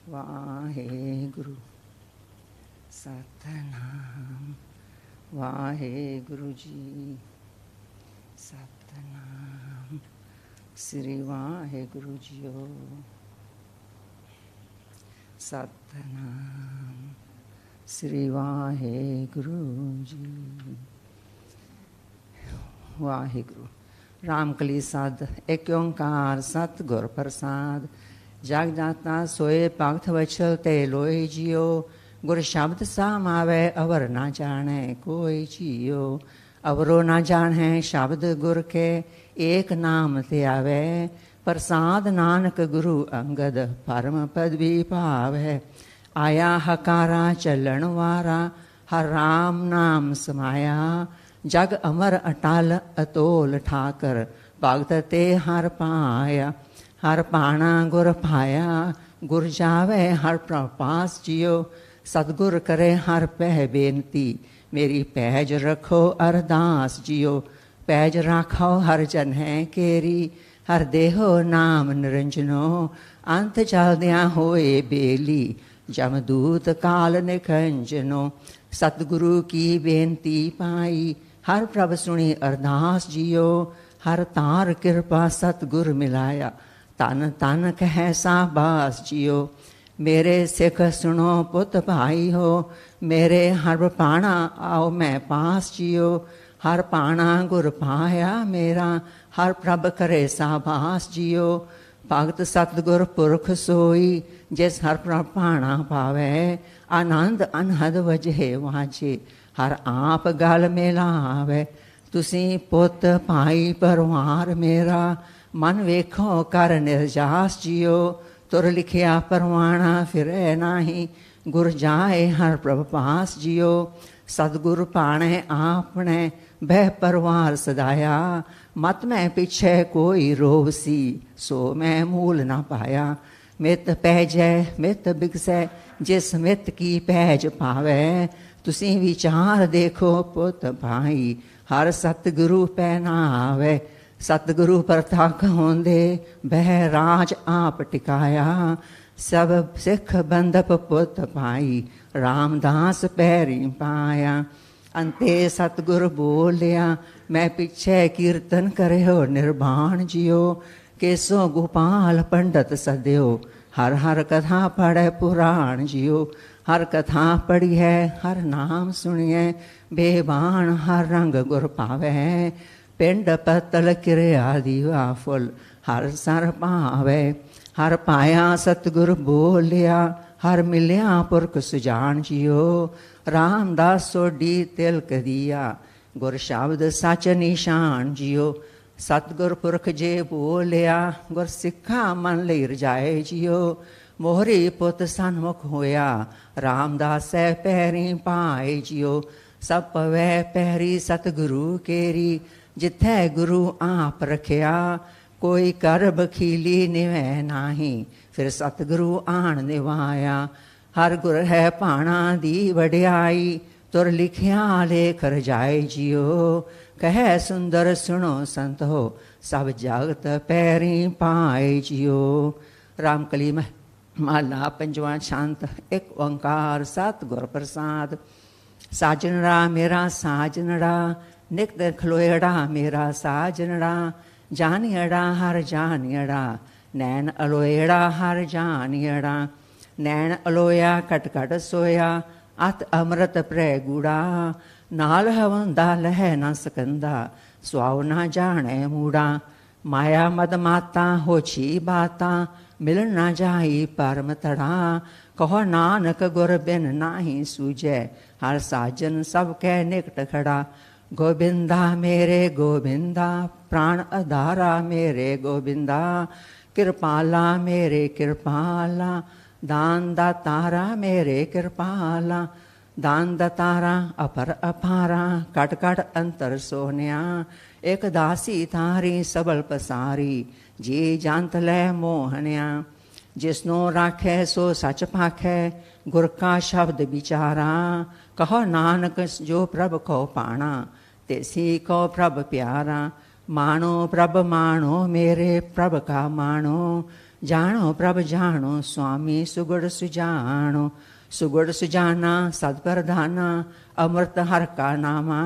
ਵਾਹਿਗੁਰੂ ਸਤਿਨਾਮ ਵਾਹਿਗੁਰੂ ਜੀ ਸਤਿਨਾਮ ਸ੍ਰੀ Waheguru JIO Satnam ਸ੍ਰੀ ਵਾਹਿਗੁਰੂ ਜੀ ਵਾਹਿਗੁਰੂ ਰਾਮਕਲੀ ਸਦ ਏਕ ਓੰਕਾਰ ਸਤਿਗੁਰ ਪ੍ਰਸਾਦ ਜਗ ਜਾਤਾ ਸੋਏ ਭਗਤ ਵਚਲ ਤੇ ਲੋਈ ਜਿਓ ਗੁਰ ਸ਼ਬਦ ਸਾਮਾਵੇ ਅਵਰ ਨਾ ਜਾਣੈ ਕੋਈ ਜਿਓ ਅਵਰੋ ਨਾ ਜਾਣੈ ਸ਼ਬਦ ਗੁਰ ਕੇ ਏਕ ਨਾਮ ਤੇ ਆਵੇ ਪ੍ਰਸਾਦ ਨਾਨਕ ਗੁਰੂ ਅੰਗਦ ਪਰਮ ਪਦਵੀ ਭਾਵੈ ਆਇਆ ਹਕਾਰਾ ਚੱਲਣ ਵਾਰਾ ਹਰ ਰਾਮ ਨਾਮ ਸਮਾਇਆ ਜਗ ਅਮਰ ਅਟਲ ਅਤੋਲ ਠਾਕਰ ਭਗਤ ਤੇ ਹਰ ਪਾਇਆ ਹਰ ਪਾਣਾ ਗੁਰ ਪਾਇਆ ਗੁਰ ਜਾਵੇ ਹਰ ਪ੍ਰਪਾਸ ਜਿਓ ਸਤਿਗੁਰ ਕਰੇ ਹਰ ਪਹਿ ਬੇਨਤੀ ਮੇਰੀ ਪੈਜ ਰੱਖੋ ਅਰਦਾਸ ਜਿਓ ਪੈਜ ਰਾਖੋ ਹਰ ਜਨ ਹੈ ਕੇਰੀ ਹਰ ਦੇਹੋ ਨਾਮ ਨਿਰੰਜਨੋ ਅੰਤ ਚਲਦਿਆਂ ਹੋਏ ਬੇਲੀ ਜਮਦੂਤ ਕਾਲ ਨਿਖੰਜਨੋ ਸਤਿਗੁਰੂ ਕੀ ਬੇਨਤੀ ਪਾਈ ਹਰ ਪ੍ਰਭ ਸੁਣੀ ਅਰਦਾਸ ਜਿਓ ਹਰ ਤਾਰ ਕਿਰਪਾ ਸਤਿਗੁਰ ਮਿਲਾਇਆ ਤਨ ਤਨ ਕਹਿ ਸਾਬਾਸ ਜਿਓ ਮੇਰੇ ਸਿੱਖ ਸੁਣੋ ਪੁੱਤ ਭਾਈ ਹੋ ਮੇਰੇ ਹਰ ਪਾਣਾ ਆਓ ਮੈਂ ਪਾਸ ਜਿਓ ਹਰ ਪਾਣਾ ਗੁਰ ਪਾਇਆ ਮੇਰਾ ਹਰ ਪ੍ਰਭ ਕਰੇ ਸਾਬਾਸ ਜਿਓ ਭਗਤ ਸਤਿਗੁਰ ਪੁਰਖ ਸੋਈ ਜਿਸ ਹਰ ਪ੍ਰਭ ਪਾਣਾ ਪਾਵੇ ਆਨੰਦ ਅਨਹਦ ਵਜੇ ਵਾਜੇ ਹਰ ਆਪ ਗਲ ਮਿਲਾਵੇ ਤੁਸੀਂ ਪੁੱਤ ਭਾਈ ਪਰਿਵਾਰ ਮੇਰਾ ਮਨ ਵੇਖੋ ਕਰ ਨਿਰਜਾਸ ਜਿਓ ਤੁਰ ਲਿਖਿਆ ਪਰਵਾਣਾ ਫਿਰੇ ਨਾਹੀ ਗੁਰ ਜਾਏ ਹਰ ਪ੍ਰਭ ਪਾਸ ਜਿਓ ਸਤਿਗੁਰ ਪਾਣੇ ਆਪਣੇ ਬਹਿ ਪਰਵਾਰ ਸਦਾਇਆ ਮਤ ਮੈਂ ਪਿੱਛੇ ਕੋਈ ਰੋਵ ਸੀ ਸੋ ਮੈਂ ਮੂਲ ਨਾ ਪਾਇਆ ਮਿਤ ਪੈਜੈ ਮਿਤ ਬਿਗਸੈ ਜਿਸ ਮਿਤ ਕੀ ਪੈਜ ਪਾਵੇ ਤੁਸੀਂ ਵਿਚਾਰ ਦੇਖੋ ਪੁੱਤ ਭਾਈ ਹਰ ਸਤਿਗੁਰੂ ਪਹਿਨਾਵੇ ਸਤਿਗੁਰੂ ਪ੍ਰਤੱਖ ਹੁੰਦੇ ਬਹਿ ਰਾਜ ਆਪ ਟਿਕਾਇਆ ਸਭ ਸਿੱਖ ਬੰਧਪ ਪੁੱਤ ਭਾਈ ਰਾਮਦਾਸ ਪੈਰੀ ਪਾਇਆ ਅੰਤੇ ਸਤਿਗੁਰ ਬੋਲਿਆ ਮੈਂ ਪਿੱਛੇ ਕੀਰਤਨ ਕਰਿਓ ਨਿਰਵਾਣ ਜਿਓ ਕੇਸੋ ਗੋਪਾਲ ਪੰਡਤ ਸਦਿਓ ਹਰ ਹਰ ਕਥਾ ਪੜ੍ਹੈ ਪੁਰਾਣ ਜਿਓ ਹਰ ਕਥਾ ਪੜ੍ਹੀ ਹੈ ਹਰ ਨਾਮ ਸੁਣੀਐ ਬੇਬਾਨ ਹਰ ਰੰਗ ਗੁਰ ਪਾਵੈ ਪਿੰਡ ਪਤਲ ਕਿਰਿਆ ਦੀਵਾ ਫੁੱਲ ਹਰ ਸਰ ਪਾਵੇ ਹਰ ਪਾਇਆ ਸਤਿਗੁਰ ਬੋਲਿਆ ਹਰ ਮਿਲਿਆ ਪੁਰਖ ਸੁਜਾਨ ਜਿਓ ਰਾਮਦਾਸ ਸੋਢੀ ਤਿਲਕ ਦੀਆ ਗੁਰ ਸ਼ਬਦ ਸੱਚ ਨਿਸ਼ਾਨ ਜਿਓ ਸਤਿਗੁਰ ਪੁਰਖ ਜੇ ਬੋਲਿਆ ਗੁਰ ਸਿੱਖਾ ਮਨ ਲਈ ਰਜਾਏ ਜਿਓ ਮੋਹਰੀ ਪੁੱਤ ਸਨਮੁਖ ਹੋਇਆ ਰਾਮਦਾਸੈ ਪੈਰੀ ਪਾਏ ਜਿਓ ਸਭ ਪਵੈ ਪੈਰੀ ਸਤਿਗੁਰੂ ਕੇਰੀ ਜਿੱਥੈ ਗੁਰੂ ਆਪ ਰਖਿਆ ਕੋਈ ਕਰ ਬਖੀਲੀ ਨਿਵੈ ਨਾਹੀ ਫਿਰ ਸਤਿਗੁਰੂ ਆਣ ਨਿਵਾਇਆ ਹਰ ਗੁਰ ਹੈ ਭਾਣਾ ਦੀ ਵਡਿਆਈ ਤੁਰ ਲਿਖਿਆ ਲੇਖ ਰਜਾਏ ਜਿਓ ਕਹਿ ਸੁੰਦਰ ਸੁਣੋ ਸੰਤ ਹੋ ਸਭ ਜਗਤ ਪੈਰੀ ਪਾਏ ਜਿਓ ਰਾਮਕਲੀ ਮਹਲਾ ਪੰਜਵਾਂ ਛੰਤ ਇੱਕ ਓੰਕਾਰ ਸਤਿਗੁਰ ਪ੍ਰਸਾਦ ਸਾਜਨੜਾ ਮੇਰਾ ਸਾਜਨੜਾ ਨਿਕਟ ਖਲੋਇੜਾ ਮੇਰਾ ਸਾਜਨੜਾ ਜਾਨੀੜਾ ਹਰ ਜਾਨੀੜਾ ਨੈਣ ਅਲੋਇੜਾ ਹਰ ਜਾਨੀੜਾ ਨੈਣ ਅਲੋਇਆ ਕਟ ਕਟ ਸੋਇਆ ਅਤ ਅੰਮ੍ਰਿਤ ਪ੍ਰੈ ਗੂੜਾ ਨਾਲ ਹਵੰਦਾ ਲਹਿ ਨਾ ਸਕੰਦਾ ਸੁਆਉ ਨਾ ਜਾਣੈ ਮੂੜਾ ਮਾਇਆ ਮਦ ਮਾਤਾ ਹੋਛੀ ਬਾਤਾ ਮਿਲਣ ਨਾ ਜਾਈ ਪਰਮ ਤੜਾ ਕਹੋ ਨਾਨਕ ਗੁਰ ਬਿਨ ਨਾਹੀ ਸੂਝੈ ਹਰ ਸਾਜਨ ਸਭ ਕੈ ਨਿਕਟ ਖੜਾ ਗੋਬਿੰਦਾ ਮੇਰੇ ਗੋਬਿੰਦਾ ਪ੍ਰਾਣ ਅਧਾਰਾ ਮੇਰੇ ਗੋਬਿੰਦਾ ਕਿਰਪਾਲਾ ਮੇਰੇ ਕਿਰਪਾਲਾ ਦਾਨ ਦਾ ਤਾਰਾ ਮੇਰੇ ਕਿਰਪਾਲਾ ਦਾਨ ਦਾ ਤਾਰਾ ਅਪਰ ਅਪਾਰਾ ਕਟ ਕਟ ਅੰਤਰ ਸੋਨਿਆ ਇੱਕ ਦਾਸੀ ਤਾਰੀ ਸਬਲ ਪਸਾਰੀ ਜੀ ਜੰਤ ਲੈ ਮੋਹਣਿਆ ਜਿਸਨੂੰ ਰਾਖੈ ਸੋ ਸੱਚ ਭਾਖੈ ਗੁਰ ਕਾ ਸ਼ਬਦ ਵਿਚਾਰਾ ਕਹੋ ਨਾਨਕ ਜੋ ਪ੍ਰਭ ਕੋ ਪਾਣਾ ਤੈਸੀ ਕੋ ਪ੍ਰਭ ਪਿਆਰਾ ਮਾਣੋ ਪ੍ਰਭ ਮਾਣੋ ਮੇਰੇ ਪ੍ਰਭ ਕਾ ਮਾਣੋ जानो प्रभ जानो स्वामी सुगुड़ सुजानो, सुगुड़ सुजाना सदप्रधाना अमृत हर का नामा,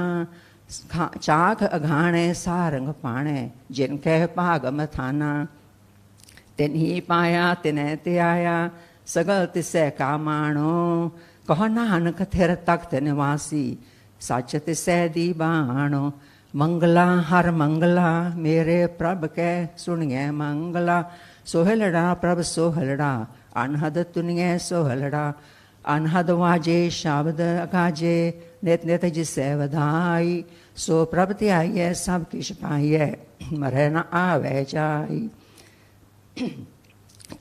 चाख अघाणे सारंग पाणे जिनके भाग मथाना, तिन्ही पाया तिन्ह ते आया सगल तिसै का माणो, कहो नानक थिर तख्त निवासी सच तिसै दी बाणो, मंगला हर मंगला मेरे प्रभ कै सुनिए मंगला, सोहलड़ा प्रभ सोहलड़ा अनहद तुनिए सोहलड़ा, अनहद वाजे शब्द अगाजे नित नित जिसै वधाई, सो प्रभ त्याइए सब किश पाइए मरै न आवे जाई,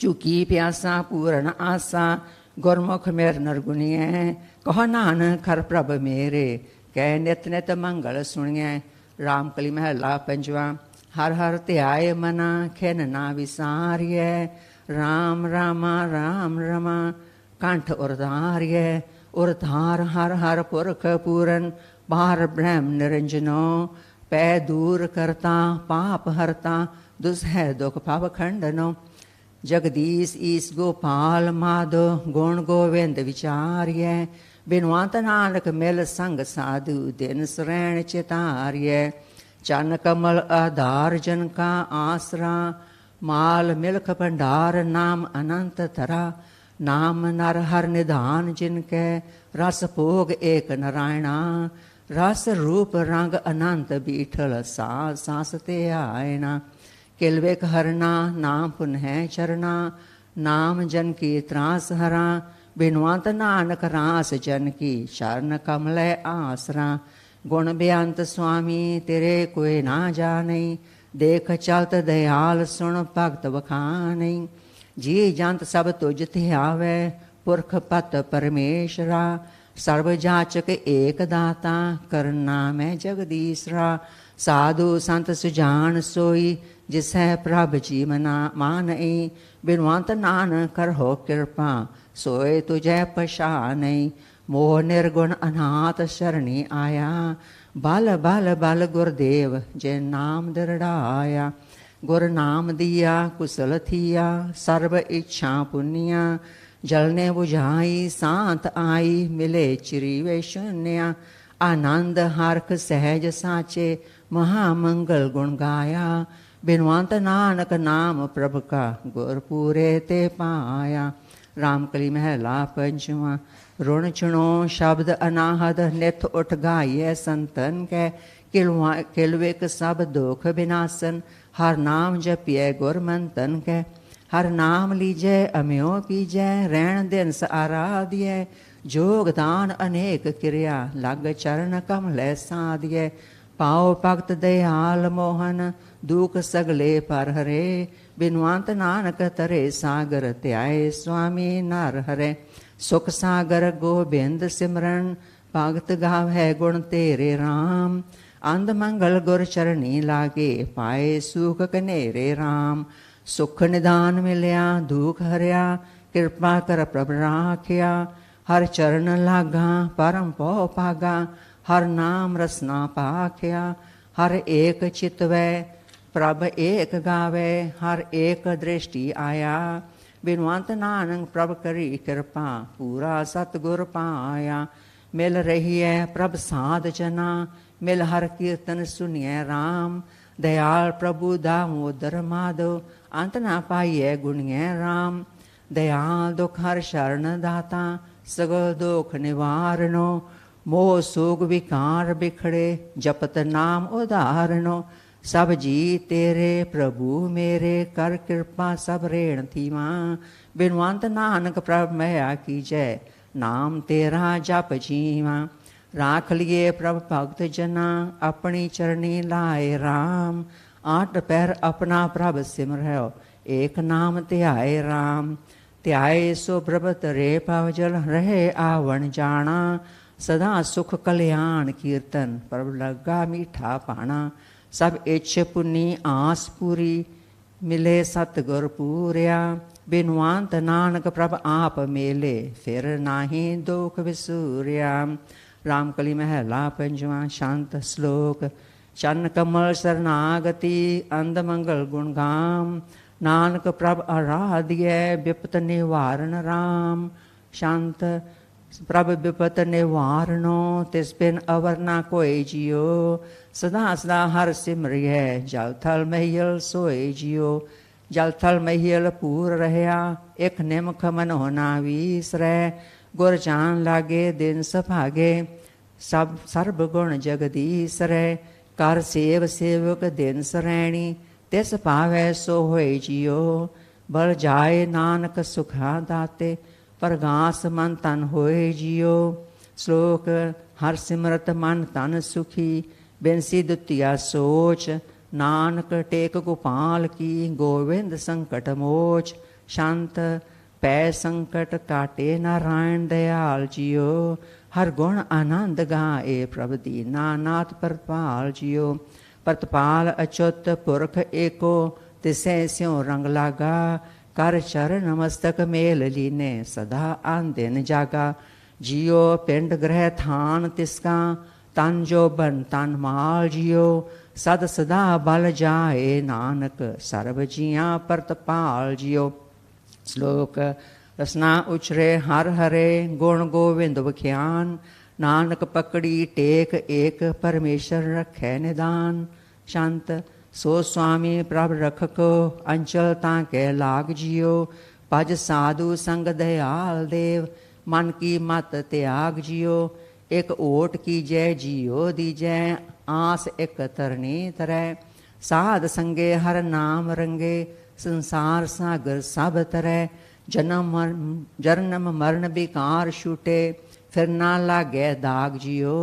चुकी प्यासा पूर्ण आसा गुरमुख मेर नरगुनिए, कहो नानक हर प्रभ मेरे कै नित नित मंगल सुनिए। रामकली महला पंजवा। हर हर ध्याय मना खिन ना विसारिय, राम रामा राम रमा कंठ उरधारिय, उरधार हर हर पुरख पूरन बार ब्रह्म निरंजनो, पै दूर करता पाप हरता दुसह दुख पाप खंडनो, जगदीश ईस गोपाल माधो गुण गोविंद विचार्य, बिनवंत नानक मिल संग साधु दिन शरण चितार्य, चन कमल आधार जन का आसरा, माल मिल्ख भंडार नाम अनंत तरा, नाम नर हर निधान जिनके रस भोग एक नारायणा, रस रूप रंग अनंत बीठल सास सास ते आयना, किलवेक हरना नाम पुनः चरना, नाम जन की त्रास हरा, बिनवंत नानक रास जन की शरण कमल आसरा, गुण बेअंत स्वामी तेरे कोई ना जाने, देख चलत दयाल सुन भगत बखाने, जी जंत सब तुझ ते आवे पुरख पत परमेश्वरा, सर्व जाचक एक दाता करना मैं जगदीसरा, साधु संत सुजान सोई जिसै प्रभ जी मना मानई, बिनवंत नानक कर हो कृपा सोए तुझे पछानै, मोह निर्गुण अनाथ शरणी आया, बल बल बल गुरदेव जे नाम दृढ़ाया, गुर नाम दिया कुशल थिया सर्व इच्छा पुनिया, जलने बुझाई सांत आई मिले चिरी वे शून्या, आनंद हर्ख सहज साचे महामंगल गुण गाया, बिनवंत नानक नाम प्रभ का गुर पूरे ते पाया। रामकली महला पंचवा। रुण चुनो शब्द अनाहद नित उठ गाइए संतन कै, किलविक सब दुख विनाशन हर नाम जपिए गुरमंतन कै, हर नाम लीजै अम्यो पीजै रैण दिन स आराध्य, जोग दान अनेक क्रिया लग चरण कमलै साध्य, पाओ भगत दयाल मोहन दुख सगले पर हरे, बिनवंत नानक तरे सागर त्याय स्वामी नर हरे, सुख सागर गोबिंद सिमरन भगत गावै गुण तेरे राम, अंध मंगल गुर चरणी लागे पाए सुख कनेरे राम, सुख निदान मिलिया दुख हरिया कृपा कर प्रभ राखिया, हर चरण लागा परम पौ पागा, हर नाम रसना पाख्या, हर एक चितवै प्रभ एक गावे, हर एक दृष्टि आया, बिनवंत नानक प्रभ करी कृपा पूरा सतगुर पाया, मिल रही है प्रभ साध जना मिल हर कीर्तन सुनिए राम, दयाल प्रभु दामोदर माधव अंत ना पाइए गुणिए राम, दयाल दुख हर शरण दाता सगल दुख निवारणो, मोह सोग विकार बिखड़े जपत नाम उदाहरणो, सब जी तेरे प्रभु मेरे कर कृपा सब रेण थीवा, बिनवंत नानक प्रभ मया कीजै नाम तेरा जप जीवा, राख लिए प्रभ भगत जना अपनी चरणी लाए राम, आठ पैर अपना प्रभ सिमरयो एक नाम ध्याए राम, ध्याए सो प्रभत रे पावजल रहे आवन जाना, सदा सुख कल्याण कीर्तन प्रभ लगा मीठा पाना, सब इच्छ पुनी आस पूरी मिले सतगुर पूरिया, बिनवंत नानक प्रभ आप मेले फिर नाही दुख विसूरिया। रामकली महला पंजवा। शांत श्लोक। चन्न कमल शरणागति अंध मंगल गुणगाम, नानक प्रभ आराध्य विपत निवारण राम। शांत प्रभ विपत निवारणो तिस बिन अवर ना कोई जियो। सदा सदा हर सिमरिय जल थल महियल सोए जियो। जल थल महियल पूर रहया एक निमख मनो ना विसरै। गुर जान लागे दिन सभागे सब सर्ब गुण जगदीश रै। कर सेव सेवक दिन सरैणी तिस पावै सो होए जियो। बल जाए नानक सुखा दाते परगास मन तन होए जियो। श्लोक हर सिमरत मन तन सुखी बिनसी दुतिया सोच। नानक टेक गोपाल की गोविंद संकट मोच। शांत पै संकट काटे नारायण दयाल जियो। हर गुण आनंद गाए प्रभ दीना नाथ परतपाल जियो। परतपाल अच्युत पुरख एको तिसै स्यों रंग लागा। कर चरण मस्तक मेल लीने सदा आन दिन जागा। जियो पिंड ग्रह थान तिसका तन जो बन तन माल जियो। सद सदा बल जाए नानक सर्व जिया परतपाल जियो। श्लोक रसना उचरे हर हरे गुण गोविंद बख्यान। नानक पकड़ी टेक एक परमेश्वर रखै निदान। शांत सो स्वामी प्रभ रखको अंचल ताके लाग जियो। भज साधु संग दयाल देव मन की मत त्याग जियो। एक ओट की जय जियो दीजै आस एक तरनी तरै। साध संगे हर नाम रंगे संसार सागर सब तरै। जन्म मरण विकार छूटे फिर ना लागै दाग जियो।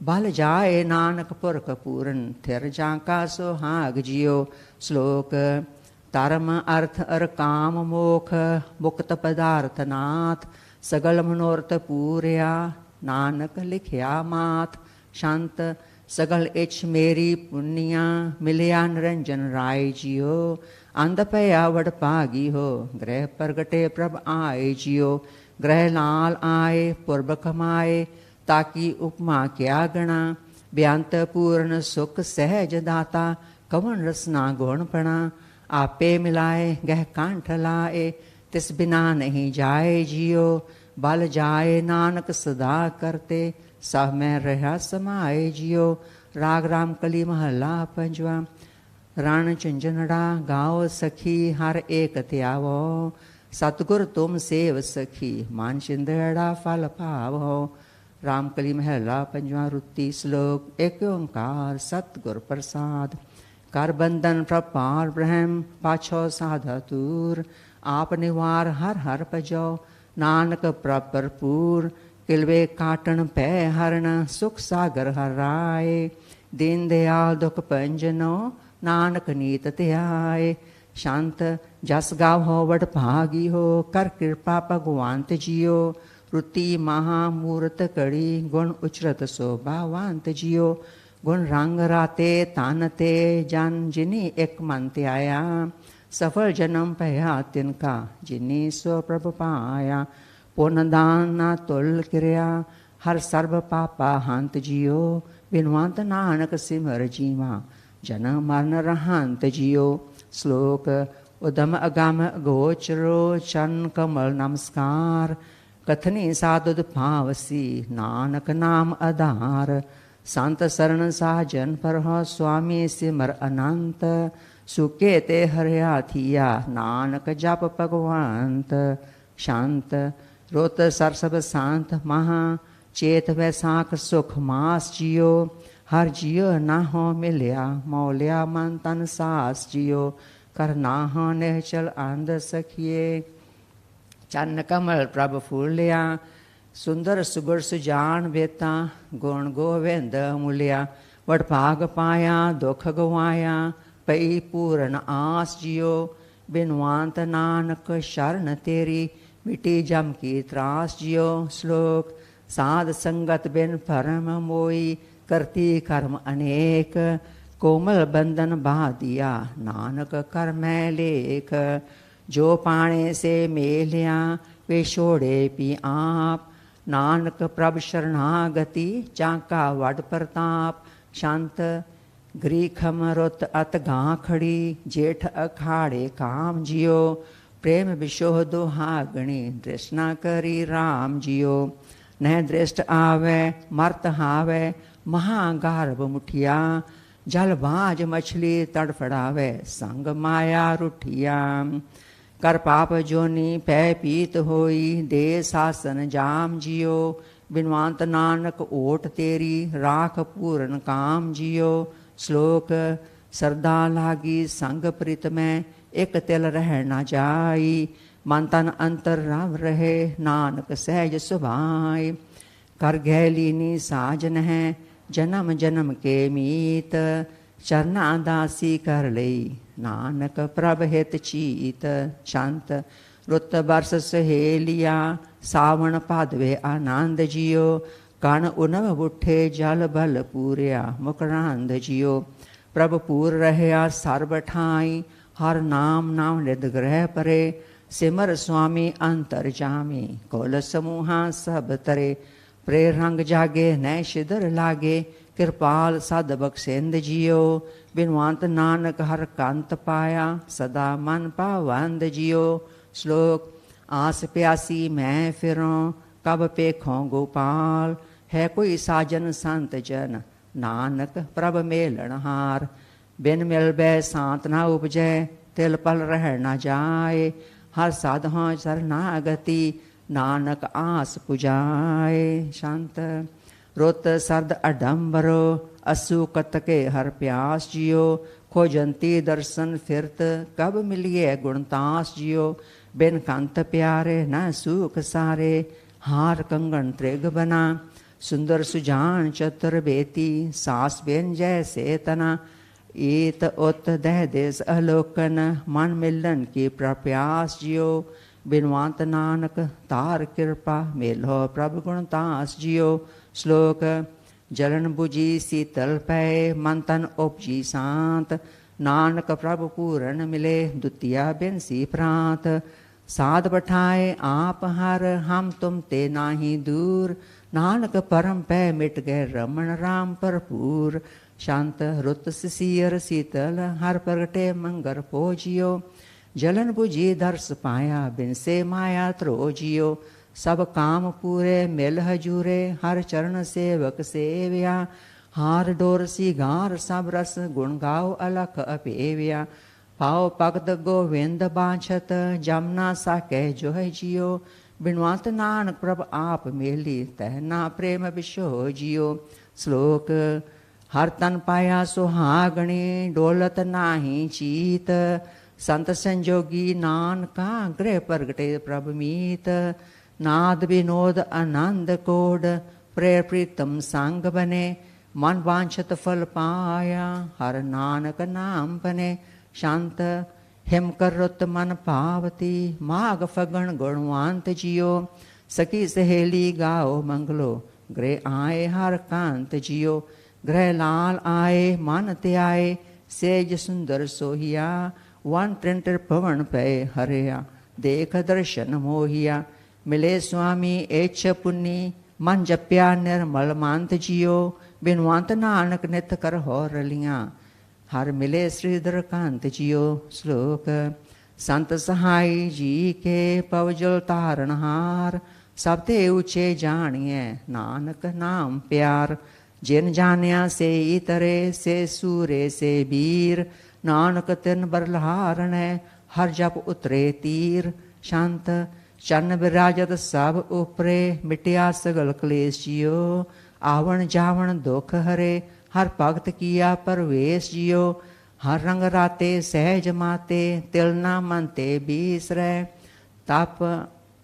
बल जाए नानक पुरख पूरन थिर जाका सुहाग जियो। श्लोक धर्म अर्थ अर काम मोख मुक्त पदार्थ नाथ। सगल मनोरथ पूरया नानक लिखिया माथ। शांत सगल इच्छ मेरी पुनिया मिलिया निरंजन राय जियो। अंध पया वड भागी हो ग्रह प्रगटे प्रभ आए जियो। ग्रह लाल आए पुरब कमाए ताकि उपमा क्या गणा। बेअंत पूर्ण सुख सहज दाता कवन रसना गुण पणा। आपे मिलाए गह कांठ लाए तिस बिना नहीं जाए जियो। बल जाए नानक सदा करते सब में रहा समाए जियो। राग रामकली महला पंजवा। रण झुंझुनड़ा गाओ सखी हर एक त्यावो। सतगुर तुम सेव सखी मान छिंदड़ा फल पावो। रामकली महला पंजवा रुत्ती। श्लोक एक ओंकार सतगुर प्रसाद। कर बंधन प्रपार ब्रह्म पाछो साधा दूर। आप निवार हर हर पजो नानक भरपूर। किलवे काटन पै हरण सुख सागर हर राय। दीन दयाल दुख पंजनो नानक नीत ध्याय। शांत जस गावो वड भागी हो कर कृपा भगवंत जियो। रुति महामूर्त कड़ी गुण उचरत शोभावंत जियो। गुण रंग राते तन ते जन जिनी एक मन त्याया। सफल जन्म पया तिनका जिनी सो प्रभ पाया। पुन दान ना तुल क्रिया हर सर्व पापा हंत जियो। बिनवंत नानक सिमर जीवा जन्म मरण रहंत जियो। श्लोक उदम अगम गोचरो चरण कमल नमस्कार। कथनी साधुद भावसी नानक नाम आधार। संत शरण साजन पर हो स्वामी सिमर अनंत। सुके ते हरिया थिया नानक जप भगवंत। शांत रोत सरसब शांत महा चेत वैसाख सुख मास जियो। हर जियो ना हो मिलिया मौलिया मन तन सास जियो। कर ना हो निहचल अंध सखिए चन्न कमल प्रभ फूलिया। सुंदर सुगुर सुजान बेता गुण गोविंद मूलिया। वड भाग पाया दुख गवाया पई पूर्ण आस जियो। बिनवंत नानक शरण तेरी मिटी जम की त्रास जियो। श्लोक साध संगत बिन परम मोई करती कर्म अनेक। कोमल बंधन बाधिया नानक कर मैं लेख। जो पाणे से मेलिया वे छोड़े पी आप। नानक प्रभ शरणागति चाका वड प्रताप। शांत ਗ੍ਰੀਖਮ ਰੁੱਤ ਅਤ ਗਾਂ ਖੜੀ, ਜੇਠ ਅਖਾੜੇ ਕਾਮ ਜਿਓ, ਪ੍ਰੇਮ ਵਿਸ਼ੋਹ ਦੁਹਾਗਣੀ, ਦ੍ਰਿਸ਼ ਨਾ ਕਰੀ ਰਾਮ ਜਿਓ। ਨਹਿ ਦ੍ਰਿਸ਼ਟ ਆਵੈ ਮਰਤ ਹਾਵੈ, ਮਹਾਂ ਗਾਰਭ ਮੁਠੀਆ, ਜਲ ਬਾਝ ਮਛਲੀ ਤੜਫੜਾਵੈ, ਸੰਗ ਮਾਇਆ ਰੁਠੀਆ। ਕਰ ਪਾਪ ਜੋਨੀ ਪੈ ਪੀਤ ਹੋਈ, ਦੇ ਸਾਸਨ ਜਾਮ ਜਿਓ, ਬਿਨਵੰਤ ਨਾਨਕ ਓਟ ਤੇਰੀ, ਰਾਖ ਪੂਰਨ ਕਾਮ ਜਿਓ। ਸ਼ਲੋਕ ਸਰਦਾ ਲਾਗੀ ਸੰਗ ਪ੍ਰੀਤ ਮੈਂ, ਇੱਕ ਤਿਲ ਰਹਿ ਨਾ ਜਾਈ, ਮਨ ਤਨ ਅੰਤਰ ਰਵ ਰਹੇ, ਨਾਨਕ ਸਹਿਜ ਸੁਭਾਈ। ਕਰ ਗਹਿ ਲੀਨੀ ਸਾਜਨ ਹੈ, ਜਨਮ ਜਨਮ ਕੇ ਮੀਤ, ਚਰਨਾ ਦਾਸੀ ਕਰ ਲਈ, ਨਾਨਕ ਪ੍ਰਭ ਹਿਤ ਚੀਤ। ਸ਼ੰਤ ਰੁੱਤ ਬਰਸ ਸਹੇਲੀਆ, ਸਾਵਣ ਭਾਦਵੇ ਆਨੰਦ ਜਿਓ, ਕਣ ਉਨਵ ਬੁੱਠੇ ਜਲ ਬਲ ਪੂਰਿਆ, ਮੁਕਰਾਂਦ ਜਿਓ। ਪ੍ਰਭ ਪੂਰ ਰਹਿਆ ਸਰਬ ਠਾਈ, ਹਰ ਨਾਮ ਨਾਮ ਨਿਦ ਗ੍ਰਹਿ ਪਰੇ, ਸਿਮਰ ਸੁਆਮੀ ਅੰਤਰ ਜਾਮੀ, ਕੁਲ ਸਮੂਹਾ ਸਭ ਤਰੇ। ਪ੍ਰੇ ਰੰਗ ਜਾਗੇ ਨੈ ਸ਼ਿਦਰ ਲਾਗੇ, ਕਿਰਪਾਲ ਸਦ ਬਖਸ਼ਿੰਦ ਜਿਓ, ਬਿਨਵੰਤ ਨਾਨਕ ਹਰ ਕੰਤ ਪਾਇਆ, ਸਦਾ ਮਨ ਪਾਵੰਦ ਜਿਓ। ਸ਼ਲੋਕ ਆਸ ਪਿਆਸੀ ਮੈਂ ਫਿਰੋਂ, ਕਬ ਪੇਖੋਂ ਗੋਪਾਲ, ਹੈ ਕੋਈ ਸਾਜਨ ਸੰਤ ਜਨ, ਨਾਨਕ ਪ੍ਰਭ ਮੇਲਣ ਹਾਰ। ਬਿਨ ਮਿਲ ਬੈ ਸਾਂਤ ਨਾ ਉਪਜੈ, ਤਿਲ ਪਲ ਰਹਿ ਨਾ ਜਾਏ, ਹਰ ਸਾਧਾਂ ਸਰਨਾਗਤੀ, ਨਾਨਕ ਆਸ ਪੁਜਾਏ। ਸ਼ੰਤ ਰੁੱਤ ਸਰਦ ਅਡੰਬਰੋ, ਅਸੂ ਕਤਕੇ ਹਰ ਪਿਆਸ ਜਿਓ, ਖੋਜੰਤੀ ਦਰਸ਼ਨ ਫਿਰਤ, ਕਬ ਮਿਲੀਏ ਗੁਣਤਾਸ ਜਿਓ। ਬਿਨ ਕੰਤ ਪਿਆਰੇ ਨਾ ਸੂਖ ਸਾਰੇ, ਹਾਰ ਕੰਗਣ ਤ੍ਰਿਗ ਬਨਾ, ਸੁੰਦਰ ਸੁਜਾਨ ਚਤੁਰ ਬੇਤੀ, ਸਾਸ ਬਿਨ ਜੈਸੇ ਤਨਾ। ਈਤ ਉਤ ਦਹਿ ਦੇਸ ਅਲੋਕਨ, ਮਨ ਮਿਲਨ ਕੀ ਪ੍ਰਪਿਆਸ ਜਿਓ, ਬਿਨਵੰਤ ਨਾਨਕ ਤਾਰ ਕਿਰਪਾ, ਮੇਲੋ ਪ੍ਰਭ ਗੁਣਤਾਸ ਜਿਓ। ਸ਼ਲੋਕ ਜਲਨ ਬੁਝੀ ਸੀਤਲ ਪਏ, ਮਨ ਤਨ ਉਪਜੀ ਸ਼ਾਂਤ, ਨਾਨਕ ਪ੍ਰਭ ਪੂਰਨ ਮਿਲੇ, ਦੁਤੀਆ ਬਿਨ ਸੀ ਪ੍ਰਾਂਤ। ਸਾਧ ਬਠਾਏ ਆਪ ਹਰ, ਹਮ ਤੁਮ ਤੇ ਨਾਹੀ ਦੂਰ, ਨਾਨਕ ਪਰਮ ਪੈ ਮਿਟ ਗਏ, ਰਮਣ ਰਾਮ ਭਰਪੂਰ। ਸ਼ਾਂਤ ਰੁੱਤ ਸਿਸੀਰ ਸੀਤਲ, ਹਰ ਪ੍ਰਗਟੇ ਮੰਗਰ ਪੋਜਿਓ, ਜਲਨ ਬੁਝੀ ਦਰਸ ਪਾਇਆ, ਬਿਨ ਸੇ ਮਾਇਆ ਧਰੋ ਜਿਓ। ਸਭ ਕਾਮ ਪੂਰੇ ਮਿਲ ਹਜੂਰੇ, ਹਰ ਚਰਨ ਸੇਵਕ ਸੇਵਿਆ, ਹਾਰ ਡੋਰ ਸੀਗਾਰ ਸਭ ਰਸ, ਗੁਣ ਗਾਓ ਅਲਖ ਅਪੇਵਿਆ। ਪਾਓ ਭਗਤ ਗੋਵਿੰਦ ਬਾਛਤ, ਜਮਨਾ ਸਾਕੇ ਜੋਹਿ ਜਿਓ, ਬਿਨਵੰਤ ਨਾਨਕ ਪ੍ਰਭ ਆਪ ਮੇਲੀ, ਤਹਿ ਨਾ ਪ੍ਰੇਮ ਵਿਸ਼ੋ ਜਿਓ। ਸ਼ਲੋਕ ਹਰ ਤਨ ਪਾਇਆ ਸੁਹਾਗਣੀ, ਡੋਲਤ ਨਾਹੀ ਚੀਤ, ਸੰਤ ਸੰਜੋਗੀ ਨਾਨਕਾ, ਗ੍ਰਹਿ ਪ੍ਰਗਟੇ ਪ੍ਰਭ ਮੀਤ। ਨਾਦ ਵਿਨੋਦ ਆਨੰਦ ਕੋਡ, ਪ੍ਰੇਰ ਪ੍ਰੀਤਮ ਸੰਗ ਬਨੇ, ਮਨ ਵਾਂਛਤ ਫਲ ਪਾਇਆ, ਹਰ ਨਾਨਕ ਨਾਮ ਬਨੇ। ਸ਼ੰਤ ਹਿਮ ਕਰ ਰੁੱਤ ਮਨ ਭਾਵਤੀ, ਮਾਘ ਫਗਣ ਗੁਣਵੰਤ ਜਿਓ, ਸਖੀ ਸਹੇਲੀ ਗਾਓ ਮੰਗਲੋ, ਗ੍ਰਹਿ ਆਏ ਹਰ ਕਾਂਤ ਜਿਓ। ਗ੍ਰਹਿ ਲਾਲ ਆਏ ਮਨ ਧਿਆਏ, ਸੇਜ ਸੁੰਦਰ ਸੋਹੀਆ, ਵਨ ਤ੍ਰਿੰਟਰ ਭਵਨ ਪਏ ਹਰਿਆ, ਦੇਖ ਦਰਸ਼ਨ ਮੋਹੀਆ। ਮਿਲੇ ਸੁਆਮੀ ਏਛ ਪੁੰਨੀ, ਮਨ ਜਪਿਆ ਨਿਰਮਲ ਮੰਤ ਜਿਓ, ਬਿਨਵੰਤ ਨਾਨਕ ਨਿਤ ਕਰ ਹੋ ਰਲੀਆਂ, ਹਰ ਮਿਲੇ ਸ੍ਰੀਧਰ ਕਾਂਤ ਜਿਓ। ਸ਼ਲੋਕ ਸੰਤ ਸਹਾਈ ਜੀ ਕੇ, ਪਵਜਲ ਤਾਰਨ ਹਾਰ, ਸਭ ਤੇ ਉੱਚੇ ਜਾਣੀਐ, ਨਾਨਕ ਨਾਮ ਪਿਆਰ। ਜਿਨ ਜਾਣਿਆ ਸੇ ਤਰੇ, ਸੇ ਸੂਰੇ ਸੇ ਬੀਰ, ਨਾਨਕ ਤਿਨ ਬਰਲਹਾਰਣੈ, ਹਰ ਜਪ ਉਤਰੇ ਤੀਰ। ਸ਼ੰਤ ਚੰਨ ਬਿਰਾਜਤ ਸਭ ਉਪਰੇ, ਮਿਟਿਆ ਸਗਲ ਕਲੇਸ਼ ਜਿਓ, ਆਵਣ ਜਾਵਣ ਦੁਖ ਹਰੇ, ਹਰ ਭਗਤ ਕੀਆ ਪਰਵੇਸ਼ ਜਿਓ। ਹਰ ਰੰਗ ਰਾਤੇ ਸਹਿਜ ਮਾਤੇ, ਤਿਲ ਨਾ ਮਨ ਤੇ ਬੀਸਰੈ, ਤਪ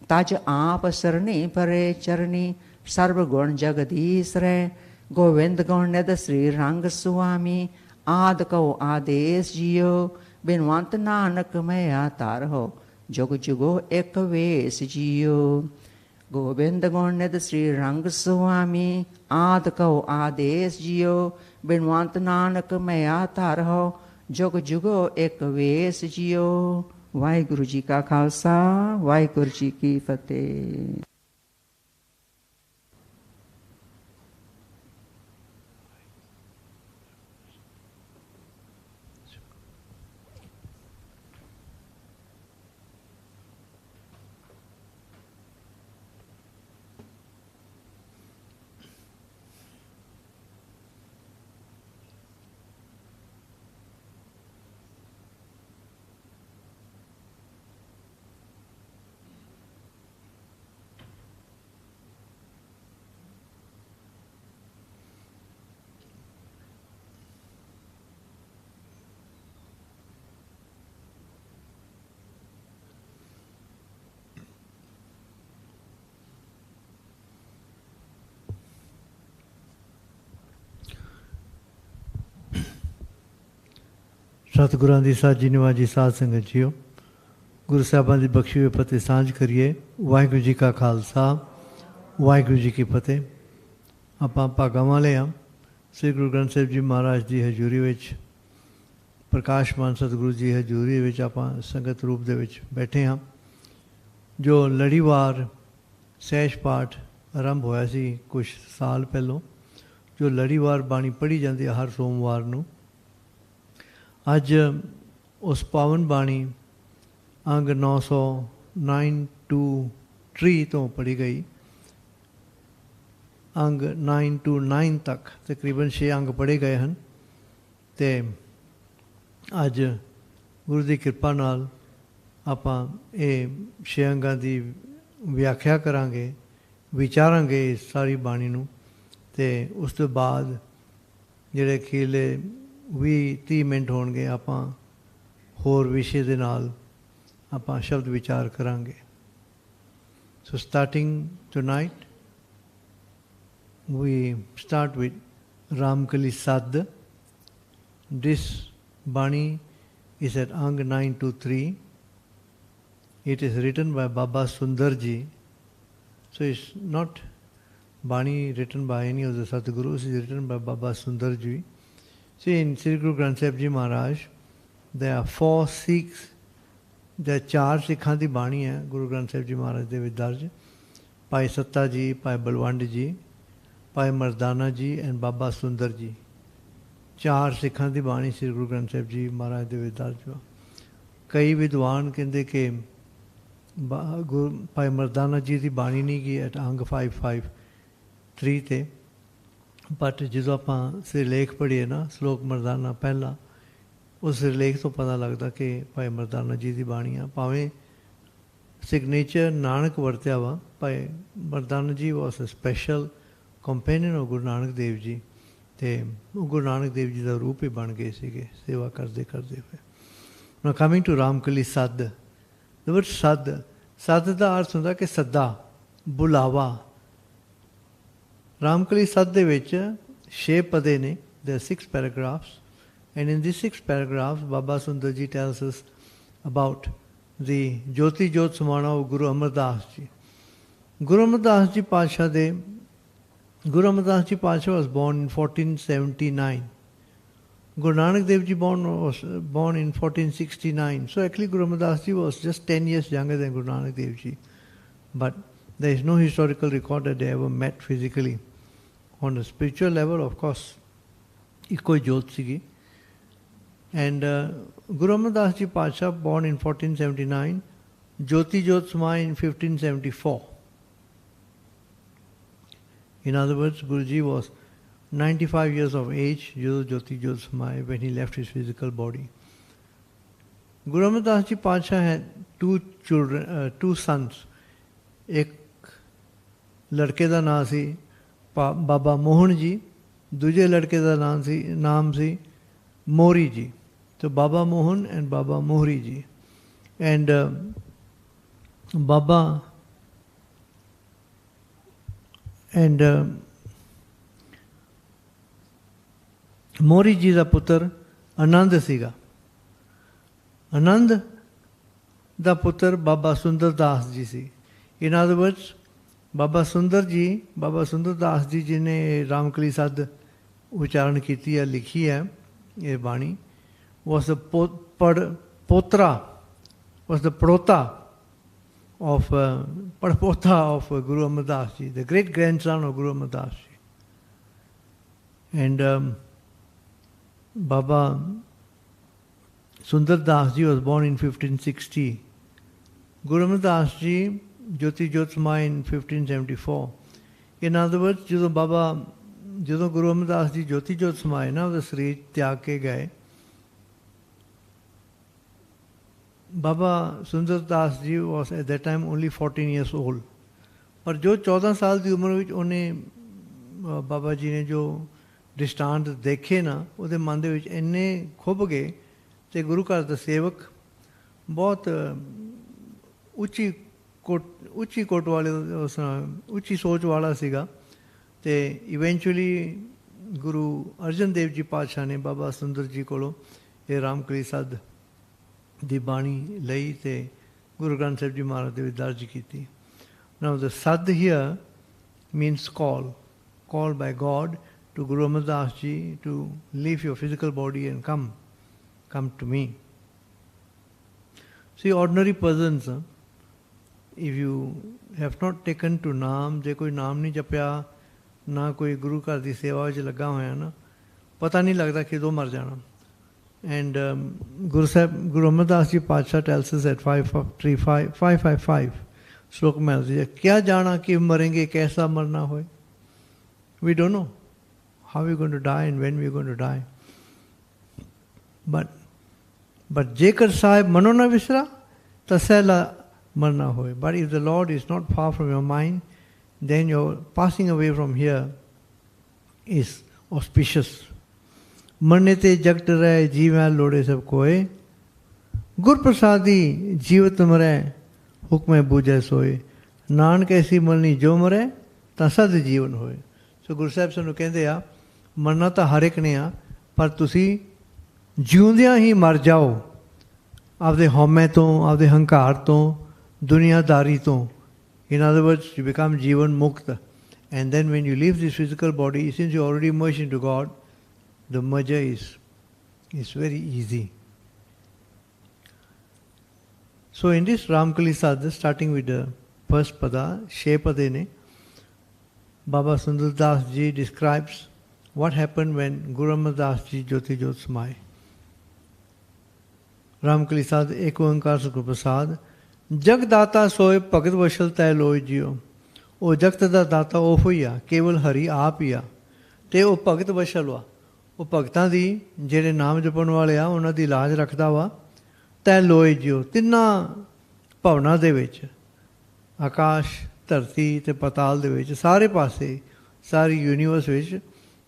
ਤਜ ਆਪ ਸਰਣੀ ਪਰੇ, ਚਰਨੀ ਸਰਬ ਗੁਣ ਜਗਦੀਸਰੈ। ਗੋਵਿੰਦ ਗੁਣ ਨਿਧ ਸ੍ਰੀ ਰੰਗ ਸੁਆਮੀ, ਆਦ ਕਉ ਆਦੇਸ ਜਿਓ, ਬਿਨਵੰਤ ਨਾਨਕ ਮੈਂ ਧਰ ਹੋ, ਜੁਗ ਜੁਗੋ ਇੱਕ ਵੇਸ ਜਿਓ। ਗੋਬਿੰਦ ਗੁਣ ਨਿਧ ਸ੍ਰੀ ਰੰਗ ਸੁਆਮੀ, ਆਦ ਕਉ ਆਦੇਸ ਜਿਓ, ਬਿਨਵੰਤ ਨਾਨਕ ਮੈਂ ਧਰ ਹੋ, ਜੁਗ ਜੁਗੋ ਇੱਕ ਵੇਸ ਜਿਓ। ਵਾਹਿਗੁਰੂ ਜੀ ਕਾ ਖਾਲਸਾ, ਵਾਹਿਗੁਰੂ ਜੀ ਕੀ ਫਤਿਹ। सतगुरां दी साजी निवाजी साध संगत जीओ, गुरु साहिबां दी बख्शी हुई फतेह सांझ करिए। वाहिगुरू जी का खालसा, वाहिगुरू जी की फतेह। आपां भागां वाले हाँ, श्री गुरु ग्रंथ साहिब जी महाराज की हजूरी विच, प्रकाशमान सतगुरु जी हजूरी विच आपां संगत रूप दे विच बैठे हाँ। जो लड़ीवार सहज पाठ आरंभ होया सी कुछ साल पहलों, जो लड़ीवार बाणी पढ़ी जाती है हर सोमवार नूं, अज उस पावन बाणी अंग 909 तो पढ़ी गई। अंग 9 to 9 तक तकरीबन 6 अंग पढ़े गए हैं। तो अज गुरु की कृपा नाल आपां ये 6 अंगां की व्याख्या करांगे, विचारांगे इस सारी बाणी नूं। ते उस तो बाद जिहड़े खीरले 20-30 मिनट होणगे आपां होर विषय दे नाल आपां शब्द विचार करांगे। So starting tonight we start with Raamkali Sadh. This Bani is at Angg 923. It is written by Baba Sundar Ji. So it's not Bani written by any of the Sadhgurus, it is written by Baba Sundar Ji. See, in Sri Guru Granth Sahib Ji Maharaj, there are 4 Sikhs. There are 4 Sikhan di Bani hai Guru Granth Sahib Ji Maharaj de Vidarj. Bhai Satta Ji, Bhai Balwand Ji, Bhai Mardana Ji and Baba Sundar Ji. 4 Sikhan di Bani Sri Guru Granth Sahib Ji Maharaj de Vidarj. कई विद्वान कहते कि भाई मरदाना जी की बाणी नहीं गई eight अंग 553 ते, बट जो आप सिरलेख पढ़िए ना श्लोक मरदाना पहला, उस सिरलेख तो पता लगता कि भाई मरदाना जी की बाणी आ। भावें सिग्नेचर नानक वरत्या वा, भाई Mardana ji was a special companion of Guru Nanak Dev ji. तो गुरु नानक देव जी का रूप ही बन गए थे सेवा करते करते हुए। Now coming to Raamkali Sadh. The word Sadh, Sadh का अर्थ होता कि सदा, बुलावा। Raamkali Sadh ਦੇ ਵਿੱਚ 6 ਪਦੇ ਨੇ। There are 6 paragraphs, and in these 6 paragraphs Baba Sundar Ji tells us about the Jyoti Jyot Samana of Guru Amardas Ji. Guru Amardas Ji Pasha de Guru Amardas Ji Pasha was born in 1479. Guru Nanak Dev Ji was born in 1469. So actually Guru Amardas Ji was just 10 years younger than Guru Nanak Dev Ji. But there is no historical record that they ever met physically. On a spiritual level, of course, ikko jyot sigi. And Guru Amardas Ji Pasha, born in 1479, Jyoti Jyot Samaya in 1574. In other words, Guruji was 95 years of age, Jyoti Jyot Samaya, when he left his physical body. Guru Amardas Ji Pasha had 2 children, 2 sons. एक लड़के का नाम सी बाबा मोहन जी, दूजे लड़के का नाम सी मोरी जी. तो बाबा Mohan and बाबा मोहरी जी. एंड बाबा एंड मोरी जी का पुत्र आनंद सीगा. आनंद का पुत्र बाबा सुंदर दास जी सी. In other words, Baba Sundar Das ji जिन्हें रामकली साध उच्चारण की है, लिखी है ये बाणी, was the potra, was the prota of Padpota of Guru Amardas Ji, the great grandson of Guru Amardas Ji. And Baba Sundar Das Ji was born in 1560. Guru Amardas Ji Jyoti Jyot Samaya in 1574. In other words, ਜਦੋਂ ਗੁਰੂ ਅਮਰਦਾਸ ਜੀ ਜੋਤੀ ਜੋਤ ਸਮਾਏ ਨਾ, ਉਹਦਾ ਸਰੀਰ ਤਿਆਗ ਕੇ ਗਏ, ਬਾਬਾ ਸੁੰਦਰ Das ji was at that time only 14 years old. ਪਰ ਜੋ 14 ਸਾਲ ਦੀ ਉਮਰ ਵਿੱਚ ਉਹਨੇ ਬਾਬਾ ਜੀ ਨੇ ਜੋ ਦ੍ਰਿਸ਼ਟਾਂਤ ਦੇਖੇ ਨਾ, ਉਹਦੇ ਮਨ ਦੇ ਵਿੱਚ ਇੰਨੇ ਖੁੱਭ ਗਏ ਤੇ ਗੁਰੂ ਘਰ ਦਾ ਸੇਵਕ ਬਹੁਤ ਉੱਚੀ ਕੋਟ ਵਾਲੇ ਉੱਚੀ ਸੋਚ ਵਾਲਾ ਸੀਗਾ. ਤੇ ਇਵੈਂਚੁਅਲੀ ਗੁਰੂ ਅਰਜਨ ਦੇਵ ਜੀ ਪਾਤਸ਼ਾਹ ਨੇ ਬਾਬਾ ਸੁੰਦਰ ਜੀ ਕੋਲੋਂ ਇਹ ਰਾਮਕਲੀ ਸੱਧ ਦੀ ਬਾਣੀ ਲਈ ਅਤੇ ਗੁਰੂ ਗ੍ਰੰਥ ਸਾਹਿਬ ਜੀ ਮਹਾਰਾਜ ਦੇ ਵਿੱਚ ਦਰਜ ਕੀਤੀ. Now the Sadh here means call by God to Guru Amar Das Ji to leave your physical body and come to me. See, ordinary persons, if you have not taken to naam, ਜੇ ਕੋਈ ਨਾਮ ਨਹੀਂ ਜਪਿਆ, ਨਾ ਕੋਈ ਗੁਰੂ ਘਰ ਦੀ ਸੇਵਾ ਵਿੱਚ ਲੱਗਾ ਹੋਇਆ ਨਾ, ਪਤਾ ਨਹੀਂ ਲੱਗਦਾ ਕਿਦੋਂ ਮਰ ਜਾਣਾ. And Guru Amar Das Ji Paatshah tells us at 555 श्लोक में आती है, क्या जाना कि मरेंगे, कैसा मरना हो. We don't know how we're going to die and when we're going to die. But जेकर साहिब मनो न विसरा तो सहला मरना हो. But if the Lord is not far from your mind, then your passing away from here is auspicious. मरने ते जगत रहे जीवा लोड़े सब कोय, गुर प्रसादी जीवत मरे हुक्म बूझे सोए, ਨਾਨਕ ਐਸੀ ਮਰਨੀ ਜੋ ਮਰੇ ਤਾਂ ਸਦ ਜੀਵਨ ਹੋਏ. ਸੋ ਗੁਰੂ ਸਾਹਿਬ ਸਾਨੂੰ ਕਹਿੰਦੇ ਆ ਮਰਨਾ ਤਾਂ ਹਰ ਇੱਕ ਨੇ ਆ, ਪਰ ਤੁਸੀਂ ਜਿਉਂਦਿਆਂ ਹੀ ਮਰ ਜਾਓ ਆਪਦੇ ਹਉਮੈ ਤੋਂ, ਆਪਦੇ ਹੰਕਾਰ ਤੋਂ, ਦੁਨੀਆਦਾਰੀ ਤੋਂ. In other words, you become ਜੀਵਨ ਮੁਕਤ. And then when you leave this physical body, since you already merged into God, the merger is very easy. So in this Raamkali Sadh, starting with the first pada, She Padene, Baba Sundar Das Ji describes what happened when Guru Amar Das Ji Jyoti Jyot Samay. Raamkali Sadh Ek Oankar Sukh Prasad, Jag Data Soy Bhagat Vashal Tay Loy Jiyo. ਉਹ ਜਗਤ ਦਾ ਦਾਤਾ ਉਹ ਹੀ ਆ, ਕੇਵਲ ਹਰੀ ਆਪ ਹੀ ਆ, ਅਤੇ ਉਹ ਭਗਤ ਵਸ਼ਲ ਵਾ. ਉਹ ਭਗਤਾਂ ਦੀ ਜਿਹੜੇ ਨਾਮ ਜਪਣ ਵਾਲੇ ਆ ਉਹਨਾਂ ਦੀ ਲਾਜ ਰੱਖਦਾ ਵਾ. ਤੈ ਲੋਏ ਜਿਓ, ਤਿੰਨਾਂ ਭਵਨਾਂ ਦੇ ਵਿੱਚ, ਆਕਾਸ਼, ਧਰਤੀ ਅਤੇ ਪਤਾਲ ਦੇ ਵਿੱਚ, ਸਾਰੇ ਪਾਸੇ, ਸਾਰੀ ਯੂਨੀਵਰਸ ਵਿੱਚ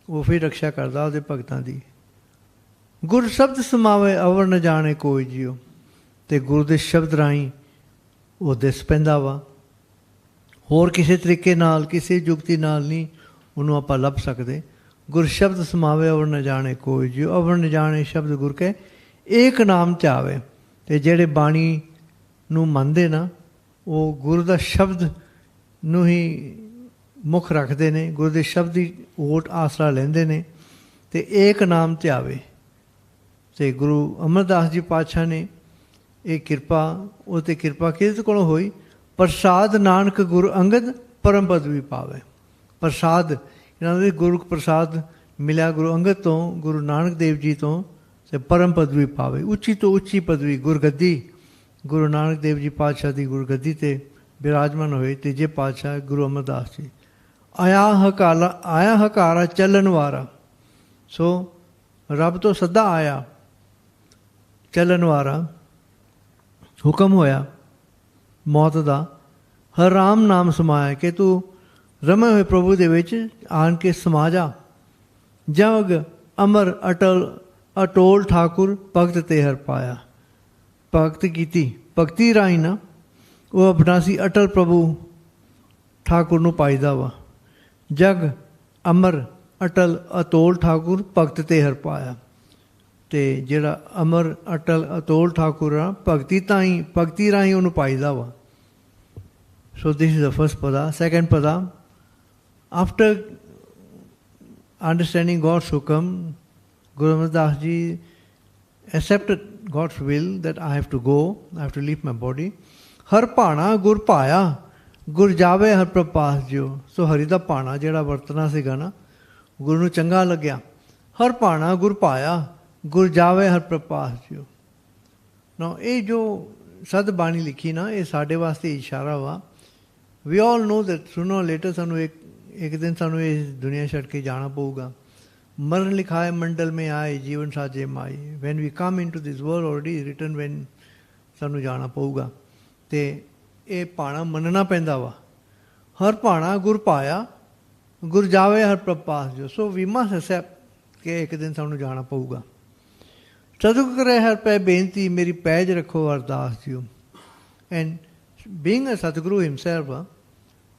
ਉਹ ਫਿਰ ਰਕਸ਼ਾ ਕਰਦਾ ਉਹਦੇ ਭਗਤਾਂ ਦੀ. ਗੁਰ ਸ਼ਬਦ ਸਮਾਵੇ ਅਵਰ ਨ ਜਾਣੇ ਕੋਈ ਜਿਓ, ਅਤੇ ਗੁਰੂ ਦੇ ਸ਼ਬਦ ਰਾਹੀਂ ਉਹ ਦਿਸ ਪੈਂਦਾ ਵਾ. ਹੋਰ ਕਿਸੇ ਤਰੀਕੇ ਨਾਲ, ਕਿਸੇ ਜੁਗਤੀ ਨਾਲ ਨਹੀਂ ਉਹਨੂੰ ਆਪਾਂ ਲੱਭ ਸਕਦੇ. ਗੁਰ ਸ਼ਬਦ ਸਮਾਵੇ ਅਵਰ ਨ ਜਾਣੇ ਕੋਈ ਜਿਉ, ਅਵਰ ਨ ਜਾਣੇ ਸ਼ਬਦ ਗੁਰ ਕੇ ਏਕ ਨਾਮ ਚ ਆਵੇ. ਅਤੇ ਜਿਹੜੇ ਬਾਣੀ ਨੂੰ ਮੰਨਦੇ ਨਾ, ਉਹ ਗੁਰੂ ਦਾ ਸ਼ਬਦ ਨੂੰ ਹੀ ਮੁੱਖ ਰੱਖਦੇ ਨੇ, ਗੁਰੂ ਦੇ ਸ਼ਬਦ ਦੀ ਓਟ ਆਸਰਾ ਲੈਂਦੇ ਨੇ, ਅਤੇ ਏਕ ਨਾਮ ਤੇ ਆਵੇ. ਅਤੇ ਗੁਰੂ ਅਮਰਦਾਸ ਜੀ ਪਾਤਸ਼ਾਹ ਨੇ ਇਹ ਕਿਰਪਾ, ਉਹ 'ਤੇ ਕਿਰਪਾ ਕਿਹਦੇ ਕੋਲੋਂ ਹੋਈ? ਪ੍ਰਸਾਦ ਨਾਨਕ ਗੁਰੂ ਅੰਗਦ ਪਰਮ ਪਦਵੀ ਪਾਵੇ. ਪ੍ਰਸਾਦ ਇਹਨਾਂ ਦੇ ਗੁਰੂ ਪ੍ਰਸਾਦ ਮਿਲਿਆ ਗੁਰੂ ਅੰਗਦ ਤੋਂ, ਗੁਰੂ ਨਾਨਕ ਦੇਵ ਜੀ ਤੋਂ, ਅਤੇ ਪਰਮ ਪਦਵੀ ਪਾਵੇ. ਉੱਚੀ ਤੋਂ ਉੱਚੀ ਪਦਵੀ, ਗੁਰਗੱਦੀ, ਗੁਰੂ ਨਾਨਕ ਦੇਵ ਜੀ ਪਾਤਸ਼ਾਹ ਦੀ ਗੁਰਗੱਦੀ 'ਤੇ ਬਿਰਾਜਮਾਨ ਹੋਏ. ਤੀਜੇ ਪਾਤਸ਼ਾਹ ਗੁਰੂ ਅਮਰਦਾਸ ਜੀ. ਆਇਆ ਹਕਾਰਾ ਚੱਲਣ ਵਾਰਾ. ਸੋ ਰੱਬ ਤੋਂ ਸੱਦਾ ਆਇਆ, ਚੱਲਣ ਵਾਰਾ, ਹੁਕਮ ਹੋਇਆ ਮੌਤ ਦਾ. ਹਰ ਰਾਮ ਨਾਮ ਸਮਾਇਆ, ਕਿ ਤੂੰ ਰਮੇ ਹੋਏ ਪ੍ਰਭੂ ਦੇ ਵਿੱਚ ਆਣ ਕੇ ਸਮਾ ਜਾ. ਜਗ ਅਮਰ ਅਟੋਲ ਠਾਕੁਰ ਭਗਤ ਤੇ ਹਰ ਪਾਇਆ. ਭਗਤ ਕੀਤੀ, ਭਗਤੀ ਰਾਹੀਂ ਨਾ ਉਹ ਅਬਨਾਸੀ ਅਟਲ ਪ੍ਰਭੂ ਠਾਕੁਰ ਨੂੰ ਪਾਈਦਾ ਵਾ. ਜਗ ਅਮਰ ਅਟਲ ਅਤੋਲ ਠਾਕੁਰ ਭਗਤ ਤੇ ਹਰ ਪਾਇਆ. ਅਤੇ ਜਿਹੜਾ ਅਮਰ ਅਟਲ ਅਤੋਲ ਠਾਕੁਰ ਆ, ਭਗਤੀ ਰਾਹੀਂ ਉਹਨੂੰ ਪਾਈਦਾ ਵਾ. So this is the first pada. Second pada, after understanding God's hukam, Guru Amar Das Ji accepted God's will that I have to go, I have to leave my body. ਹਰ ਭਾਣਾ ਗੁਰ ਪਾਇਆ, ਗੁਰ ਜਾਵੇ ਹਰ ਪ੍ਰਪਾਸ ਜਿਉ. ਸੋ ਹਰੀ ਦਾ ਭਾਣਾ ਜਿਹੜਾ ਵਰਤਣਾ ਸੀਗਾ ਨਾ, ਗੁਰੂ ਨੂੰ ਚੰਗਾ ਲੱਗਿਆ. ਹਰ ਭਾਣਾ ਗੁਰ ਪਾਇਆ, ਗੁਰ ਜਾਵੇ ਹਰ ਪ੍ਰਪਾਸ ਜਿਉ. ਨਾ ਇਹ ਜੋ ਸਦ ਬਾਣੀ ਲਿਖੀ ਨਾ, ਇਹ ਸਾਡੇ ਵਾਸਤੇ ਇਸ਼ਾਰਾ ਵਾ. We all know that sooner or later ਸਾਨੂੰ ਇੱਕ ਦਿਨ ਸਾਨੂੰ ਇਸ ਦੁਨੀਆ ਛੱਡ ਕੇ ਜਾਣਾ ਪਊਗਾ. ਮਰਨ ਲਿਖਾਏ ਮੰਡਲ ਮੇਂ ਆਏ, ਜੀਵਨ ਸਾਜੇ ਮਾਈ. When we come into this world already written when ਸਾਨੂੰ ਜਾਣਾ ਪਊਗਾ. ਅਤੇ ਇਹ ਭਾਣਾ ਮੰਨਣਾ ਪੈਂਦਾ ਵਾ. ਹਰ ਭਾਣਾ ਗੁਰ ਪਾਇਆ, ਗੁਰ ਜਾਵੇ ਹਰ ਪ੍ਰਪਾਸ ਜੋ. ਸੋ ਵੀ ਮਸਟ ਐਕਸੈਪਟ ਕਿ ਇੱਕ ਦਿਨ ਸਾਨੂੰ ਜਾਣਾ ਪਊਗਾ. ਸਤਿਗੁਰ ਕਰੇ ਹਰ ਪੈ ਬੇਨਤੀ, ਮੇਰੀ ਪੈਜ ਰੱਖੋ ਅਰਦਾਸ ਜਿਓ. And being a Sadguru himself,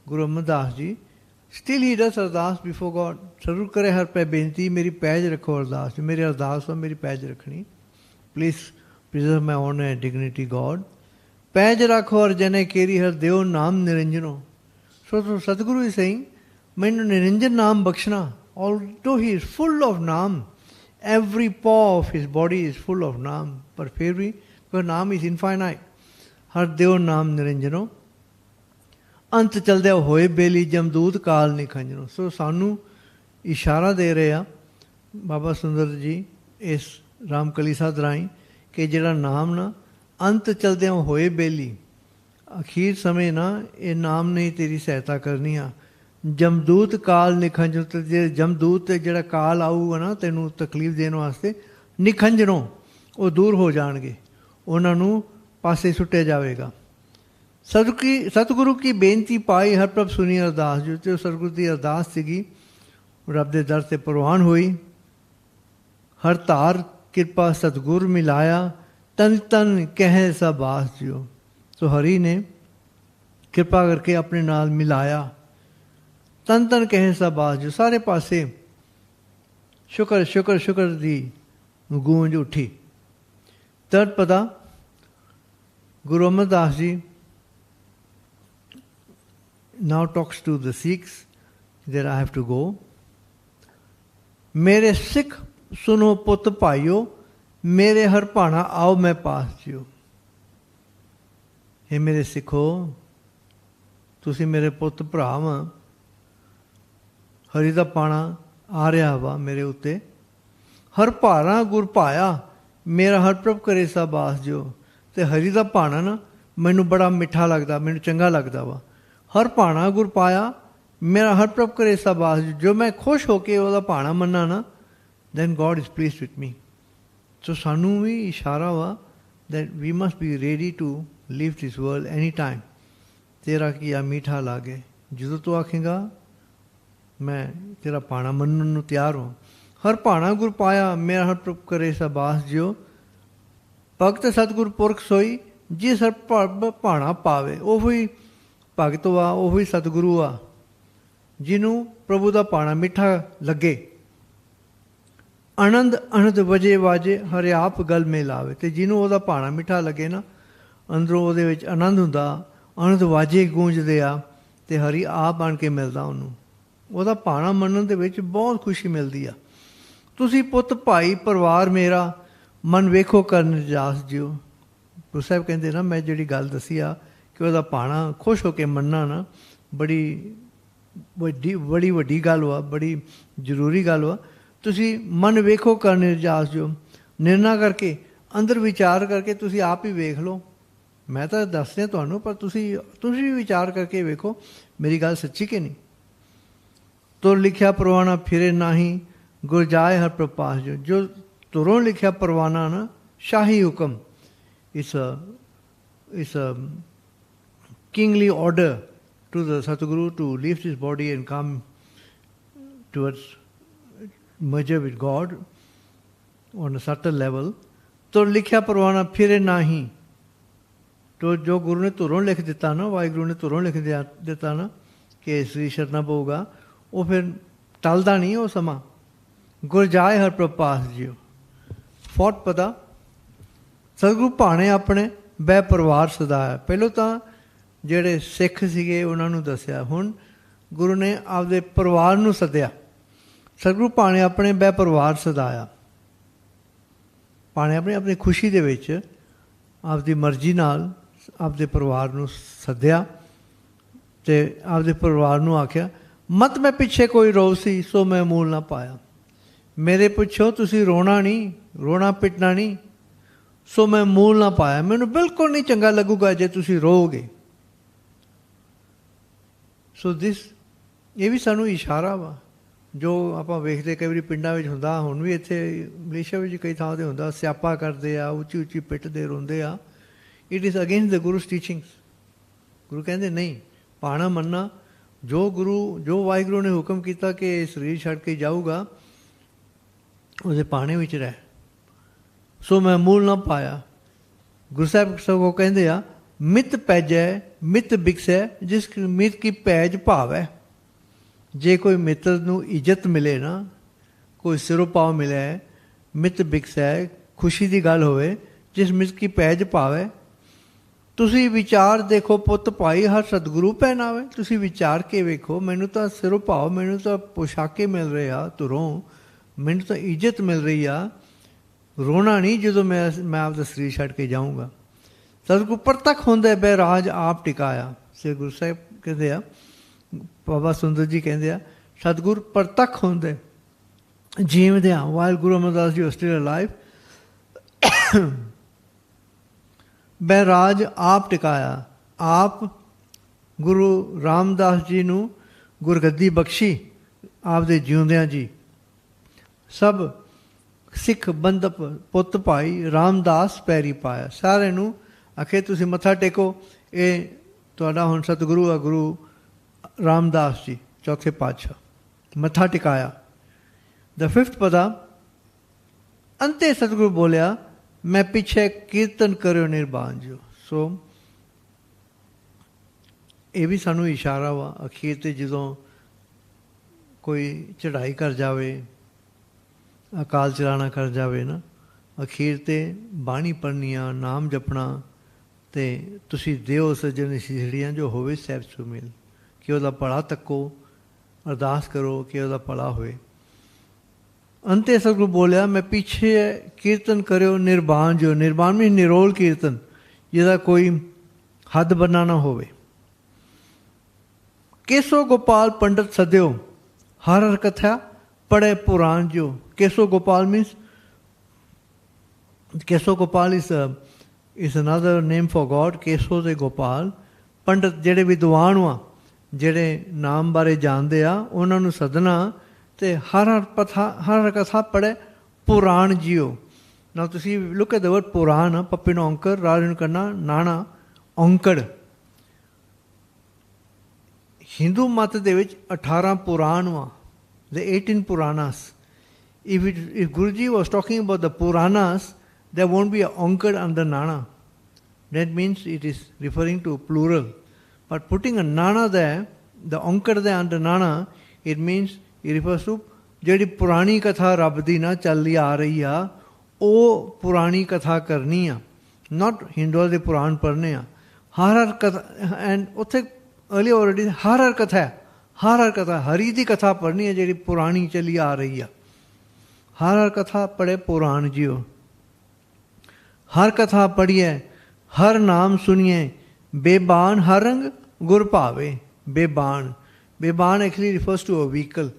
Guru Amar Das Ji, still he does ardas before God. Sarur kare har pe benti, meri ਪੈਜ ਰੱਖੋ ਅਰਦਾਸ. ਮੇਰੀ ਅਰਦਾਸ ਵਾ, ਮੇਰੀ ਪੈਜ ਰੱਖਣੀ. Please preserve my honor and dignity, God. Paj rakho aur jane keri har deo naam niranjano. So Sadhguru is saying, mainu niranjan naam bakshna. Although he is full of naam, every pore of his body is full of naam. But because naam is infinite. Har deo naam niranjano. ਅੰਤ ਚਲਦਿਆ ਹੋਏ ਬੇਲੀ ਜਮਦੂਤ ਕਾਲ ਨਹੀਂ ਖੰਜਣੋ। ਸੋ ਸਾਨੂੰ ਇਸ਼ਾਰਾ ਦੇ ਰਹੇ ਆ ਬਾਬਾ ਸੁੰਦਰ ਜੀ ਇਸ ਰਾਮਕਲੀ ਸਾਧ ਰਾਹੀਂ ਕਿ ਜਿਹੜਾ ਨਾਮ ਨਾ ਅੰਤ ਚਲਦਿਆਂ ਹੋਏ ਬੇਲੀ, ਅਖੀਰ ਸਮੇਂ ਨਾ ਇਹ ਨਾਮ ਨੇ ਤੇਰੀ ਸਹਾਇਤਾ ਕਰਨੀ ਆ। ਜਮਦੂਤ ਕਾਲ ਨਿਖੰਜਣੋ, ਤੇ ਜੇ ਜਮਦੂਤ ਤੇ ਜਿਹੜਾ ਕਾਲ ਆਊਗਾ ਨਾ ਤੈਨੂੰ ਤਕਲੀਫ ਦੇਣ ਵਾਸਤੇ, ਨਿਖੰਜਣੋ ਉਹ ਦੂਰ ਹੋ ਜਾਣਗੇ, ਉਹਨਾਂ ਨੂੰ ਪਾਸੇ ਸੁੱਟਿਆ ਜਾਵੇਗਾ। ਸਤਿਗੁਰੂ ਕੀ ਬੇਨਤੀ ਪਾਈ ਹਰ ਪ੍ਰਭ ਸੁਣੀ ਅਰਦਾਸ। ਜੋ ਤੇ ਸਤਿਗੁਰੂ ਦੀ ਅਰਦਾਸ ਸੀਗੀ ਰੱਬ ਦੇ ਦਰ 'ਤੇ ਪ੍ਰਵਾਨ ਹੋਈ। ਹਰ ਧਾਰ ਕਿਰਪਾ ਸਤਿਗੁਰ ਮਿਲਾਇਆ, ਤਨ ਤਨ ਕਹਿ ਸਭ ਆਸ ਜਿਓ। ਸੋ ਹਰੀ ਨੇ ਕਿਰਪਾ ਕਰਕੇ ਆਪਣੇ ਨਾਲ ਮਿਲਾਇਆ। ਤਨ ਤਨ ਕਹਿ ਸਭ ਆਸ ਜਿਓ। ਸਾਰੇ ਪਾਸੇ ਸ਼ੁਕਰ ਸ਼ੁਕਰ ਸ਼ੁਕਰ ਦੀ ਗੂੰਜ ਉੱਠੀ। ਤਦ ਪਤਾ ਗੁਰੂ ਅਮਰਦਾਸ ਜੀ now talks to the Sikhs that I have to go. ਮੇਰੇ ਸਿੱਖ ਸੁਨੋ ਪੁੱਤ ਭਾਈਓ, ਮੇਰੇ ਹਰ ਭਾਣਾ ਆਓ ਮੈਂ ਪਾਸ ਜਿਓ। ਇਹ ਮੇਰੇ ਸਿੱਖੋ, ਤੁਸੀਂ ਮੇਰੇ ਪੁੱਤ ਭਰਾ ਵਾਂ। ਹਰੀ ਦਾ ਪਾਣਾ ਆ ਰਿਹਾ ਵਾ ਮੇਰੇ ਉੱਤੇ। ਹਰ ਭਾਣਾ ਗੁਰ ਭਾਇਆ, ਮੇਰਾ ਹਰ ਪ੍ਰਭ ਕਰੇ ਸਭ ਆਸ ਜਿਓ। ਤੇ ਹਰੀ ਦਾ ਭਾਣਾ ਨਾ ਮੈਨੂੰ ਬੜਾ ਮਿੱਠਾ ਲੱਗਦਾ, ਮੈਨੂੰ ਚੰਗਾ ਲੱਗਦਾ ਵਾ। ਹਰ ਭਾਣਾ ਗੁਰ ਪਾਇਆ, ਮੇਰਾ ਹਰ ਪ੍ਰਭ ਕਰੇ ਸਭ ਆਸ। ਜੋ ਮੈਂ ਖੁਸ਼ ਹੋ ਕੇ ਉਹਦਾ ਭਾਣਾ ਮੰਨਾਂ ਨਾ, then God is pleased with me. ਸੋ ਸਾਨੂੰ ਵੀ ਇਸ਼ਾਰਾ ਵਾ that we must be ready to leave this world any time. ਤੇਰਾ ਕੀਆ ਮੀਠਾ ਲਾਗੇ, ਜਦੋਂ ਤੂੰ ਆਖੇਗਾ ਮੈਂ ਤੇਰਾ ਭਾਣਾ ਮੰਨਣ ਨੂੰ ਤਿਆਰ ਹਾਂ। ਹਰ ਭਾਣਾ ਗੁਰ ਪਾਇਆ, ਮੇਰਾ ਹਰ ਪ੍ਰਭ ਕਰੇ ਸਭ ਆਸ ਜਿਓ। ਭਗਤ ਸਤਿਗੁਰ ਪੁਰਖ ਸੋਈ, ਜਿਸ ਹਰ ਭਾਣਾ ਪਾਵੇ। ਉਹੀ ਭਗਤ ਵਾ, ਉਹੀ ਸਤਿਗੁਰੂ ਆ ਜਿਹਨੂੰ ਪ੍ਰਭੂ ਦਾ ਭਾਣਾ ਮਿੱਠਾ ਲੱਗੇ। ਆਨੰਦ ਅਨੰਦ ਵਜੇ ਵਾਜੇ, ਹਰਿ ਆਪ ਗਲ ਮੇ ਲਾਵੇ। ਅਤੇ ਜਿਹਨੂੰ ਉਹਦਾ ਭਾਣਾ ਮਿੱਠਾ ਲੱਗੇ ਨਾ, ਅੰਦਰੋਂ ਉਹਦੇ ਵਿੱਚ ਆਨੰਦ ਹੁੰਦਾ, ਆਨੰਦ ਵਾਜੇ ਗੂੰਜਦੇ ਆ, ਅਤੇ ਹਰੀ ਆਪ ਬਣ ਕੇ ਮਿਲਦਾ ਉਹਨੂੰ। ਉਹਦਾ ਭਾਣਾ ਮੰਨਣ ਦੇ ਵਿੱਚ ਬਹੁਤ ਖੁਸ਼ੀ ਮਿਲਦੀ ਆ। ਤੁਸੀਂ ਪੁੱਤ ਭਾਈ ਪਰਿਵਾਰ ਮੇਰਾ, ਮਨ ਵੇਖੋ ਕਰਨ ਨਿਜਾਸ ਜਿਓ। ਗੁਰੂ ਸਾਹਿਬ ਕਹਿੰਦੇ ਨਾ, ਮੈਂ ਜਿਹੜੀ ਗੱਲ ਦੱਸੀ ਆ ਕਿ ਉਹਦਾ ਭਾਣਾ ਖੁਸ਼ ਹੋ ਕੇ ਮੰਨਣਾ ਨਾ, ਬੜੀ ਵੱਡੀ ਗੱਲ ਵਾ, ਬੜੀ ਜ਼ਰੂਰੀ ਗੱਲ ਵਾ। ਤੁਸੀਂ ਮਨ ਵੇਖੋ ਕਰਨ ਨਿਜਾਸ ਜਿਓ। ਨਿਰਣਾ ਕਰਕੇ, ਅੰਦਰ ਵਿਚਾਰ ਕਰਕੇ ਤੁਸੀਂ ਆਪ ਹੀ ਵੇਖ ਲਓ। ਮੈਂ ਤਾਂ ਦੱਸ ਰਿਹਾ ਤੁਹਾਨੂੰ, ਪਰ ਤੁਸੀਂ ਵੀ ਵਿਚਾਰ ਕਰਕੇ ਵੇਖੋ ਮੇਰੀ ਗੱਲ ਸੱਚੀ ਕਿ ਨਹੀਂ। ਤੁਰ ਲਿਖਿਆ ਪਰਵਾਨਾ ਫਿਰੇ ਨਾਹੀਂ, ਗੁਰ ਜਾਏ ਹਰ ਪ੍ਰਪਾਸ ਜਿਓ। ਜੋ ਤੁਰੋਂ ਲਿਖਿਆ ਪਰਵਾਨਾ ਨਾ, ਸ਼ਾਹੀ ਹੁਕਮ, ਇਸ kingly order to the Sadhguru to leave this body and come towards merger with God on a subtle level. तो लिखिया परवाना फिरे नाही। तो जो गुरु ने तुरों लिख दिता ना, वाहिगुरु ने तुरों लिख दिता ना कि श्री शरणा पऊगा, वो फिर टलदा नहीं वो समा। गुर जाए हर प्रपास जियो। फोर्थ पता, सतगुरु भाणे अपने बह परिवार सदाया। ਪਹਿਲੋਂ ਤਾਂ ਜਿਹੜੇ ਸਿੱਖ ਸੀਗੇ ਉਹਨਾਂ ਨੂੰ ਦੱਸਿਆ, ਹੁਣ ਗੁਰੂ ਨੇ ਆਪਦੇ ਪਰਿਵਾਰ ਨੂੰ ਸੱਦਿਆ। ਸਤਿਗੁਰੂ ਭਾਣੇ ਆਪਣੇ ਬਹਿ ਪਰਿਵਾਰ ਸਦਾਇਆ। ਭਾਣੇ ਆਪਣੀ ਖੁਸ਼ੀ ਦੇ ਵਿੱਚ ਆਪਦੀ ਮਰਜ਼ੀ ਨਾਲ ਆਪਦੇ ਪਰਿਵਾਰ ਨੂੰ ਸੱਦਿਆ ਅਤੇ ਆਪਦੇ ਪਰਿਵਾਰ ਨੂੰ ਆਖਿਆ, ਮਤ ਮੈਂ ਪਿੱਛੇ ਕੋਈ ਰੋ ਸੀ ਸੋ ਮੈਂ ਮੂਲ ਨਾ ਪਾਇਆ। ਮੇਰੇ ਪਿੱਛੋਂ ਤੁਸੀਂ ਰੋਣਾ ਨਹੀਂ, ਰੋਣਾ ਪਿੱਟਣਾ ਨਹੀਂ, ਸੋ ਮੈਂ ਮੂਲ ਨਾ ਪਾਇਆ। ਮੈਨੂੰ ਬਿਲਕੁਲ ਨਹੀਂ ਚੰਗਾ ਲੱਗੂਗਾ ਜੇ ਤੁਸੀਂ ਰੋਗੇ। ਸੋ ਇਹ ਵੀ ਸਾਨੂੰ ਇਸ਼ਾਰਾ ਵਾ, ਜੋ ਆਪਾਂ ਵੇਖਦੇ ਕਈ ਵਾਰੀ ਪਿੰਡਾਂ ਵਿੱਚ ਹੁੰਦਾ, ਹੁਣ ਵੀ ਇੱਥੇ ਮਲੇਸ਼ੀਆ ਵਿੱਚ ਕਈ ਥਾਂ 'ਤੇ ਹੁੰਦਾ, ਸਿਆਪਾ ਕਰਦੇ ਆ, ਉੱਚੀ ਉੱਚੀ ਪਿੱਟਦੇ ਰੋਂਦੇ ਆ। It is against the Guru's teachings. Guru ਕਹਿੰਦੇ ਨਹੀਂ, ਪਾਣਾ ਮੰਨਣਾ, ਜੋ ਵਾਹਿਗੁਰੂ ਨੇ ਹੁਕਮ ਕੀਤਾ ਕਿ ਸਰੀਰ ਛੱਡ ਕੇ ਜਾਊਗਾ, ਉਹਦੇ ਪਾਣੇ ਵਿੱਚ ਰਹਿ। ਸੋ ਮੈਂ ਮੂਲ ਨਾ ਪਾਇਆ। ਗੁਰੂ ਸਾਹਿਬ ਸਗੋਂ ਕਹਿੰਦੇ ਆ, ਮਿੱਤ ਪੈਜੈ ਮਿੱਤ ਬਿਕਸੈ, ਜਿਸ ਮਿੱਤ ਕੀ ਪੈਜ ਭਾਵ ਹੈ। ਜੇ ਕੋਈ ਮਿੱਤਰ ਨੂੰ ਇੱਜ਼ਤ ਮਿਲੇ ਨਾ, ਕੋਈ ਸਿਰੋਂ ਪਾਉ ਮਿਲੇ, ਮਿੱਤ ਬਿਕਸੈ, ਖੁਸ਼ੀ ਦੀ ਗੱਲ ਹੋਵੇ, ਜਿਸ ਮਿਸ ਕੀ ਪੈਜ ਪਾਵੇ। ਤੁਸੀਂ ਵਿਚਾਰ ਦੇਖੋ ਪੁੱਤ ਭਾਈ ਹਰ ਸਤਿਗੁਰੂ ਪਹਿਨਾਵੇ। ਤੁਸੀਂ ਵਿਚਾਰ ਕੇ ਵੇਖੋ, ਮੈਨੂੰ ਤਾਂ ਸਿਰੋਂ ਭਾਵ, ਮੈਨੂੰ ਤਾਂ ਪੋਸ਼ਾਕੇ ਮਿਲ ਰਹੇ ਆ ਤੁਰੋਂ, ਮੈਨੂੰ ਤਾਂ ਇੱਜ਼ਤ ਮਿਲ ਰਹੀ ਆ, ਰੋਣਾ ਨਹੀਂ ਜਦੋਂ ਮੈਂ ਆਪਦਾ ਸਰੀਰ ਛੱਡ ਕੇ ਜਾਊਂਗਾ। ਸਤਿਗੁਰੂ ਪ੍ਰਤੱਖ ਹੁੰਦਾ ਬੈ ਰਾਜ ਆਪ ਟਿਕਾਇਆ। ਸ੍ਰੀ ਗੁਰੂ ਸਾਹਿਬ ਕਹਿੰਦੇ ਆ, ਬਾਬਾ ਸੁੰਦਰ ਜੀ ਕਹਿੰਦੇ ਆ, ਸਤਿਗੁਰ ਪ੍ਰਤੱਖ ਹੁੰਦੇ ਜੀਵਦਿਆਂ, ਵਾਈਲ ਗੁਰੂ ਅਮਰਦਾਸ ਜੀ ਵਾਸ ਸਟਿਲ ਅਲਾਈਵ, ਬੈ ਰਾਜ ਆਪ ਟਿਕਾਇਆ। ਆਪ ਗੁਰੂ ਰਾਮਦਾਸ ਜੀ ਨੂੰ ਗੁਰਗੱਦੀ ਬਖਸ਼ੀ ਆਪਦੇ ਜਿਉਂਦਿਆਂ ਜੀ। ਸਭ ਸਿੱਖ ਬੰਦਪ ਪੁੱਤ ਭਾਈ ਰਾਮਦਾਸ ਪੈਰੀ ਪਾਇਆ। ਸਾਰਿਆਂ ਨੂੰ ਆਖੇ ਤੁਸੀਂ ਮੱਥਾ ਟੇਕੋ, ਇਹ ਤੁਹਾਡਾ ਹੁਣ ਸਤਿਗੁਰੂ ਆ ਗੁਰੂ ਰਾਮਦਾਸ ਜੀ ਚੌਥੇ ਪਾਤਸ਼ਾਹ। ਮੱਥਾ ਟਿਕਾਇਆ। ਦ ਫਿਫਥ ਪਦਾ, ਅੰਤੇ ਸਤਿਗੁਰੂ ਬੋਲਿਆ ਮੈਂ ਪਿੱਛੇ ਕੀਰਤਨ ਕਰਿਓ ਨਿਰਬਾਨ ਜੋ। ਸੋ ਇਹ ਵੀ ਸਾਨੂੰ ਇਸ਼ਾਰਾ ਵਾ, ਅਖੀਰ 'ਤੇ ਜਦੋਂ ਕੋਈ ਚੜ੍ਹਾਈ ਕਰ ਜਾਵੇ, ਅਕਾਲ ਚਲਾਣਾ ਕਰ ਜਾਵੇ ਨਾ, ਅਖੀਰ 'ਤੇ ਬਾਣੀ ਪੜ੍ਹਨੀਆਂ, ਨਾਮ ਜਪਣਾ, ਅਤੇ ਤੁਸੀਂ ਦਿਓ ਸੱਜਣ ਸਿਸੜੀਆਂ ਜੋ ਹੋਵੇ ਸਹਿਬ ਸੁਮੇਲ, ਕਿ ਉਹਦਾ ਭਲਾ ਤੱਕੋ, ਅਰਦਾਸ ਕਰੋ ਕਿ ਉਹਦਾ ਭਲਾ ਹੋਵੇ। ਅੰਤੇ ਸਤਿਗੁਰੂ ਬੋਲਿਆ ਮੈਂ ਪਿੱਛੇ ਕੀਰਤਨ ਕਰਿਓ ਨਿਰਬਾਨ ਜੋ। ਨਿਰਬਾਨ ਮੀਨਸ ਨਿਰੋਲ ਕੀਰਤਨ, ਜਿਹਦਾ ਕੋਈ ਹੱਦ ਬੰਨਾ ਨਾ ਹੋਵੇ। ਕੇਸੋ ਗੋਪਾਲ ਪੰਡਤ ਸਦਿਓ, ਹਰ ਹਰ ਕਥਾ ਪੜ੍ਹੇ ਪੁਰਾਣ ਜੋ। Keso Gopal means, Keso Gopal is another name for God. Keso ਦੇ ਗੋਪਾਲ, ਪੰਡਤ ਜਿਹੜੇ ਵਿਦਵਾਨ ਵਾ, ਜਿਹੜੇ ਨਾਮ ਬਾਰੇ ਜਾਣਦੇ ਆ, ਉਹਨਾਂ ਨੂੰ ਸੱਦਣਾ ਅਤੇ ਹਰ ਹਰ ਕਥਾ ਪੜ੍ਹੇ ਪੁਰਾਣ ਜੀਓ। ਨਾ ਤੁਸੀਂ ਲੁੱਕ ਐਟ ਦ ਵਰਡ ਪੁਰਾਣ, ਪੱਪੇ ਨੂੰ ਔਂਕੜ, ਰਾਜ ਨੂੰ ਕਰਨਾ ਨਾਣਾ ਔਂਕੜ। ਹਿੰਦੂ ਮਤ ਦੇ ਵਿੱਚ 18 ਪੁਰਾਣ ਵਾ, the 18 Puranas. If Guruji was talking about the Puranas, there won't be an Angg under Nana. That means it is referring to plural. But putting a Nana there, the Angg there under Nana, it means, it refers to ਜਿਹੜੀ ਪੁਰਾਣੀ ਕਥਾ ਰੱਬ ਦੀ ਨਾ ਚੱਲਦੀ ਆ ਰਹੀ ਆ, ਉਹ ਪੁਰਾਣੀ ਕਥਾ ਕਰਨੀ ਆ, ਨਾਟ ਹਿੰਦੂਆਂ ਦੇ ਪੁਰਾਣ ਪੜ੍ਹਨੇ ਆ। ਹਰ ਹਰ ਕਥਾ, ਐਂਡ ਉੱਥੇ ਅਰਲੀ ਆਲਰੇਡੀ ਹਰ ਹਰ ਕਥਾ, ਹਰ ਹਰ ਕਥਾ, ਹਰੀ ਦੀ ਕਥਾ ਪੜ੍ਹਨੀ ਹੈ ਜਿਹੜੀ ਪੁਰਾਣੀ ਚੱਲੀ ਆ ਰਹੀ ਆ। ਹਰ ਹਰ ਕਥਾ ਪੜ੍ਹੇ ਪੁਰਾਣ ਜੀਓ। ਹਰ ਕਥਾ ਪੜ੍ਹੀਏ, ਹਰ ਨਾਮ ਸੁਣੀਏ, ਬੇਬਾਨ ਹਰ ਰੰਗ ਗੁਰ ਭਾਵੇ। ਬੇਬਾਨ, ਬੇਬਾਨ actually refers to a vehicle.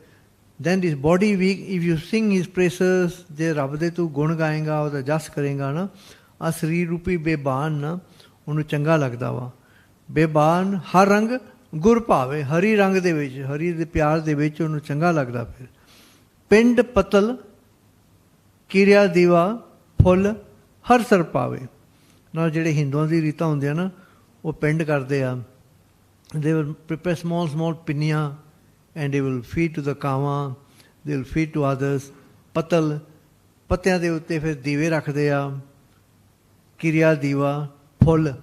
then this body weak, if you sing his praises, ਜੇ ਰੱਬ ਦੇ ਤੂੰ ਗੁਣ ਗਾਏਗਾ, ਉਹਦਾ ਜਸ ਕਰੇਗਾ ਨਾ, ਆ ਸਰੀਰ ਰੂਪੀ ਬੇਬਾਨ ਨਾ ਉਹਨੂੰ ਚੰਗਾ ਲੱਗਦਾ ਵਾ। ਬੇਬਾਨ ਹਰ ਰੰਗ ਗੁਰ ਭਾਵੇ, ਹਰੀ ਰੰਗ ਦੇ ਵਿੱਚ, ਹਰੀ ਦੇ ਪਿਆਰ ਦੇ ਵਿੱਚ ਉਹਨੂੰ ਚੰਗਾ ਲੱਗਦਾ। ਫਿਰ ਪਿੰਡ ਪਤਲ ਕਿਰਿਆ ਦੀਵਾ ਫੁੱਲ ਹਰ ਸਰ ਪਾਵੇ। ਨਾਲ ਜਿਹੜੇ ਹਿੰਦੂਆਂ ਦੀ ਰੀਤਾਂ ਹੁੰਦੀਆਂ ਨਾ, ਉਹ ਪਿੰਡ ਕਰਦੇ ਆ, ਦੇ ਵਿਲ ਪ੍ਰਿਪੇਅਰ small ਪਿੰਨੀਆਂ, and they will feed to the ਕਾਵਾਂ, they will feed to others. ਪਤਲ, ਪੱਤਿਆਂ ਦੇ ਉੱਤੇ ਫਿਰ ਦੀਵੇ ਰੱਖਦੇ ਆ, ਕਿਰਿਆ ਦੀਵਾ ਫੁੱਲ।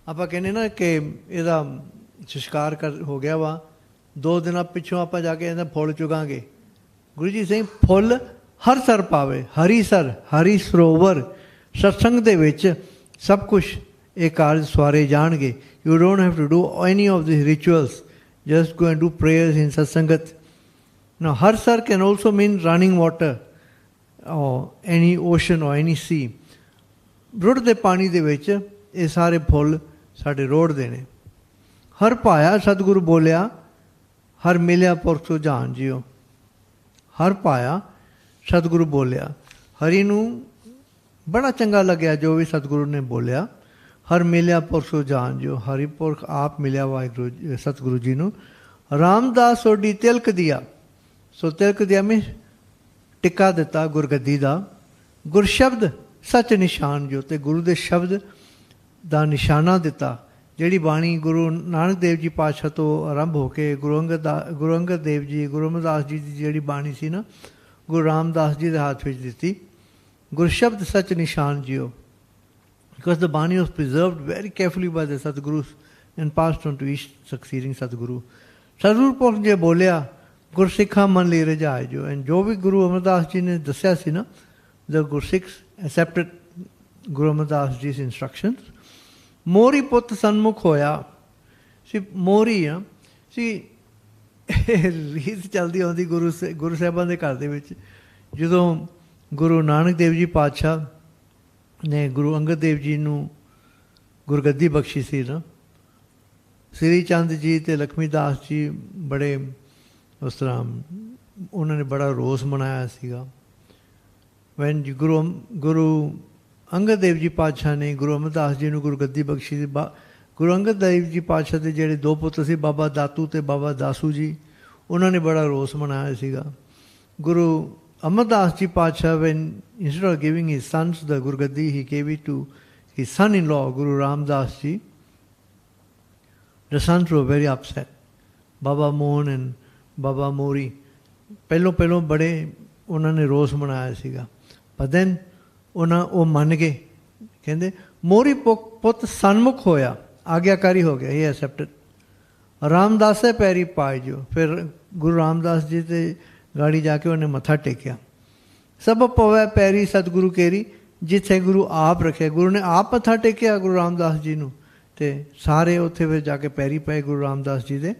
ਆਪਾਂ ਕਹਿੰਦੇ ਨਾ ਕਿ ਇਹਦਾ ਸੰਸਕਾਰ ਹੋ ਗਿਆ ਵਾ, 2 ਦਿਨਾਂ ਪਿੱਛੋਂ ਆਪਾਂ ਜਾ ਕੇ ਇਹਦਾ ਫੁੱਲ ਚੁਗਾਂਗੇ। ਗੁਰੂ ਜੀ ਸਿੰਘ ਫੁੱਲ ਹਰ ਸਰ ਪਾਵੇ, ਹਰੀ ਸਰ, ਹਰੀ ਸਰੋਵਰ। ਸਤਸੰਗ ਦੇ ਵਿੱਚ ਸਭ ਕੁਛ ਇਹ ਕਾਰਜ ਸਵਾਰੇ ਜਾਣਗੇ। You don't have to do any of these rituals. Just go and do prayers in satsangat. Now, har sar can also mean running water or any ocean or any sea. ਰੁੜ ਦੇ ਪਾਣੀ ਦੇ ਵਿੱਚ ਇਹ ਸਾਰੇ ਫੁੱਲ ਸਾਡੇ ਰੋੜਦੇ ਨੇ। ਹਰ ਪਾਇਆ ਸਤਿਗੁਰੂ ਬੋਲਿਆ, ਹਰ ਮਿਲਿਆ ਪੁਰਖ ਸੁਝਾਨ ਜੀਓ। ਹਰ ਪਾਇਆ ਸਤਿਗੁਰੂ ਬੋਲਿਆ, ਹਰੀ ਨੂੰ ਬੜਾ ਚੰਗਾ ਲੱਗਿਆ ਜੋ ਵੀ ਸਤਿਗੁਰੂ ਨੇ ਬੋਲਿਆ। ਹਰ ਮਿਲਿਆ ਪੁਰਖ ਸੁਝਾਨ ਜੀਓ, ਹਰੀ ਪੁਰਖ ਆਪ ਮਿਲਿਆ ਵਾਹਿਗੁਰੂ ਸਤਿਗੁਰੂ ਜੀ ਨੂੰ। ਰਾਮਦਾਸ ਸੋਡੀ ਤਿਲਕ ਦਿਆ। ਸੋ ਤਿਲਕ ਦਿਆ ਮੀਨਸ ਟਿੱਕਾ ਦਿੱਤਾ ਗੁਰਗੱਦੀ ਦਾ। ਗੁਰਸ਼ਬਦ ਸੱਚ ਨਿਸ਼ਾਨ ਜੋ, ਤੇ ਗੁਰੂ ਦੇ ਸ਼ਬਦ ਦਾ ਨਿਸ਼ਾਨਾ ਦਿੱਤਾ। ਜਿਹੜੀ ਬਾਣੀ ਗੁਰੂ ਨਾਨਕ ਦੇਵ ਜੀ ਪਾਤਸ਼ਾਹ ਤੋਂ ਆਰੰਭ ਹੋ ਕੇ ਗੁਰੂ ਅੰਗਦ ਦੇਵ ਜੀ, ਗੁਰੂ ਅਮਰਦਾਸ ਜੀ ਦੀ ਜਿਹੜੀ ਬਾਣੀ ਸੀ ਨਾ, ਗੁਰੂ ਰਾਮਦਾਸ ਜੀ ਦੇ ਹੱਥ ਵਿੱਚ ਦਿੱਤੀ। ਗੁਰਸ਼ਬਦ ਸੱਚ ਨਿਸ਼ਾਨ JIO, because the Bani was preserved very carefully by the Sadgurus and passed on to each succeeding Sadguru. Sadguru ਪੁਰਖ ਜੇ ਬੋਲਿਆ, ਗੁਰਸਿੱਖਾਂ ਮਨ ਲਈ ਰਜਾਏ ਜੋ। ਐਂਡ ਜੋ ਵੀ ਗੁਰੂ ਅਮਰਦਾਸ ਜੀ ਨੇ ਦੱਸਿਆ ਸੀ ਨਾ, the ਗੁਰਸਿੱਖs accepted Guru Amardas Ji's instructions. Mori put sanmukh hoya. See, Mori, see, ਰੀਤ ਚੱਲਦੀ ਆਉਂਦੀ ਗੁਰੂ ਸਾਹਿਬਾਂ ਦੇ ਘਰ ਦੇ ਵਿੱਚ ਜਦੋਂ ਗੁਰੂ ਨਾਨਕ ਦੇਵ ਜੀ ਪਾਤਸ਼ਾਹ ਨੇ ਗੁਰੂ ਅੰਗਦ ਦੇਵ ਜੀ ਨੂੰ ਗੁਰਗੱਦੀ ਬਖਸ਼ੀ ਸੀ ਨਾ, ਸ੍ਰੀ ਚੰਦ ਜੀ ਅਤੇ ਲక్ష్ਮੀ ਦਾਸ ਜੀ ਬੜੇ ਉਸ ਤਰ੍ਹਾਂ ਉਹਨਾਂ ਨੇ ਬੜਾ ਰੋਸ ਮਨਾਇਆ ਸੀਗਾ। ਵੈਨ ਗੁਰੂ ਅੰਗਦ ਦੇਵ ਜੀ ਪਾਤਸ਼ਾਹ ਨੇ ਗੁਰੂ ਅਮਰਦਾਸ ਜੀ ਨੂੰ ਗੁਰਗੱਦੀ ਬਖਸ਼ੀ ਸੀ। ਗੁਰੂ ਅੰਗਦ ਦੇਵ ਜੀ ਪਾਤਸ਼ਾਹ ਦੇ ਜਿਹੜੇ ਦੋ ਪੁੱਤਰ ਸੀ, ਬਾਬਾ ਦਾਤੂ ਅਤੇ ਬਾਬਾ ਦਾਸੂ ਜੀ, ਉਹਨਾਂ ਨੇ ਬੜਾ ਰੋਸ ਮਨਾਇਆ ਸੀਗਾ। ਗੁਰੂ ਅਮਰਦਾਸ ਜੀ ਪਾਤਸ਼ਾਹ, when instead of giving his sons ਦਾ ਗੁਰਗੱਦੀ, he gave it to his son in law Guru Ramdas ji. The sons were very upset. Baba Mohan and Baba Mori ਪਹਿਲੋਂ ਬੜੇ ਉਹਨਾਂ ਨੇ ਰੋਸ ਮਨਾਇਆ ਸੀਗਾ। ਪਰ ਦੈਨ ਉਹ ਮੰਨ ਗਏ, ਕਹਿੰਦੇ ਮੋਰੀ ਪੁੱਤ ਸਨਮੁਖ ਹੋਇਆ, ਆਗਿਆਕਾਰੀ ਹੋ ਗਿਆ, ਇਹ ਐਕਸੈਪਟਡ। ਰਾਮਦਾਸੇ ਪੈਰੀ ਪਾਏ ਜੋ, ਫਿਰ ਗੁਰੂ ਰਾਮਦਾਸ ਜੀ ਤੇ ਗਾੜੀ ਜਾ ਕੇ ਉਹਨੇ ਮੱਥਾ ਟੇਕਿਆ। ਸਭ ਪਵੈ ਪੈਰੀ ਸਤਿਗੁਰੂ ਕੇਰੀ, ਜਿੱਥੇ ਗੁਰੂ ਆਪ ਰੱਖਿਆ। ਗੁਰੂ ਨੇ ਆਪ ਮੱਥਾ ਟੇਕਿਆ ਗੁਰੂ ਰਾਮਦਾਸ ਜੀ ਨੂੰ, ਅਤੇ ਸਾਰੇ ਉੱਥੇ ਫਿਰ ਜਾ ਕੇ ਪੈਰੀ ਪਏ ਗੁਰੂ ਰਾਮਦਾਸ ਜੀ ਦੇ।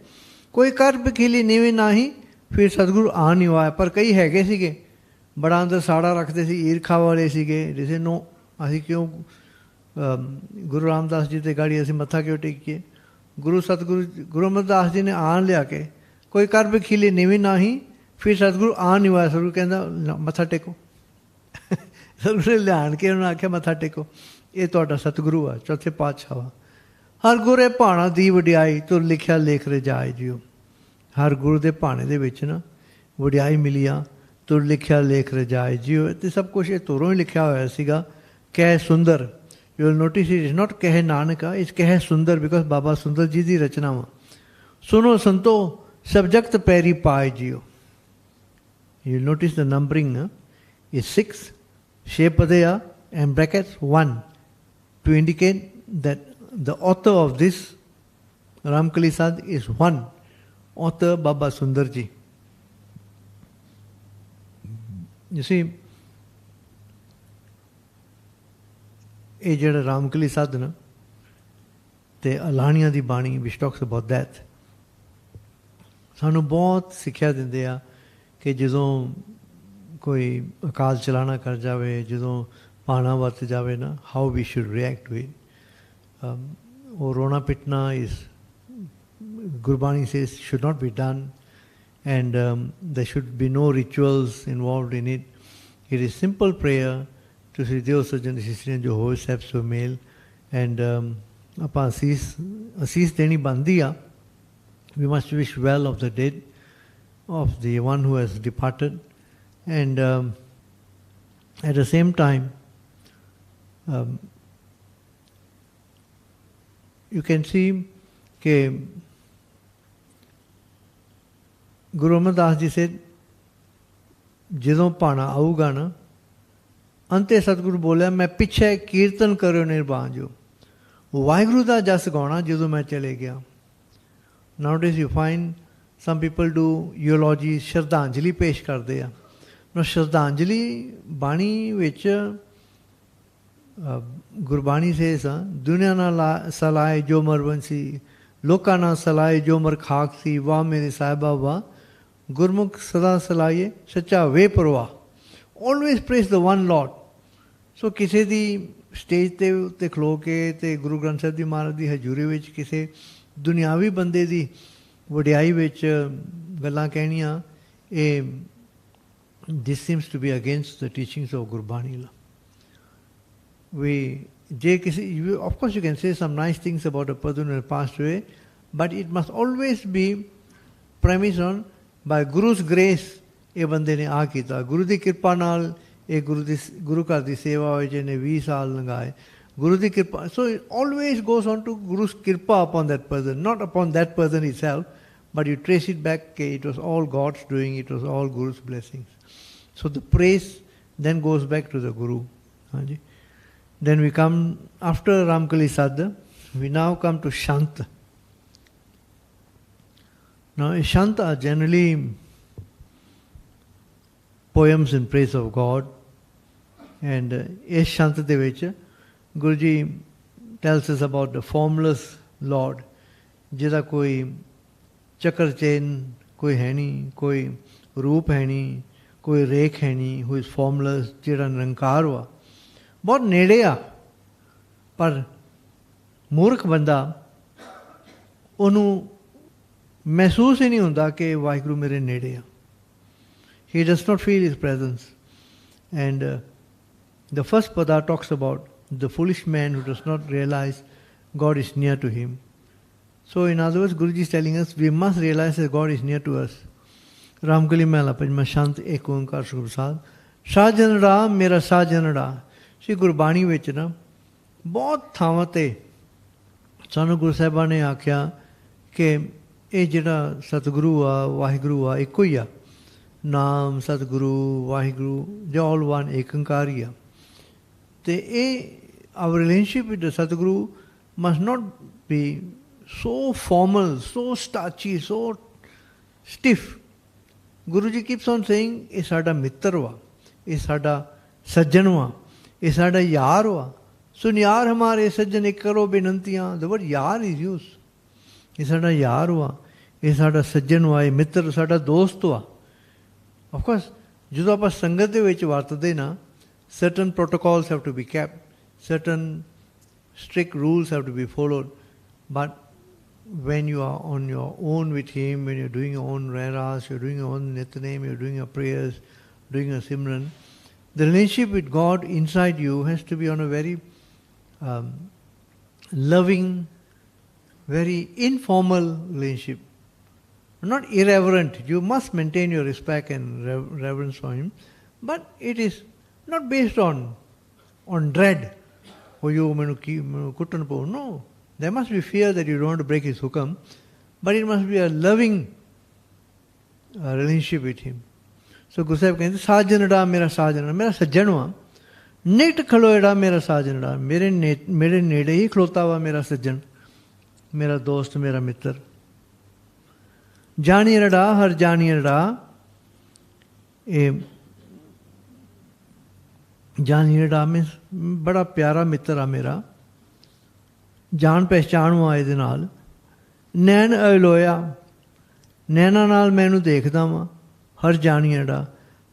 ਕੋਈ ਕਰ ਬਖੀਲੀ ਨੀਵੀਂ ਨਾਹੀ, ਫਿਰ ਸਤਿਗੁਰੂ ਆ ਨਹੀਂ ਆਇਆ। ਪਰ ਕਈ ਹੈਗੇ ਸੀਗੇ ਬੜਾ ਅੰਦਰ ਸਾੜਾ ਰੱਖਦੇ ਸੀ, ਈਰਖਾ ਵਾਲੇ ਸੀਗੇ, ਜਿਸੇ ਨੂੰ ਅਸੀਂ ਕਿਉਂ ਗੁਰੂ ਰਾਮਦਾਸ ਜੀ ਦੇ ਗਾੜੀ ਅਸੀਂ ਮੱਥਾ ਕਿਉਂ ਟੇਕੀਏ। ਗੁਰੂ ਅਮਰਦਾਸ ਜੀ ਨੇ ਆਣ ਲਿਆ ਕੇ, ਕੋਈ ਕਰ ਬਖੀਲੀ ਨੀਵੀਂ ਨਾਹੀ, ਫਿਰ ਸਤਿਗੁਰੂ ਆ ਨਹੀਂ ਆਇਆ। ਸਤਿਗੁਰੂ ਕਹਿੰਦਾ ਮੱਥਾ ਟੇਕੋ। ਸਤਿਗੁਰੂ ਨੇ ਲਿਆਣ ਕੇ ਉਹਨਾਂ ਆਖਿਆ ਮੱਥਾ ਟੇਕੋ, ਇਹ ਤੁਹਾਡਾ ਸਤਿਗੁਰੂ ਆ, ਚੌਥੇ ਪਾਤਸ਼ਾਹ ਵਾ। ਹਰ ਗੁਰੇ ਭਾਣਾ ਦੀ ਵਡਿਆਈ, ਤੁਰ ਲਿਖਿਆ ਲੇਖ ਰਜਾਏ ਜਿਓ। ਹਰ ਗੁਰੂ ਦੇ ਭਾਣੇ ਦੇ ਵਿੱਚ ਨਾ ਵਡਿਆਈ ਮਿਲੀ ਆ, ਤੁਰ ਲਿਖਿਆ ਲੇਖ ਰਜਾਏ ਜਿਓ। ਅਤੇ ਸਭ ਕੁਛ ਇਹ ਤੁਰੋਂ ਹੀ ਲਿਖਿਆ ਹੋਇਆ ਸੀਗਾ। ਕਹਿ ਸੁੰਦਰ, you will notice it is not ਕਹਿ ਨਾਨਕਾ, ਇਟਸ ਕਹਿ ਸੁੰਦਰ, ਬਿਕਾਜ਼ ਬਾਬਾ ਸੁੰਦਰ ਜੀ ਦੀ ਰਚਨਾ ਵਾ। ਸੁਣੋ ਸੰਤੋ ਸਭ ਜਗਤ ਪੈਰੀ ਪਾਏ ਜਿਓ। You will notice the numbering is 6, 6 ਪਦੇ ਆ and brackets 1 to indicate that the author of this Raamkali Sadh is one author, Baba Sundar Ji. You see, ਇਹ ਜਿਹੜਾ ਰਾਮਕਲੀ ਸਾਧ ਨਾ ਅਤੇ ਅਲਾਣੀਆਂ ਦੀ ਬਾਣੀ which talks about that, ਸਾਨੂੰ ਬਹੁਤ ਸਿੱਖਿਆ ਦਿੰਦੇ ਆ ਕਿ ਜਦੋਂ ਕੋਈ ਅਕਾਲ ਚਲਾਣਾ ਕਰ ਜਾਵੇ, ਜਦੋਂ ਪਾਣਾ ਵਰਤ ਜਾਵੇ ਨਾ, how we should react to it. ਉਹ ਰੋਣਾ ਪਿੱਟਣਾ is, Gurbani says, should not be done, and there should be no rituals involved in it. It is simple prayer to Sri Deo Sajjan Sisriyan Jo Hoy Sahib So Mel, and ਆਪਾਂ ਅਸੀਸ ਦੇਣੀ ਬਣਦੀ ਆ। We must wish well of the dead, of the one who has departed, and at the same time you can see ਕਿ ਗੁਰੂ ਅਮਰਦਾਸ ਜੀ said, ਜਦੋਂ ਭਾਣਾ ਆਊਗਾ ਨਾ, ਅੰਤੇ ਸਤਿਗੁਰੂ ਬੋਲਿਆ, ਮੈਂ ਪਿੱਛੇ ਕੀਰਤਨ ਕਰਿਓ ਨਿਰਵਾਣ ਜੋ। ਵਾਹਿਗੁਰੂ ਦਾ ਜਸ ਗਾਉਣਾ ਜਦੋਂ ਮੈਂ ਚਲੇ ਗਿਆ। Nowadays you find some people do eulogy, ਸ਼ਰਧਾਂਜਲੀ ਪੇਸ਼ ਕਰਦੇ ਆ। ਸ਼ਰਧਾਂਜਲੀ ਬਾਣੀ ਵਿੱਚ ਗੁਰਬਾਣੀ ਸੇਸ ਆ, ਦੁਨੀਆ ਨਾਲ ਸਲਾਏ ਜੋ ਮਰਵੰਸੀ, ਲੋਕਾਂ ਨਾਲ ਸਲਾਏ ਜੋ ਮਰ ਖਾਕ ਸੀ, ਵਾਹ ਮੇਰੇ ਸਾਹਿਬਾ ਵਾਹ, ਗੁਰਮੁਖ ਸਦਾ ਸਲਾਈਏ ਸੱਚਾ ਵੇ ਪਰਵਾਹ। Always praise the one lord. So ਕਿਸੇ ਦੀ ਸਟੇਜ 'ਤੇ ਉੱਤੇ ਖਲੋ ਕੇ ਅਤੇ ਗੁਰੂ ਗ੍ਰੰਥ ਸਾਹਿਬ ਜੀ ਮਹਾਰਾਜ ਦੀ ਹਜ਼ੂਰੀ ਵਿੱਚ ਕਿਸੇ ਦੁਨਿਆਵੀ ਬੰਦੇ ਦੀ ਵਡਿਆਈ ਵਿੱਚ ਗੱਲਾਂ ਕਹਿਣੀਆਂ, ਇਹ this seems to be against the teachings of Gurbani. Of course you can say some nice things about a person who has passed away, but it must always be premised on by Guru's grace, ਇਹ ਬੰਦੇ ਨੇ ਆ ਕੀਤਾ, ਗੁਰੂ ਦੀ ਕਿਰਪਾ ਨਾਲ ਇਹ ਗੁਰੂ ਘਰ ਦੀ ਸੇਵਾ ਹੋਈ, ਜਿਹਨੇ 20 ਸਾਲ ਲੰਘਾਏ, ਗੁਰੂ ਦੀ ਕਿਰਪਾ। So it always goes on to Guru's kirpa upon that person, not upon that person itself, but you trace it back, it was all God's doing, it was all Guru's blessings. So the praise then goes back to the Guru. Then we come, after Raamkali Sadh, we now come to Shant. Now Shant are generally poems in praise of God, And ਇਸ ਸ਼ੰਤ ਦੇ ਵਿੱਚ Guru ji tells us about the formless Lord, ਜਿਹਦਾ ਕੋਈ ਚੱਕਰ chain ਕੋਈ ਹੈ ਨਹੀਂ, ਕੋਈ ਰੂਪ ਹੈ ਨਹੀਂ, ਕੋਈ ਰੇਖ ਹੈ ਨਹੀਂ, who is formless, ਜਿਹੜਾ ਨਿਰੰਕਾਰ ਵਾ, ਬਹੁਤ ਨੇੜੇ ਆ। ਪਰ ਮੂਰਖ ਬੰਦਾ ਉਹਨੂੰ ਮਹਿਸੂਸ ਹੀ ਨਹੀਂ ਹੁੰਦਾ ਕਿ ਵਾਹਿਗੁਰੂ ਮੇਰੇ ਨੇੜੇ ਆ। He does not feel his presence. And the first pada talks about the foolish man who does not realize God is near to him. So in other words, Guruji is telling us we must realize that God is near to us. Raamkali Mehla Panjma Shant Ek Onkar Sukham Sadh ਸਾਜਨ ਰਾ ਮੇਰਾ ਸਾਜਨ ਰਾ। ਸ੍ਰੀ ਗੁਰਬਾਣੀ ਵਿੱਚ ਨਾ ਬਹੁਤ ਥਾਵਾਂ 'ਤੇ ਸਾਨੂੰ ਗੁਰੂ ਸਾਹਿਬਾਂ ਨੇ ਆਖਿਆ ਕਿ ਇਹ ਜਿਹੜਾ ਸਤਿਗੁਰੂ ਆ ਵਾਹਿਗੁਰੂ ਆ ਇੱਕੋ ਹੀ ਆ। ਨਾਮ ਸਤਿਗੁਰੂ ਵਾਹਿਗੁਰੂ ਦੇ ਆਲ ਵਨ ਏਕ ਓਂਕਾਰ ਹੀ ਆ। ਅਤੇ ਇਹ hour relationship with the Satguru must not be so formal, so starchy, so stiff. Guru ji keeps on saying ਇਹ ਸਾਡਾ ਮਿੱਤਰ ਵਾ, ਇਹ ਸਾਡਾ ਸੱਜਣ ਵਾ, ਇਹ ਸਾਡਾ ਯਾਰ ਵਾ। ਸੁਨਿਆਰ ਹਮਾਰੇ ਸੱਜਣ ਇੱਕ ਕਰੋ ਬੇਨੰਤੀਆਂ। ਦ ਵਰਡ ਯਾਰ ਇਜ਼ ਯੂਜ਼। ਇਹ ਸਾਡਾ ਯਾਰ ਵਾ, ਇਹ ਸਾਡਾ ਸੱਜਣ ਵਾ, ਇਹ ਮਿੱਤਰ ਸਾਡਾ ਦੋਸਤ ਵਾ। ਆਫਕੋਰਸ ਜਦੋਂ ਆਪਾਂ ਸੰਗਤ ਦੇ ਵਿੱਚ ਵਰਤਦੇ ਨਾ, certain protocols have to be kept, certain strict rules have to be followed. But when you are on your own with him, when you're doing your own Rehrass, you're doing your own Nitnem, you're doing your prayers, doing your Simran, the relationship with God inside you has to be on a very loving, very informal relationship. Not irreverent. You must maintain your respect and reverence for him, but it is not based on dread. Oh, you couldn't po. No. There must be fear that you don't want to break his hukam, but it must be a loving relationship with him. So Guru Sahib ਕਹਿੰਦੇ ਸਾਜਨੜਾ ਮੇਰਾ ਸਾਜਨੜਾ, ਮੇਰਾ ਸੱਜਣ ਵਾ। ਨਿਕਟ ਖਲੋਏੜਾ ਮੇਰਾ ਸਾਜਨੜਾ, ਮੇਰੇ ਨੇੜੇ ਹੀ ਖਲੋਤਾ ਵਾ ਮੇਰਾ ਸੱਜਣ, ਮੇਰਾ ਦੋਸਤ, ਮੇਰਾ ਮਿੱਤਰ। ਜਾਣੀਰੜਾ ਹਰ ਜਾਣੀਰੜਾ, ਇਹ ਜਾਣੀਰੜਾ ਮੈਂ ਬੜਾ ਪਿਆਰਾ ਮਿੱਤਰ ਆ ਮੇਰਾ, ਜਾਣ ਪਹਿਚਾਣ ਵਾ ਇਹਦੇ ਨਾਲ। ਨੈਣ ਅਲੋਇਆ, ਨੈਣਾ ਨਾਲ ਮੈਂ ਇਹਨੂੰ ਦੇਖਦਾ ਵਾਂ। ਹਰ ਜਾਣੀਰੜਾ,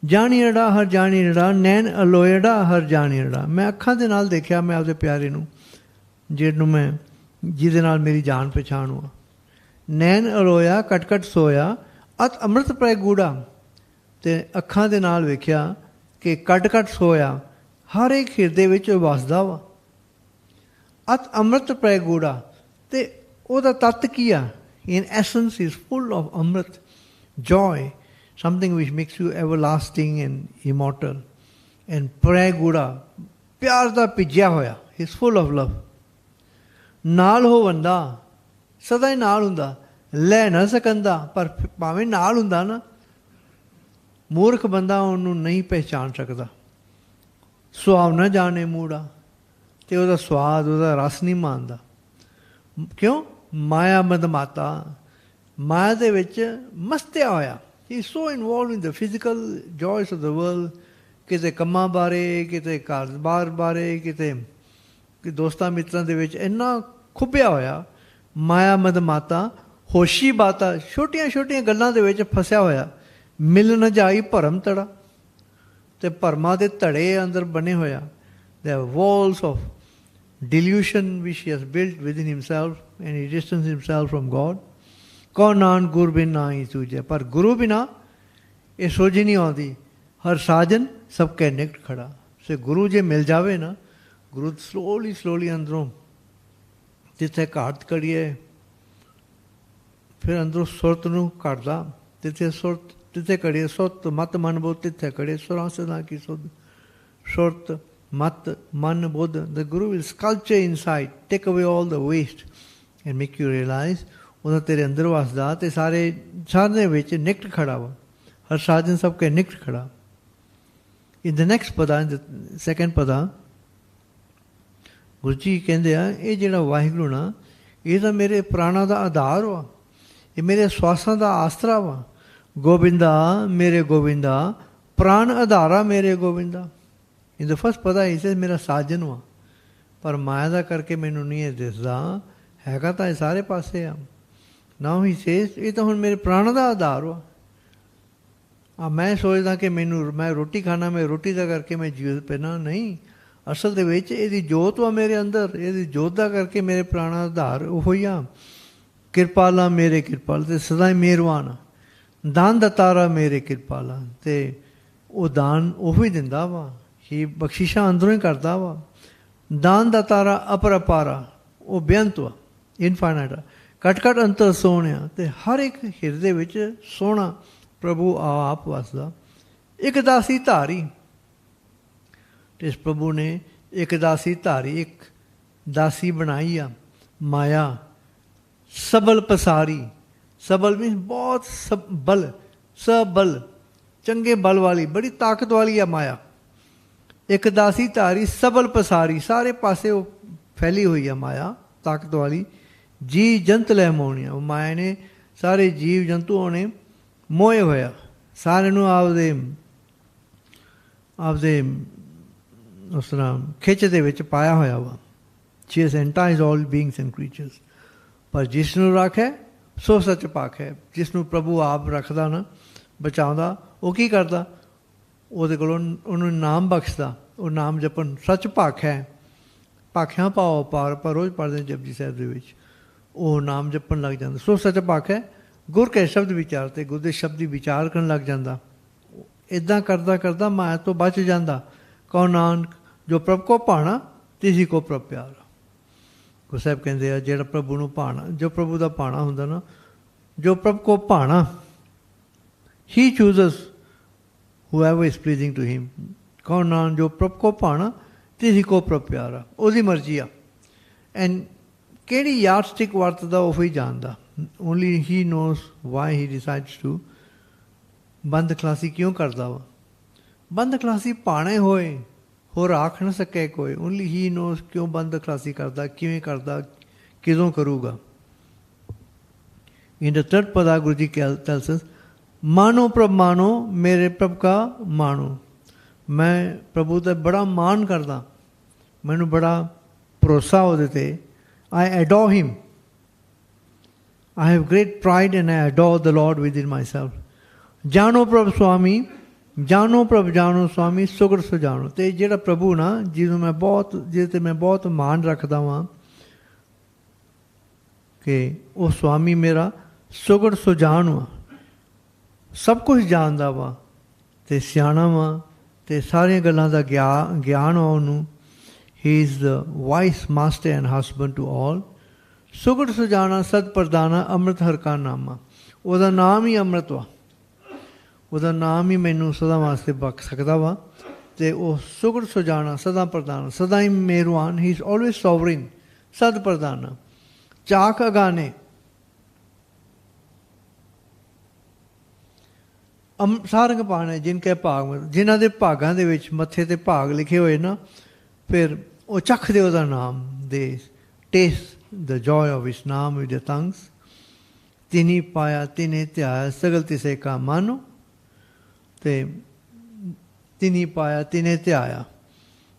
ਜਾਣੀਰੜਾ ਹਰ ਜਾਣੀਰੜਾ, ਨੈਣ ਅਲੋਇੜਾ ਹਰ ਜਾਣੀਰੜਾ। ਮੈਂ ਅੱਖਾਂ ਦੇ ਨਾਲ ਦੇਖਿਆ ਮੈਂ ਆਪਦੇ ਪਿਆਰੇ ਨੂੰ, ਜਿਹਦੇ ਨਾਲ ਮੇਰੀ ਜਾਣ ਪਛਾਣ ਵਾ। ਨੈਣ ਅਲੋਇਆ ਕਟ ਕਟ ਸੋਇਆ, ਅਤ ਅੰਮ੍ਰਿਤ ਪ੍ਰੈ ਗੂੜਾ। ਅਤੇ ਅੱਖਾਂ ਦੇ ਨਾਲ ਵੇਖਿਆ ਕਿ ਕੱਟ ਕੱਟ ਸੋਇਆ, ਹਰ ਇੱਕ ਹਿਰਦੇ ਵਿੱਚ ਵਸਦਾ ਵਾ। ਅਤ ਅੰਮ੍ਰਿਤ ਪ੍ਰੈ ਗੂੜਾ, ਅਤੇ ਉਹਦਾ ਤੱਤ ਕੀ ਆ? In essence is full of amrit, joy, something which makes you everlasting and immortal. And ਪ੍ਰੈ ਗੂੜਾ, ਪਿਆਰ ਦਾ ਭਿੱਜਿਆ ਹੋਇਆ, is full of love. ਨਾਲ ਹੋ ਬੰਦਾ, ਸਦਾ ਹੀ ਨਾਲ ਹੁੰਦਾ, ਲੈ ਨਾ ਸਕੰਦਾ, ਪਰ ਭਾਵੇਂ ਨਾਲ ਹੁੰਦਾ ਨਾ, ਮੂਰਖ ਬੰਦਾ ਉਹਨੂੰ ਨਹੀਂ ਪਹਿਚਾਣ ਸਕਦਾ। ਸੁਆਵ ਨਾ ਜਾਣੇ ਮੂੜਾ, ਅਤੇ ਉਹਦਾ ਸਵਾਦ, ਉਹਦਾ ਰਸ ਨਹੀਂ ਮਾਣਦਾ। ਕਿਉਂ? ਮਾਇਆ ਮਦਮਾਤਾ, ਮਾਇਆ ਦੇ ਵਿੱਚ ਮਸਤਿਆ ਹੋਇਆ। ਹੀ is so involve in the physical ਜੋਇਸ of the world. ਕਿਤੇ ਕੰਮਾਂ ਬਾਰੇ, ਕਿਤੇ ਘਰ-ਬਾਰ ਬਾਰੇ, ਕਿਤੇ ਦੋਸਤਾਂ ਮਿੱਤਰਾਂ ਦੇ ਵਿੱਚ ਇੰਨਾ ਖੁੱਭਿਆ ਹੋਇਆ। ਮਾਇਆ ਮਦਮਾਤਾ ਹੋਸ਼ੀ ਬਾਤਾ, ਛੋਟੀਆਂ ਛੋਟੀਆਂ ਗੱਲਾਂ ਦੇ ਵਿੱਚ ਫਸਿਆ ਹੋਇਆ। ਮਿਲ ਨਾ ਜਾਈ ਭਰਮ ਤੜਾ, ਅਤੇ ਭਰਮਾਂ ਦੇ ਧੜੇ ਅੰਦਰ ਬਣੇ ਹੋਇਆ। ਦੇ Waltz of delusion which he has built within himself, and he distances himself from God. Q Nanak ਗੁਰ ਬਿਨ ਨਾਹੀ ਸੂਝੈ, ਪਰ ਗੁਰੂ ਬਿਨਾ ਇਹ ਸੋਝ ਨਹੀਂ ਆਉਂਦੀ। ਹਰ ਸਾਜਨ ਸਭ ਕੈ ਨਿਕਟ ਖੜਾ। ਸੋ ਗੁਰੂ ਜੇ ਮਿਲ ਜਾਵੇ ਨਾ, ਗੁਰੂ ਸਲੋਲੀ ਅੰਦਰੋਂ ਜਿੱਥੇ ਘਾਟ ਕੜੀਏ, ਫਿਰ ਅੰਦਰੋਂ ਸੁਰਤ ਨੂੰ ਕੱਢਦਾ। ਜਿੱਥੇ ਕੜੀਏ ਸੁਰਤ ਮਤ ਮਨ ਬੁੱਧ, ਤਿੱਥੇ ਕੜੇ ਸੁਰਾਂ ਸਦਾ ਕੀ ਸੁਧ। ਸੁਰਤ mat, man, bodh, the Guru will sculpture inside, take away all the waste and make you realize ਉਹਦਾ ਤੇਰੇ ਅੰਦਰ ਵਸਦਾ, ਅਤੇ ਸਾਰੇ ਵਿੱਚ ਨਿਕਟ ਖੜਾ ਵਾ। ਹਰ ਸਾਜਨ ਸਭ ਕੇ ਨਿਕਟ ਖੜਾ। ਇਨ the next ਪਦਾ, in the second ਪਦਾ, Guru ji ਕਹਿੰਦੇ ਆ ਇਹ ਜਿਹੜਾ ਵਾਹਿਗੁਰੂ ਨਾ, ਇਹ ਤਾਂ ਮੇਰੇ ਪ੍ਰਾਣਾਂ ਦਾ ਆਧਾਰ ਵਾ, ਇਹ ਮੇਰੇ ਸਵਾਸਾਂ ਦਾ ਆਸਰਾ ਵਾ। ਗੋਬਿੰਦਾ ਮੇਰੇ ਗੋਬਿੰਦਾ, ਪ੍ਰਾਣ ਆਧਾਰਾ ਮੇਰੇ Gobinda. In the first pada he says ਮੇਰਾ ਸਾਜਨ ਵਾ, ਪਰ ਮਾਇਆ ਦਾ ਕਰਕੇ ਮੈਨੂੰ ਨਹੀਂ ਇਹ ਦਿਸਦਾ, ਹੈਗਾ ਤਾਂ ਇਹ ਸਾਰੇ ਪਾਸੇ ਆ। Now he says ਇਹ ਤਾਂ ਹੁਣ ਮੇਰੇ ਪ੍ਰਾਣ ਦਾ ਆਧਾਰ ਵਾ। ਮੈਂ ਸੋਚਦਾ ਕਿ ਮੈਂ ਰੋਟੀ ਖਾਣਾ, ਮੈਂ ਰੋਟੀ ਦਾ ਕਰਕੇ ਮੈਂ ਜੀਵਤ ਪੈਣਾ, ਨਹੀਂ। ਅਸਲ ਦੇ ਵਿੱਚ ਇਹਦੀ ਜੋਤ ਵਾ ਮੇਰੇ ਅੰਦਰ, ਇਹਦੀ ਜੋਤ ਦਾ ਕਰਕੇ ਮੇਰੇ ਪ੍ਰਾਣ ਦਾ ਆਧਾਰ ਉਹ ਹੀ ਆ। ਕਿਰਪਾਲਾ ਮੇਰੇ ਕਿਰਪਾਲ, ਤੇ ਸਦਾ ਹੀ ਮਿਹਰਬਾਨ। ਦਾਨ ਦਤਾਰਾ ਮੇਰੇ ਕਿਰਪਾਲਾ, ਤੇ ਉਹ ਦਾਨ ਉਹ ਹੀ ਦਿੰਦਾ ਵਾ, ਹੀ ਬਖਸ਼ਿਸ਼ਾਂ ਅੰਦਰੋਂ ਹੀ ਕਰਦਾ ਵਾ। ਦਾਨ ਦਤਾਰਾ ਅਪਰਪਾਰਾ, ਉਹ ਬੇਅੰਤ ਵਾ, ਇਨਫਾਈਨਾਈਟ ਆ। ਘਟ ਘਟ ਅੰਤਰ ਸੋਹਣਿਆ, ਤੇ ਹਰ ਇੱਕ ਹਿਰਦੇ ਵਿੱਚ ਸੋਹਣਾ ਪ੍ਰਭੂ ਆਪ ਵਸਦਾ। ਇੱਕ ਦਾਸੀ ਧਾਰੀ, ਤੇ ਇਸ ਪ੍ਰਭੂ ਨੇ ਇੱਕ ਦਾਸੀ ਧਾਰੀ, ਇੱਕ ਦਾਸੀ ਬਣਾਈ ਆ ਮਾਇਆ। ਸਬਲ ਪਸਾਰੀ, ਸਬਲ ਮੀਨਸ ਬਹੁਤ ਬਲ, ਸਬਲ ਚੰਗੇ ਬਲ ਵਾਲੀ, ਬੜੀ ਤਾਕਤ ਵਾਲੀ ਆ ਮਾਇਆ। ਇੱਕ ਦਾਸੀ ਧਾਰੀ ਸਬਲ ਪਸਾਰੀ, ਸਾਰੇ ਪਾਸੇ ਉਹ ਫੈਲੀ ਹੋਈ ਆ ਮਾਇਆ ਤਾਕਤ ਵਾਲੀ। ਜੀ ਜੰਤ ਲੈ ਮੋਹਣੀਆਂ, ਉਹ ਮਾਇਆ ਨੇ ਸਾਰੇ ਜੀਵ ਜੰਤੂਆਂ ਨੇ ਮੋਏ ਹੋਇਆ, ਸਾਰਿਆਂ ਨੂੰ ਆਪਦੇ ਉਸ ਤਰ੍ਹਾਂ ਖਿੱਚ ਦੇ ਵਿੱਚ ਪਾਇਆ ਹੋਇਆ ਵਾ। She has enticed all beings and creatures। ਪਰ ਜਿਸ ਨੂੰ ਰੱਖੇ ਸੋ ਸੱਚ ਪਾਕ ਹੈ। ਜਿਸ ਨੂੰ ਪ੍ਰਭੂ ਆਪ ਰੱਖਦਾ ਨਾ, ਬਚਾਉਂਦਾ, ਉਹ ਕੀ ਕਰਦਾ? ਉਹਦੇ ਕੋਲੋਂ ਉਹਨੂੰ ਨਾਮ ਬਖਸ਼ਦਾ। ਉਹ ਨਾਮ ਜਪਣ ਸੱਚ ਪਾਕ ਹੈ। ਭਾਖਿਆਂ ਪਾਓ ਪਾਰ, ਪਰ ਰੋਜ਼ ਪੜ੍ਹਦੇ ਜਪਜੀ ਸਾਹਿਬ ਦੇ ਵਿੱਚ ਉਹ ਨਾਮ ਜਪਣ ਲੱਗ ਜਾਂਦਾ। ਸੋ ਸੱਚ ਪਾਕ ਹੈ। ਗੁਰ ਕੇ ਸ਼ਬਦ ਵਿਚਾਰ, ਤੇ ਗੁਰ ਦੇ ਸ਼ਬਦ ਦੀ ਵਿਚਾਰ ਕਰਨ ਲੱਗ ਜਾਂਦਾ। ਇੱਦਾਂ ਕਰਦਾ ਕਰਦਾ ਮਾਇਆ ਤੋਂ ਬਚ ਜਾਂਦਾ। ਕਉ ਨਾਨਕ ਜੋ ਪ੍ਰਭ ਕੋ ਭਾਣਾ, ਤਿਸੀ ਕੋ ਪ੍ਰਭ ਪਿਆਰ। ਗੁਰੂ ਸਾਹਿਬ ਕਹਿੰਦੇ ਆ ਜਿਹੜਾ ਪ੍ਰਭੂ ਨੂੰ ਭਾਣਾ, ਜੋ ਪ੍ਰਭੂ ਦਾ ਭਾਣਾ ਹੁੰਦਾ ਨਾ, ਜੋ ਪ੍ਰਭ ਕੋ ਭਾਣਾ, ਹੀ ਚੂਜ਼ਸ whoever is pleasing to him। Q Nanak ਜੋ ਪ੍ਰਭ ਕੋ ਭਾਣਾ, ਤਿਸੀ ਕੋ ਪ੍ਰਭ ਪਿਆਰਾ, ਉਹਦੀ ਮਰਜ਼ੀ ਆ। ਐਂਡ ਕਿਹੜੀ ਯਾਰਡ ਸਟਿਕ ਵਰਤਦਾ ਉਹ ਹੀ ਜਾਣਦਾ। Only he knows why he decides to ਬੰਦ ਖਲਾਸੀ ਕਿਉਂ ਕਰਦਾ ਵਾ। ਬੰਦ ਖਲਾਸੀ ਭਾਣੇ ਹੋਏ, ਹੋਰ ਆਖ ਨਾ ਸਕੇ ਕੋਈ। Only he knows ਕਿਉਂ ਬੰਦ ਖਲਾਸੀ ਕਰਦਾ, ਕਿਵੇਂ ਕਰਦਾ, ਕਿਦੋਂ ਕਰੂਗਾ। In the third pada Guru Ji tells us, ਮਾਨੋ ਪ੍ਰਭ ਮਾਨੋ, ਮੇਰੇ ਪ੍ਰਭ ਕਾ ਮਾਨੋ। ਮੈਂ ਪ੍ਰਭੂ ਦਾ ਬੜਾ ਮਾਣ ਕਰਦਾ, ਮੈਨੂੰ ਬੜਾ ਭਰੋਸਾ ਉਹਦੇ ਤੇ। I adore him। I have great pride and I adore the Lord within myself। ਜਾਣੋ ਪ੍ਰਭ ਸੁਆਮੀ, ਜਾਣੋ ਪ੍ਰਭ ਜਾਣੋ ਸੁਆਮੀ, ਸੁਗੜ ਸੁਜਾਣੋ। ਤੇ ਜਿਹੜਾ ਪ੍ਰਭੂ ਨਾ, ਜਿਹਦੇ ਤੇ ਮੈਂ ਬਹੁਤ ਮਾਣ ਰੱਖਦਾ ਵਾਂ ਕਿ ਉਹ ਸੁਆਮੀ ਮੇਰਾ ਸੁਗੜ ਸੁਜਾਣ ਵਾ, ਸਭ ਕੁਝ ਜਾਣਦਾ ਵਾ, ਤੇ ਸਿਆਣਾ ਵਾ, ਤੇ ਸਾਰੀਆਂ ਗੱਲਾਂ ਦਾ ਗਿਆਨ ਵਾ ਉਹਨੂੰ। He is the wise master and husband to all। ਸੁਗੜ ਸੁਜਾਣਾ ਸਦ ਪ੍ਰਦਾਨਾ, ਅੰਮ੍ਰਿਤ ਹਰ ਕਾ ਨਾਮਾ। ਉਹਦਾ ਨਾਮ ਹੀ ਅੰਮ੍ਰਿਤ ਵਾ, ਉਹਦਾ ਨਾਮ ਹੀ ਮੈਨੂੰ ਸਦਾ ਵਾਸਤੇ ਬਖਸ਼ ਸਕਦਾ ਵਾ। ਤੇ ਉਹ ਸੁਗੜ ਸੁਜਾਣਾ ਸਦਾ ਪ੍ਰਦਾਨਾ, ਸਦਾ ਹੀ ਮਿਹਰਬਾਨ। ਹੀ ਇਜ਼ ਆਲਵੇਜ਼ ਸੋਵਰਿਨ, ਸਦ ਪ੍ਰਦਾਨਾ। ਚਾਕ ਅਗਾਨੇ, ਸਾਰੰਗ ਪਾਣੇ ਜਿਨਕੇ ਭਾਗ, ਜਿਨ੍ਹਾਂ ਦੇ ਭਾਗਾਂ ਦੇ ਵਿੱਚ ਮੱਥੇ ਤੇ ਭਾਗ ਲਿਖੇ ਹੋਏ ਨਾ, ਫਿਰ ਉਹ ਚੱਖਦੇ ਉਹਦਾ ਨਾਮ। ਦੇ taste the joy of his name with their tongues। ਤਿਨੀ ਪਾਇਆ ਤਿਨੇ ਧਿਆਇਆ, ਸਗਲ ਤਿਸੇ ਕਾ ਮਾਨੋ। ਤੇ ਤਿਨੀ ਪਾਇਆ ਤਿਨੇ ਧਿਆਇਆ,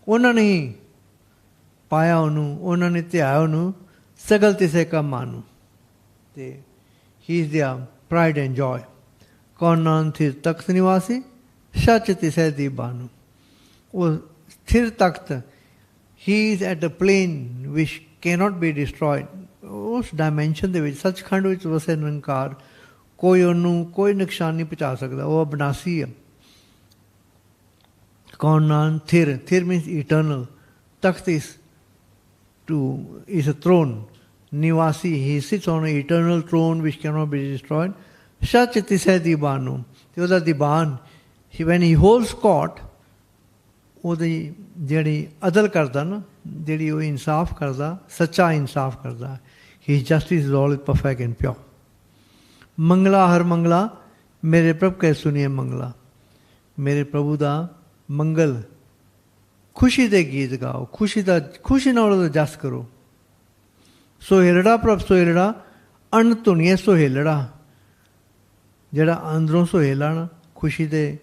ਉਹਨਾਂ ਨੇ ਹੀ ਪਾਇਆ ਉਹਨੂੰ, ਉਹਨਾਂ ਨੇ ਧਿਆਇਆ ਉਹਨੂੰ, ਸਗਲ ਤਿਸੇ ਕਾ ਮਾਨੋ। ਤੇ ਹੀ is their pride and joy। ਕੌਣ ਨਾਨਕ ਥਿਰ ਤਖਤ ਨਿਵਾਸੀ, ਸੱਚ ਤਿਸੈ ਦੀ ਬਾਨੋ। ਉਹ ਸਥਿਰ ਤਖਤ, he is at the plane which cannot be destroyed। ਉਸ ਡਾਇਮੈਂਸ਼ਨ ਦੇ ਵਿੱਚ, ਸੱਚਖੰਡ ਵਿੱਚ ਵਸੇ ਨਿਰੰਕਾਰ, ਕੋਈ ਉਹਨੂੰ ਕੋਈ ਨੁਕਸਾਨ ਨਹੀਂ ਪਹੁੰਚਾ ਸਕਦਾ। ਉਹ ਅਬਨਾਸੀ ਆ। ਕੌਣ ਨਾਮ ਥਿਰ, ਥਿਰ means eternal. Takht is a throne। ਨਿਵਾਸੀ, he sits on an eternal throne which cannot be destroyed। ਸੱਚ ਤਿਸੈ ਦੀਬਾਨੋ, ਤੇ ਉਹਦਾ ਦੀਵਾਨ, when he holds court, ਉਹਦੀ ਜਿਹੜੀ ਅਦਲ ਕਰਦਾ ਨਾ, ਜਿਹੜੀ ਉਹ ਇਨਸਾਫ ਕਰਦਾ, ਸੱਚਾ ਇਨਸਾਫ ਕਰਦਾ। His justice is always perfect and pure। ਮੰਗਲਾ ਹਰ ਮੰਗਲਾ, ਮੇਰੇ ਪ੍ਰਭ ਕੈ ਸੁਣੀਏ ਮੰਗਲਾ। ਮੇਰੇ ਪ੍ਰਭੂ ਦਾ ਮੰਗਲ, ਖੁਸ਼ੀ ਦੇ ਗੀਤ ਗਾਓ, ਖੁਸ਼ੀ ਨਾਲ ਉਹਦਾ ਜਸ ਕਰੋ। ਸੋਹਿਲੜਾ ਪ੍ਰਭ ਸੋਹਿਲੜਾ, ਅਣ ਧੁਨੀਏ ਸੋਹਿਲੜਾ। ਜਿਹੜਾ ਅੰਦਰੋਂ ਸੋਹਿਲਾ ਨਾ, ਖੁਸ਼ੀ ਦੇ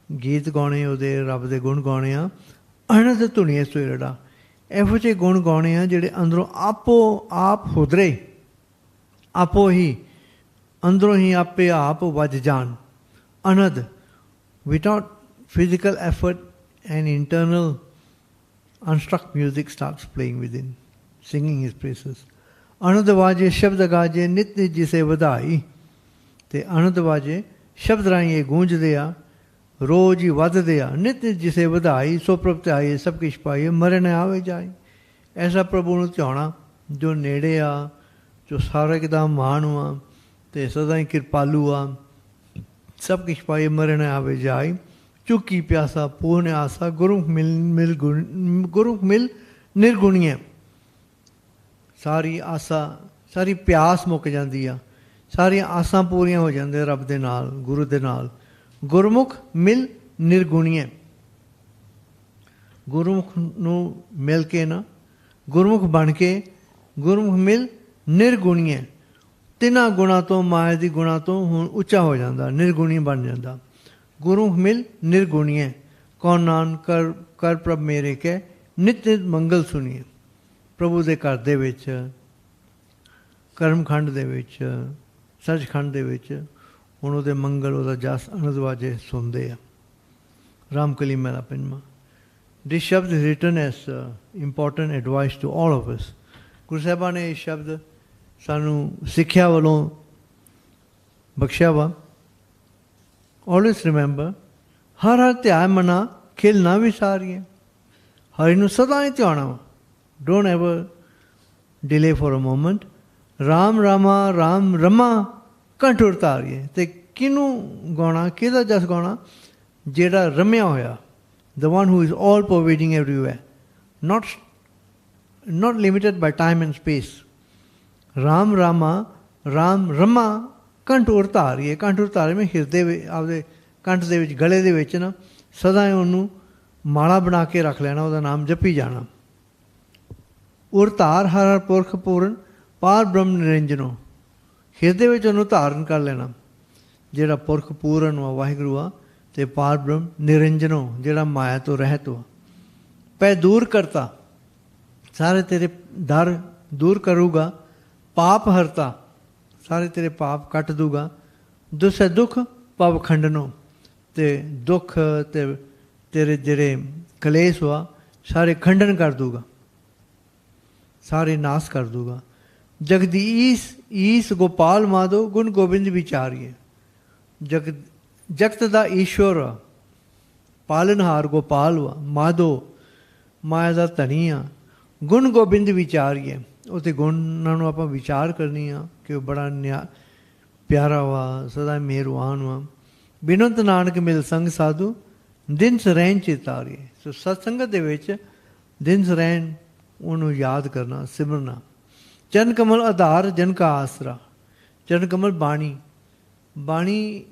ਗੀਤ ਗਾਉਣੇ, ਉਹਦੇ ਰੱਬ ਦੇ ਗੁਣ ਗਾਉਣੇ ਆ। ਅਣਦ ਧੁਨੀਏ ਸੁਇਰੜਾ। ਇਹੋ ਜਿਹੇ ਗੁਣ ਗਾਉਣੇ ਆ ਜਿਹੜੇ ਅੰਦਰੋਂ ਆਪੋ ਆਪ ਹੁਦਰੇ, ਆਪੋ ਹੀ ਅੰਦਰੋਂ ਹੀ ਆਪੇ ਆਪ ਵੱਜ ਜਾਣ। ਅਨਦ, without physical effort and internal unstruck music starts playing within, singing his praises. ਅਨੰਦ ਵਾਜੇ ਸ਼ਬਦ ਗਾਜੇ ਨਿਤ ਨਿਤ ਜਿਸੇ ਵਧਾਈ। ਅਤੇ ਅਨੰਦ ਵਾਜੇ ਸ਼ਬਦ ਰਾਹੀਂ ਇਹ ਗੂੰਜਦੇ ਆ, ਰੋਜ਼ ਹੀ ਵੱਧਦੇ ਆ। ਨਿਤ ਨਿਤ ਜਿਸੇ ਵਧਾਈ ਸੋ ਪ੍ਰਭ ਧਿਆਏ ਸਭ ਕਿਛ ਪਾਈਏ, ਮਰੇ ਨਾ ਆਵੇ ਜਾਏ। ਐਸਾ ਪ੍ਰਭੂ ਨੂੰ ਧਿਆਉਣਾ ਜੋ ਨੇੜੇ ਆ, ਜੋ ਸਾਰਾ ਕਿਦਾ ਮਾਣੂ ਆ ਅਤੇ ਸਦਾ ਹੀ ਕਿਰਪਾਲੂ ਆ। ਸਭ ਕਿਛ ਪਾਈਏ ਮਰੇ ਨਾ ਆਵੇ ਜਾਏ। ਚੁੱਕੀ ਪਿਆਸਾ ਪੂਰਨ ਆਸਾ ਗੁਰਮੁਖ ਗੁਰਮੁਖ ਮਿਲ ਨਿਰਗੁਣੀਏ। ਸਾਰੀ ਆਸਾ, ਸਾਰੀ ਪਿਆਸ ਮੁੱਕ ਜਾਂਦੀ ਆ, ਸਾਰੀਆਂ ਆਸਾਂ ਪੂਰੀਆਂ ਹੋ ਜਾਂਦੀਆਂ ਰੱਬ ਦੇ ਨਾਲ, ਗੁਰੂ ਦੇ ਨਾਲ। ਗੁਰਮੁਖ ਮਿਲ ਨਿਰਗੁਣੀਏ। ਗੁਰਮੁਖ ਨੂੰ ਮਿਲ ਕੇ ਨਾ, ਗੁਰਮੁਖ ਬਣ ਕੇ, ਗੁਰਮੁਖ ਮਿਲ ਨਿਰਗੁਣੀਏ। ਤਿੰਨਾਂ ਗੁਣਾਂ ਤੋਂ, ਮਾਇਆ ਦੀ ਗੁਣਾਂ ਤੋਂ ਹੁਣ ਉੱਚਾ ਹੋ ਜਾਂਦਾ, ਨਿਰਗੁਣੀ ਬਣ ਜਾਂਦਾ। ਗੁਰਮੁਖ ਮਿਲ ਨਿਰਗੁਣੀਏ। ਕੌਣ ਨਾਨਕ ਕਰ ਕਰ ਪ੍ਰਭ ਮੇਰੇ ਕਹਿ ਨਿਤ ਨਿਤ ਮੰਗਲ ਸੁਣੀਏ। ਪ੍ਰਭੂ ਦੇ ਘਰ ਦੇ ਵਿੱਚ, ਕਰਮਖੰਡ ਦੇ ਵਿੱਚ, ਸੱਚਖੰਡ ਦੇ ਵਿੱਚ ਹੁਣ ਉਹਦੇ ਮੰਗਲ, ਉਹਦਾ ਜਸ ਅਨੰਦ ਵਾਜੇ ਸੁਣਦੇ ਆ। ਰਾਮਕਲੀ ਮਹਿਲਾ ਪੰਜਵਾਂ। This shabad is written as important advice to all of us. Guru ਸਾਹਿਬਾਂ ਨੇ ਇਹ ਸ਼ਬਦ ਸਾਨੂੰ ਸਿੱਖਿਆ ਵੱਲੋਂ ਬਖਸ਼ਿਆ ਵਾ। ਆਲਵੇਜ਼ ਰਿਮੈਂਬਰ, ਹਰ ਹਰ ਧਿਆਨ ਮਨਾ ਖਿਲ ਨਾ ਵਿਸਾਰੀਏ। ਹਰੀ ਨੂੰ ਸਦਾ ਹੀ ਧਿਆਉਣਾ ਵਾ। Don't ever delay for a moment. Ram Rama Ram Rama ਕੰਠ ਉਤਾਰੀਏ। ਅਤੇ ਕਿਹਨੂੰ ਗਾਉਣਾ, ਕਿਹਦਾ ਜਸ ਗਾਉਣਾ? ਜਿਹੜਾ ਰਮਿਆ ਹੋਇਆ, the one who is all pervading everywhere, not limited by time and space. Ram Rama Ram Rama ਕੰਠ ਉਤਾਰੀਏ। ਕੰਠ ਉਤਾਰੇ ਮੈਂ ਹਿਰਦੇ, ਆਪਦੇ ਕੰਠ ਦੇ ਵਿੱਚ, ਗਲੇ ਦੇ ਵਿੱਚ ਨਾ ਸਦਾ ਉਹਨੂੰ ਮਾਲਾ ਬਣਾ ਕੇ ਰੱਖ ਲੈਣਾ, ਉਹਦਾ ਨਾਮ ਜਪੀ ਜਾਣਾ। ਉਰਤਾਰ ਹਰ ਹਰ ਪੁਰਖ ਪੂਰਨ ਪਾਰ ਬ੍ਰਹਮ ਨਿਰੰਜਨੋ। ਹਿਰਦੇ ਵਿੱਚ ਉਹਨੂੰ ਧਾਰਨ ਕਰ ਲੈਣਾ, ਜਿਹੜਾ ਪੁਰਖ ਪੂਰਨ ਵਾ, ਵਾਹਿਗੁਰੂ ਆ, ਅਤੇ ਪਾਰ ਬ੍ਰਹਮ ਨਿਰੰਜਨੋ, ਜਿਹੜਾ ਮਾਇਆ ਤੋਂ ਰਹਿਤ ਵਾ। ਪੈ ਦੂਰ ਕਰਤਾ, ਸਾਰੇ ਤੇਰੇ ਡਰ ਦੂਰ ਕਰੂਗਾ। ਪਾਪ ਹਰਤਾ, ਸਾਰੇ ਤੇਰੇ ਪਾਪ ਕੱਟ ਦੂਗਾ। ਦੁਸੈ ਦੁੱਖ ਪਵ ਖੰਡਨੋ, ਅਤੇ ਦੁੱਖ ਅਤੇ ਤੇਰੇ ਜਿਹੜੇ ਕਲੇਸ਼ ਵਾ ਸਾਰੇ ਖੰਡਨ ਕਰ ਦੂਗਾ, ਸਾਰੇ ਨਾਸ ਕਰ ਦੂਗਾ। ਜਗਦੀਸ਼ ਈਸ ਗੋਪਾਲ ਮਾਧੋ ਗੁਣ ਗੋਬਿੰਦ ਵਿਚਾਰੀਏ। ਜਗਤ ਦਾ ਈਸ਼ਵਰ ਆ, ਪਾਲਨਹਾਰ ਗੋਪਾਲ ਵਾ, ਮਾਧੋ ਮਾਇਆ ਦਾ ਧਨੀ ਆ। ਗੁਣ ਗੋਬਿੰਦ ਵਿਚਾਰੀਏ, ਉਹਦੇ ਗੁਣਾਂ ਨੂੰ ਆਪਾਂ ਵਿਚਾਰ ਕਰਨੀ ਆ ਕਿ ਉਹ ਬੜਾ ਪਿਆਰਾ ਵਾ, ਸਦਾ ਮਿਹਰਬਾਨ ਵਾ। ਬਿਨੰਤ ਨਾਨਕ ਮਿਲ ਸੰਗ ਸਾਧੂ ਦਿਨ ਸਰੈਣ ਚਿਤਾਰੀਏ। ਸੋ ਸਤਸੰਗਤ ਦੇ ਵਿੱਚ ਦਿਨ ਸਰੈਣ ਉਹਨੂੰ ਯਾਦ ਕਰਨਾ, ਸਿਮਰਨਾ। ਚਰਨ ਕਮਲ ਆਧਾਰ ਜਨ ਕਾ ਆਸਰਾ। ਚਰਨ ਕਮਲ ਬਾਣੀ, ਬਾਣੀ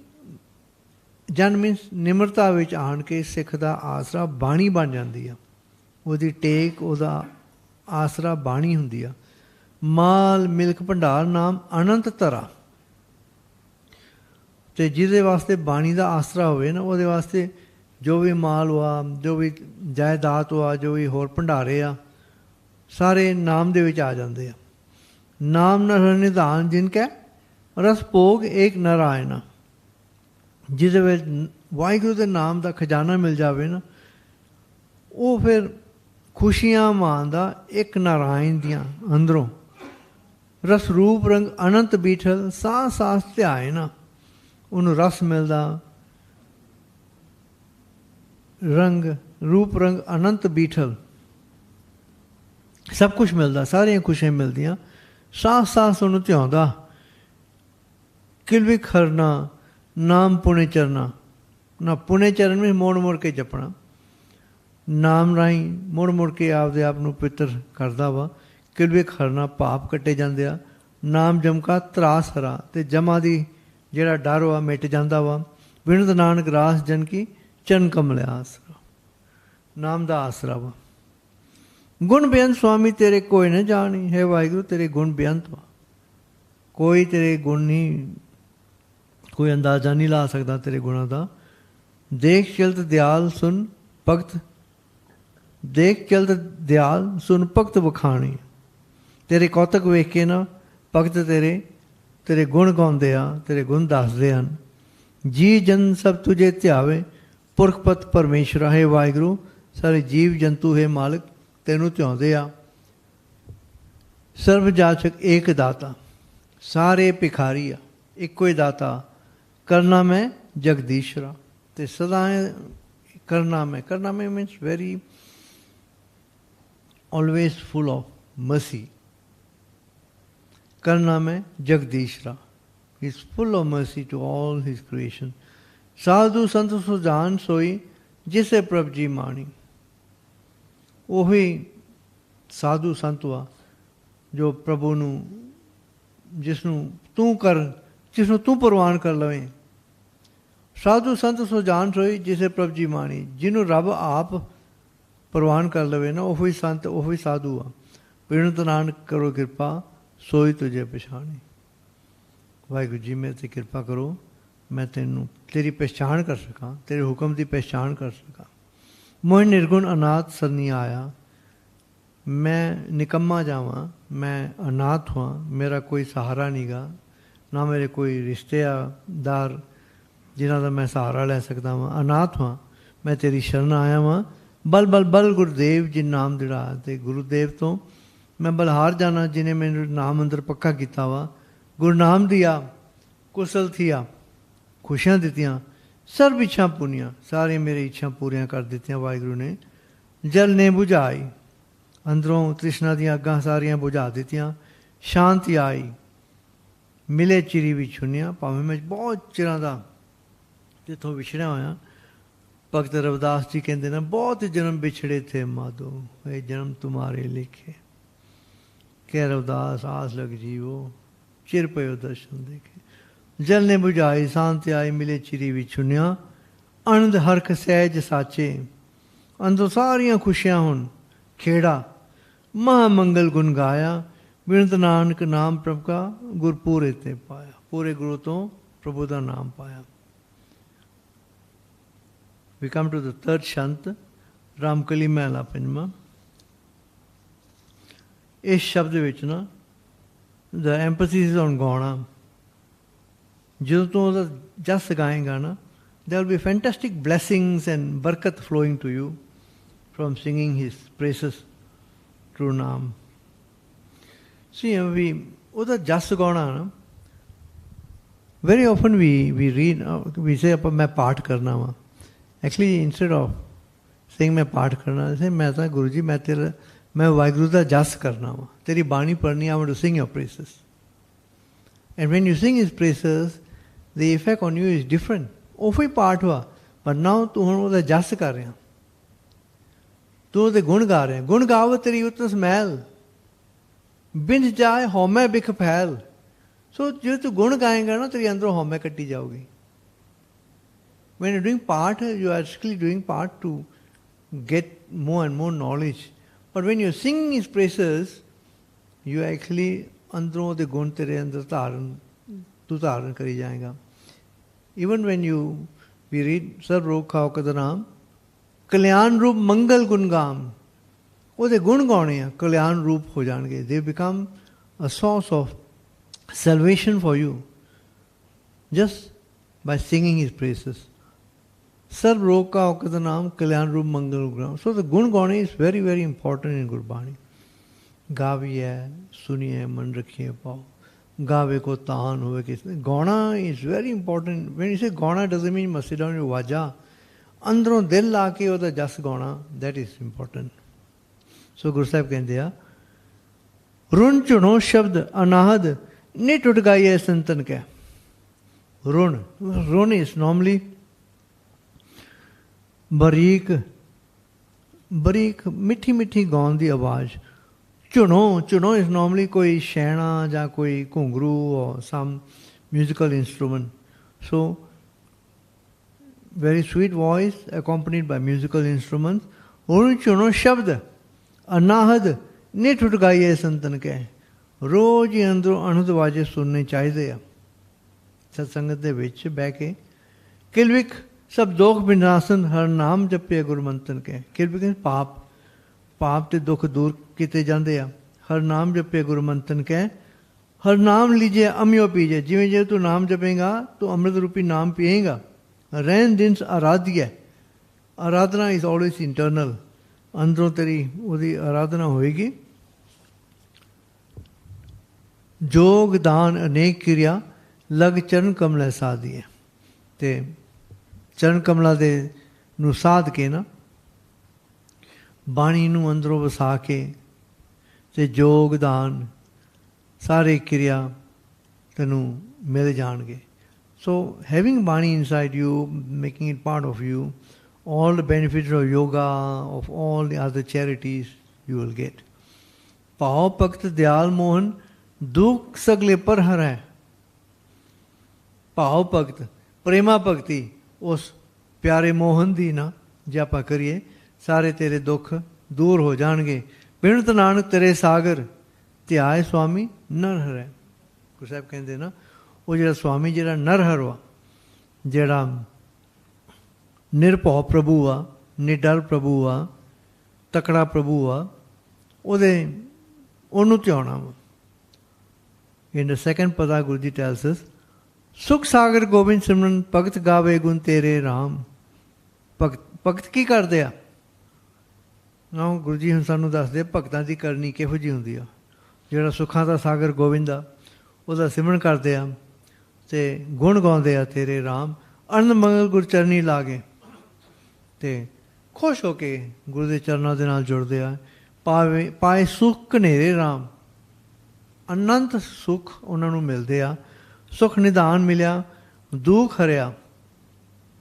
ਜਨ ਮੀਨਸ ਨਿਮਰਤਾ ਵਿੱਚ ਆਣ ਕੇ ਸਿੱਖ ਦਾ ਆਸਰਾ ਬਾਣੀ ਬਣ ਜਾਂਦੀ ਆ। ਉਹਦੀ ਟੇਕ, ਉਹਦਾ ਆਸਰਾ ਬਾਣੀ ਹੁੰਦੀ ਆ। ਮਾਲ ਮਿਲਕ ਭੰਡਾਰ ਨਾਮ ਅਨੰਤ ਧਰਾ। ਅਤੇ ਜਿਹਦੇ ਵਾਸਤੇ ਬਾਣੀ ਦਾ ਆਸਰਾ ਹੋਵੇ ਨਾ, ਉਹਦੇ ਵਾਸਤੇ ਜੋ ਵੀ ਮਾਲ ਵਾ, ਜੋ ਵੀ ਜਾਇਦਾਦ ਵਾ, ਜੋ ਵੀ ਹੋਰ ਭੰਡਾਰੇ ਆ, ਸਾਰੇ ਨਾਮ ਦੇ ਵਿੱਚ ਆ ਜਾਂਦੇ ਆ। ਨਾਮ ਨਰ ਨਿਧਾਨ ਜਿਨ ਕੈ ਰਸ ਭੋਗ ਏਕ ਨਾਰਾਇਣਾ। ਜਿਹਦੇ ਵਿੱਚ ਵਾਹਿਗੁਰੂ ਦੇ ਨਾਮ ਦਾ ਖਜ਼ਾਨਾ ਮਿਲ ਜਾਵੇ ਨਾ, ਉਹ ਫਿਰ ਖੁਸ਼ੀਆਂ ਮਾਣਦਾ ਇੱਕ ਨਾਰਾਇਣ ਦੀਆਂ ਅੰਦਰੋਂ। ਰਸ ਰੂਪ ਰੰਗ ਅਨੰਤ ਬੀਠਲ ਸਾਹ ਸਾਸ ਧਿਆਏ ਨਾ। ਉਹਨੂੰ ਰਸ ਮਿਲਦਾ, ਰੰਗ ਰੂਪ ਰੰਗ ਅਨੰਤ ਬੀਠਲ, ਸਭ ਕੁਛ ਮਿਲਦਾ, ਸਾਰੀਆਂ ਖੁਸ਼ੀਆਂ ਮਿਲਦੀਆਂ। ਸਾਸ ਸਾਸ ਉਹਨੂੰ ਧਿਆਉਂਦਾ। ਕਿਲਵਿਕ ਹਰਨਾ ਨਾਮ ਪੁਣੇ ਚਰਨਾ। ਨਾ ਪੁਣੇ ਚਰਨ ਵਿੱਚ ਮੋੜ ਮੋੜ ਕੇ ਜਪਣਾ, ਨਾਮ ਰਾਹੀਂ ਮੁੜ ਮੁੜ ਕੇ ਆਪਦੇ ਆਪ ਨੂੰ ਪਵਿੱਤਰ ਕਰਦਾ ਵਾ। ਕਿਲਵਿਕ ਹਰਨਾ, ਪਾਪ ਕੱਟੇ ਜਾਂਦੇ ਆ। ਨਾਮ ਜਮਕਾ ਤਰਾਸ ਹਰਾ, ਅਤੇ ਜਮਾ ਦੀ ਜਿਹੜਾ ਡਰ ਵਾ ਮਿਟ ਜਾਂਦਾ ਵਾ। ਬਿਨਤ ਨਾਨਕ ਰਾਸ ਜਨ ਕੀ ਚਰਨ ਕਮਲ ਆਸਰਾ। ਨਾਮ ਦਾ ਆਸਰਾ ਵਾ। ਗੁਣ ਬੇਅੰਤ ਸੁਆਮੀ ਤੇਰੇ ਕੋਈ ਨਾ ਜਾਣੀ। ਹੈ ਵਾਹਿਗੁਰੂ ਤੇਰੇ ਗੁਣ ਬੇਅੰਤ ਵਾ, ਕੋਈ ਤੇਰੇ ਗੁਣ ਨਹੀਂ, ਕੋਈ ਅੰਦਾਜ਼ਾ ਨਹੀਂ ਲਾ ਸਕਦਾ ਤੇਰੇ ਗੁਣਾਂ ਦਾ। ਦੇਖ ਚਲਤ ਦਿਆਲ ਸੁਨ ਭਗਤ ਦੇਖ ਚਲਤ ਦਿਆਲ ਸੁਨ ਭਗਤ ਵਖਾਣੀ। ਤੇਰੇ ਕੌਤਕ ਵੇਖ ਕੇ ਨਾ ਭਗਤ ਤੇਰੇ ਗੁਣ ਗਾਉਂਦੇ ਆ, ਤੇਰੇ ਗੁਣ ਦੱਸਦੇ ਹਨ। ਜੀ ਜਨ ਸਭ ਤੁਝੇ ਧਿਆਵੇ ਪੁਰਖ ਪਤ ਪਰਮੇਸ਼ਰਾ। ਹੈ ਵਾਹਿਗੁਰੂ, ਸਾਰੇ ਜੀਵ ਜੰਤੂ ਹੈ ਮਾਲਕ ਤੈਨੂੰ ਧਿਆਉਂਦੇ ਆ। ਸਰਬ ਜਾਚਕ ਏਕ ਦਾਤਾ, ਸਾਰੇ ਭਿਖਾਰੀ ਆ, ਇੱਕੋ ਹੀ ਦਾਤਾ। ਕਰਨਾ ਮੈਂ ਜਗਦੀਸ਼ਰਾ, ਤੇ ਸਦਾ ਕਰਨਾ ਮੈਂ means very always full of mercy. Karna mein Jagdishra. He is full of mercy to all his creation. Sadhu Sant Sujan soi jise Prabh ji mani. ਉਹੀ ਸਾਧੂ ਸੰਤ ਵਾ ਜੋ ਪ੍ਰਭੂ ਨੂੰ ਜਿਸ ਨੂੰ ਤੂੰ ਪ੍ਰਵਾਨ ਕਰ ਲਵੇਂ। ਸਾਧੂ ਸੰਤ ਸੋ ਜਾਣ ਸੋਈ ਜਿਸੇ ਪ੍ਰਭ ਜੀ ਮਾਣੀ। ਜਿਹਨੂੰ ਰੱਬ ਆਪ ਪ੍ਰਵਾਨ ਕਰ ਲਵੇ ਨਾ, ਉਹੀ ਸੰਤ ਉਹੀ ਸਾਧੂ ਆ। ਬਿਨਤ ਨਾਨਕ ਕਰੋ ਕਿਰਪਾ ਸੋਈ ਤੁਝੇ ਪਛਾਣੀ। ਵਾਹਿਗੁਰੂ ਜੀ ਮੇਰੇ 'ਤੇ ਕਿਰਪਾ ਕਰੋ, ਮੈਂ ਤੇਰੀ ਪਹਿਚਾਣ ਕਰ ਸਕਾਂ, ਤੇਰੇ ਹੁਕਮ ਦੀ ਪਹਿਚਾਣ ਕਰ ਸਕਾਂ। ਮੋਹ ਨਿਰਗੁਣ ਅਨਾਥ ਸਰਨੀ ਆਇਆ। ਮੈਂ ਨਿਕੰਮਾ ਜਾਵਾਂ, ਮੈਂ ਅਨਾਥ ਹਾਂ, ਮੇਰਾ ਕੋਈ ਸਹਾਰਾ ਨਹੀਂ ਗਾ, ਨਾ ਮੇਰੇ ਕੋਈ ਰਿਸ਼ਤੇਦਾਰ ਜਿਨ੍ਹਾਂ ਦਾ ਮੈਂ ਸਹਾਰਾ ਲੈ ਸਕਦਾ ਵਾਂ। ਅਨਾਥ ਹਾਂ, ਮੈਂ ਤੇਰੀ ਸ਼ਰਨ ਆਇਆ ਵਾਂ। ਬਲ ਗੁਰਦੇਵ ਜੀ ਨਾਮ ਦਿੜਾ। ਤੇ ਗੁਰੂਦੇਵ ਤੋਂ ਮੈਂ ਬਲਹਾਰ ਜਾਣਾ ਜਿਹਨੇ ਮੈਨੂੰ ਨਾਮ ਅੰਦਰ ਪੱਕਾ ਕੀਤਾ ਵਾ। ਗੁਰਨਾਮ ਦਿਆ ਕੁਸ਼ਲ ਥੀਆ, ਖੁਸ਼ੀਆਂ ਦਿੱਤੀਆਂ। ਸਰਬ ਇੱਛਾ ਪੂਰੀਆਂ, ਸਾਰੀਆਂ ਮੇਰੀ ਇੱਛਾ ਪੂਰੀਆਂ ਕਰ ਦਿੱਤੀਆਂ ਵਾਹਿਗੁਰੂ ਨੇ। ਜਲ ਨੇ ਬੁਝਾਈ, ਅੰਦਰੋਂ ਤ੍ਰਿਸ਼ਨਾ ਦੀਆਂ ਅੱਗਾਂ ਸਾਰੀਆਂ ਬੁਝਾ ਦਿੱਤੀਆਂ। ਸ਼ਾਂਤੀ ਆਈ, ਮਿਲੇ ਚਿਰੀ ਵੀ ਛੁੰਨੀਆਂ। ਭਾਵੇਂ ਮੈਂ ਬਹੁਤ ਚਿਰਾਂ ਦਾ ਜਿੱਥੋਂ ਵਿਛੜਿਆ ਹੋਇਆ। ਭਗਤ ਰਵਿਦਾਸ ਜੀ ਕਹਿੰਦੇ ਨਾ, ਬਹੁਤ ਜਨਮ ਵਿਛੜੇ ਥੇ ਮਾਧੋ, ਇਹ ਜਨਮ ਤੁਮਾਰੇ ਲਿਖੇ। ਕਹਿ ਰਵਿਦਾਸ ਆਸ ਲਗ ਜੀਵੋ, ਚਿਰ ਪਇਓ ਦਰਸ਼ਨ ਦੇਖੇ। ਜਲ ਨੇ ਬੁਝਾਈ, ਸ਼ਾਂਤੀ ਆਈ, ਮਿਲੇ ਚਿਰੀ ਵੀ ਛੁੰਨੀਆਂ। ਅਨੰਦ ਹਰਖ ਸਹਿਜ ਸਾਚੇ, ਅੰਦਰੋਂ ਸਾਰੀਆਂ ਖੁਸ਼ੀਆਂ ਹੁਣ। ਖੇੜਾ ਮਹਾ ਮੰਗਲ ਗੁਣ ਗਾਇਆ। ਬਿਨਤ ਨਾਨਕ ਨਾਮ ਪ੍ਰਭ ਕਾ ਗੁਰਪੂਰੇ ਤੇ ਪਾਇਆ। ਪੂਰੇ ਗੁਰੂ ਤੋਂ ਪ੍ਰਭੂ ਦਾ ਨਾਮ ਪਾਇਆ। We come to the third shant, Ramkali ਮਹਿਲਾ ਪੰਜਵਾਂ। ਇਸ ਸ਼ਬਦ ਵਿੱਚ ਨਾ the emphasis is on ਗਾਉਣਾ। ਜਦੋਂ ਤੂੰ ਉਹਦਾ ਜਸ ਗਾਏਗਾ ਨਾ, there will be fantastic blessings and ਬਰਕਤ flowing to you from singing his praises, true ਨਾਮ। See, ਉਹਦਾ ਜਸ ਗਾਉਣਾ ਨਾ, very often we read, we say ਮੈਂ ਪਾਠ ਕਰਨਾ ਵਾ। Actually, instead of saying ਮੈਂ ਪਾਠ ਕਰਨਾ, say ਮੈਂ ਤਾਂ ਗੁਰੂ ਜੀ ਮੈਂ ਵਾਹਿਗੁਰੂ ਦਾ ਜਸ ਕਰਨਾ ਵਾ। ਤੇਰੀ ਬਾਣੀ ਪੜ੍ਹਨੀ, I want to sing your praises. And when you sing his praises, the effect on you is different. ਉਹੀ ਪਾਠ ਵਾ, but now ਤੂੰ ਹੁਣ ਉਹਦਾ ਜਸ ਕਰ ਰਿਹਾ, ਤੂੰ ਉਹਦੇ ਗੁਣ ਗਾ ਰਿਹਾ। ਗੁਣ ਗਾਵ ਤੇਰੀ ਉਤਸ ਮਹਿਲ, ਬਿੰਜ ਜਾਏ ਹਉਮੈ ਬਿਖ ਫੈਲ। ਸੋ ਜੇ ਤੂੰ ਗੁਣ ਗਾਏਗਾ ਨਾ, ਤੇਰੀ ਅੰਦਰੋਂ ਹਉਮੈ ਕੱਟੀ ਜਾਊਗੀ। When you're doing part, you are actually doing part to get more and more knowledge. But when you're singing his praises, you actually ਅੰਦਰੋਂ ਦੇ ਗੁਣ ਤੇਰੇ ਅੰਦਰ ਤੂੰ ਧਾਰਨ ਕਰੀ ਜਾਏਗਾ। Even when we read ਸਰਬ ਰੋਗ ਖਾਓ ਕਦ ਨਾਮ, ਕਲਿਆਣ ਰੂਪ ਮੰਗਲ ਗੁਣਗਾਮ। ਉਹਦੇ ਗੁਣ ਗਾਉਣੇ ਆ, ਕਲਿਆਣ ਰੂਪ ਹੋ ਜਾਣਗੇ। They become a source of salvation for you just by singing his praises. ਸਰਬ ਰੋਗ ਕਾ ਔਕਤ ਨਾਮ, ਕਲਿਆਣ ਰੂਪ ਮੰਗਲ ਗੁਣਗਾਮ। ਸੋ the ਗੁਣ ਗਾਉਣੇ is very very important in Gurbani. ਗਾਵੀਐ ਸੁਣੀਐ ਮਨ ਰੱਖੀਏ ਪਾਓ, ਗਾਵੇ ਕੋ ਤਾਨ ਹੋਵੇ ਕਿਸ ਨੇ। ਗਾਉਣਾ is very important. When you say ਗਾਉਣਾ doesn't mean must sit down your ਵਾਜਾ, ਅੰਦਰੋਂ ਦਿਲ ਲਾ ਕੇ ਉਹਦਾ ਜਸ ਗਾਉਣਾ, that is important. ਸੋ ਗੁਰੂ ਸਾਹਿਬ ਕਹਿੰਦੇ ਆ, ਰੁਣ ਝੁਣੋ ਸ਼ਬਦ ਅਨਾਹਦ ਨੀ ਟੁੱਟ ਗਾਈਏ ਸੰਤਨ ਕਹਿ। ਰੁਣ is normally ਬਰੀਕ ਮਿੱਠੀ ਮਿੱਠੀ ਗਾਉਣ ਦੀ ਆਵਾਜ਼। ਝੁਣੋ is normally ਕੋਈ ਸ਼ੈਣਾ ਜਾਂ ਕੋਈ ਘੁੰਗਰੂ or some musical instrument. So very sweet voice accompanied by musical instruments. ਹੁਣ ਝੁਣੋ ਸ਼ਬਦ ਅਨਾਹਦ ਨੀ ਟੁੱਟ ਗਾਈਏ ਸੰਤਨ ਕਹਿ। ਰੋਜ਼ ਹੀ ਅੰਦਰੋਂ ਅਨੁਦ ਵਾਜੇ ਸੁਣਨੇ ਚਾਹੀਦੇ ਆ ਸਤਸੰਗਤ ਦੇ ਵਿੱਚ ਬਹਿ ਕੇ। ਕਿਲਵਿਕ ਸਭ ਦੋਖ ਬਿਨਾਸਨ ਹਰ ਨਾਮ ਜਪੇ ਗੁਰਮੰਤਨ ਕਹਿ। ਕਿਲਵਿਕ ਪਾਪ पाप ते दुख दूर किए जाते आ। हर नाम जपे गुरु मंतन कह, हर नाम लीजिए अम्यो पीजे। जिमें जे तू नाम जपेगा तो अमृत रूपी नाम पिएगा। रहन दिन आराध्य, आराधना इज ऑलवेज इंटरनल, अंदरों तेरी ਉਹਦੀ आराधना होएगी। जोग दान अनेक क्रिया लग चरण कमल साधिए। ते चरण कमलों दे ਨੂੰ ਸਾਧ ਕੇ ਨਾ ਬਾਣੀ ਨੂੰ ਅੰਦਰੋਂ ਵਸਾ ਕੇ ਤੇ ਯੋਗਦਾਨ ਸਾਰੇ ਕਿਰਿਆ ਤੈਨੂੰ ਮਿਲ ਜਾਣਗੇ। ਸੋ ਹੈਵਿੰਗ ਬਾਣੀ inside you, making it part of you, all the benefits of yoga, of all the other charities you will get. ਭਾਉ ਭਗਤ ਦਿਆਲ ਮੋਹਨ ਦੁੱਖ ਸਗਲੇ ਪਰ ਹਰੈ। ਭਾਉ ਭਗਤ ਪ੍ਰੇਮਾ ਭਗਤੀ ਉਸ ਪਿਆਰੇ ਮੋਹਨ ਦੀ ਨਾ ਜੇ ਆਪਾਂ ਕਰੀਏ ਸਾਰੇ ਤੇਰੇ ਦੁੱਖ ਦੂਰ ਹੋ ਜਾਣਗੇ। ਬਿਨਤ ਨਾਨਕ ਤੇਰੇ ਸਾਗਰ ਧਿਆਏ ਸੁਆਮੀ ਨਰਹਰੈ। ਗੁਰੂ ਸਾਹਿਬ ਕਹਿੰਦੇ ਨਾ ਉਹ ਜਿਹੜਾ ਸੁਆਮੀ ਜਿਹੜਾ ਨਰਹਰ ਵਾ, ਜਿਹੜਾ ਨਿਰਭਉ ਪ੍ਰਭੂ ਆ, ਨਿਡਰ ਪ੍ਰਭੂ ਆ, ਤਕੜਾ ਪ੍ਰਭੂ ਆ, ਉਹਨੂੰ ਧਿਆਉਣਾ ਵਾ। In the second pada Guru Ji tells us, ਸੁਖ ਸਾਗਰ ਗੋਬਿੰਦ ਸਿਮਰਨ ਭਗਤ ਗਾਵੇ ਗੁਣ ਤੇਰੇ ਰਾਮ। ਭਗਤ ਕੀ ਕਰਦੇ ਆ ਨਾ? ਗੁਰੂ ਜੀ ਹੁਣ ਸਾਨੂੰ ਦੱਸਦੇ ਭਗਤਾਂ ਦੀ ਕਰਨੀ ਕਿਹੋ ਜਿਹੀ ਹੁੰਦੀ ਆ। ਜਿਹੜਾ ਸੁੱਖਾਂ ਦਾ ਸਾਗਰ ਗੋਬਿੰਦ ਆ ਉਹਦਾ ਸਿਮਰਨ ਕਰਦੇ ਆ ਅਤੇ ਗੁਣ ਗਾਉਂਦੇ ਆ ਤੇਰੇ ਰਾਮ। ਅਨੰਦ ਮੰਗਲ ਗੁਰ ਚਰਨੀ ਲਾ ਕੇ ਅਤੇ ਖੁਸ਼ ਹੋ ਕੇ ਗੁਰੂ ਦੇ ਚਰਨਾਂ ਦੇ ਨਾਲ ਜੁੜਦੇ ਆ। ਪਾਏ ਸੁੱਖ ਘਨੇਰੇ ਰਾਮ, ਅਨੰਤ ਸੁੱਖ ਉਹਨਾਂ ਨੂੰ ਮਿਲਦੇ ਆ। ਸੁੱਖ ਨਿਧਾਨ ਮਿਲਿਆ ਦੁੱਖ ਹਰਿਆ।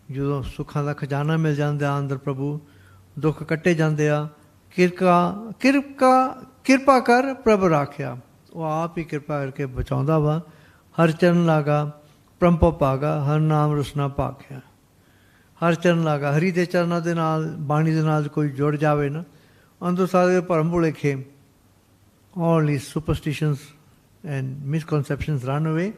ਜਦੋਂ ਸੁੱਖਾਂ ਦਾ ਖਜ਼ਾਨਾ ਮਿਲ ਜਾਂਦਾ ਅੰਦਰ ਪ੍ਰਭੂ, ਦੁੱਖ ਕੱਟੇ ਜਾਂਦੇ ਆ। ਕਿਰਪਾ ਕਰ ਪ੍ਰਭ ਰਾਖਿਆ। ਉਹ ਆਪ ਹੀ ਕਿਰਪਾ ਕਰਕੇ ਬਚਾਉਂਦਾ ਵਾ। ਹਰ ਚਰਨ ਲਾਗਾ ਪ੍ਰੰਪੋ ਭਾਗਾ, ਹਰ ਨਾਮ ਰਸਨਾ ਭਾਖਿਆ। ਹਰ ਚਰਨ ਲਾਗਾ, ਹਰੀ ਦੇ ਚਰਨਾਂ ਦੇ ਨਾਲ ਬਾਣੀ ਦੇ ਨਾਲ ਕੋਈ ਜੁੜ ਜਾਵੇ ਨਾ, ਅੰਦਰ ਸਾਰੇ ਭਰਮ ਭੁਲੇਖੇ, all these superstitions and misconceptions run away।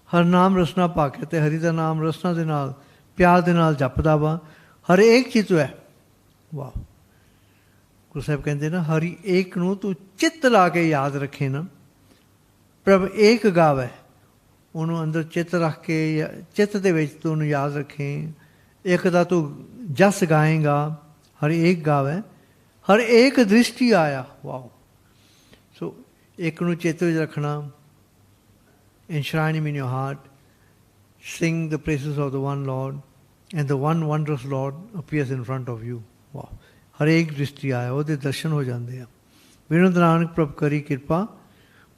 ਹਰ ਨਾਮ ਰਸਨਾ ਭਾਖਿਆ, ਅਤੇ ਹਰੀ ਦਾ ਨਾਮ ਰਸਨਾ ਦੇ ਨਾਲ ਪਿਆਰ ਦੇ ਨਾਲ ਜਪਦਾ ਵਾ। ਹਰ ਏਕ ਚਿਤ ਹੈ। ਵਾਹ! ਗੁਰੂ ਸਾਹਿਬ ਕਹਿੰਦੇ ਨਾ ਹਰੀ ਏਕ ਨੂੰ ਤੂੰ ਚਿੱਤ ਲਾ ਕੇ ਯਾਦ ਰੱਖੇ ਨਾ। ਪ੍ਰਭ ਏਕ ਗਾਵੈ, ਉਹਨੂੰ ਅੰਦਰ ਚਿੱਤ ਰੱਖ ਕੇ ਚਿੱਤ ਦੇ ਵਿੱਚ ਤੂੰ ਉਹਨੂੰ ਯਾਦ ਰੱਖੇ। ਇੱਕ ਦਾ ਤੂੰ ਜਸ ਗਾਏਗਾ। ਹਰ ਏਕ ਗਾਵੈ, ਹਰ ਏਕ ਦ੍ਰਿਸ਼ਟੀ ਆਇਆ। ਵਾਹ! ਸੋ ਇੱਕ ਨੂੰ ਚਿੱਤ ਵਿੱਚ ਰੱਖਣਾ, enshrine him in your heart, sing the praises of the one Lord, and the one wondrous Lord appears in front of you. Wow! ਹਰੇਕ ਦ੍ਰਿਸ਼ਟੀ ਆਇਆ, ਉਹਦੇ ਦਰਸ਼ਨ ਹੋ ਜਾਂਦੇ ਆ। ਬਿਨਤ ਨਾਨਕ ਪ੍ਰਭ ਕਰੀ ਕਿਰਪਾ,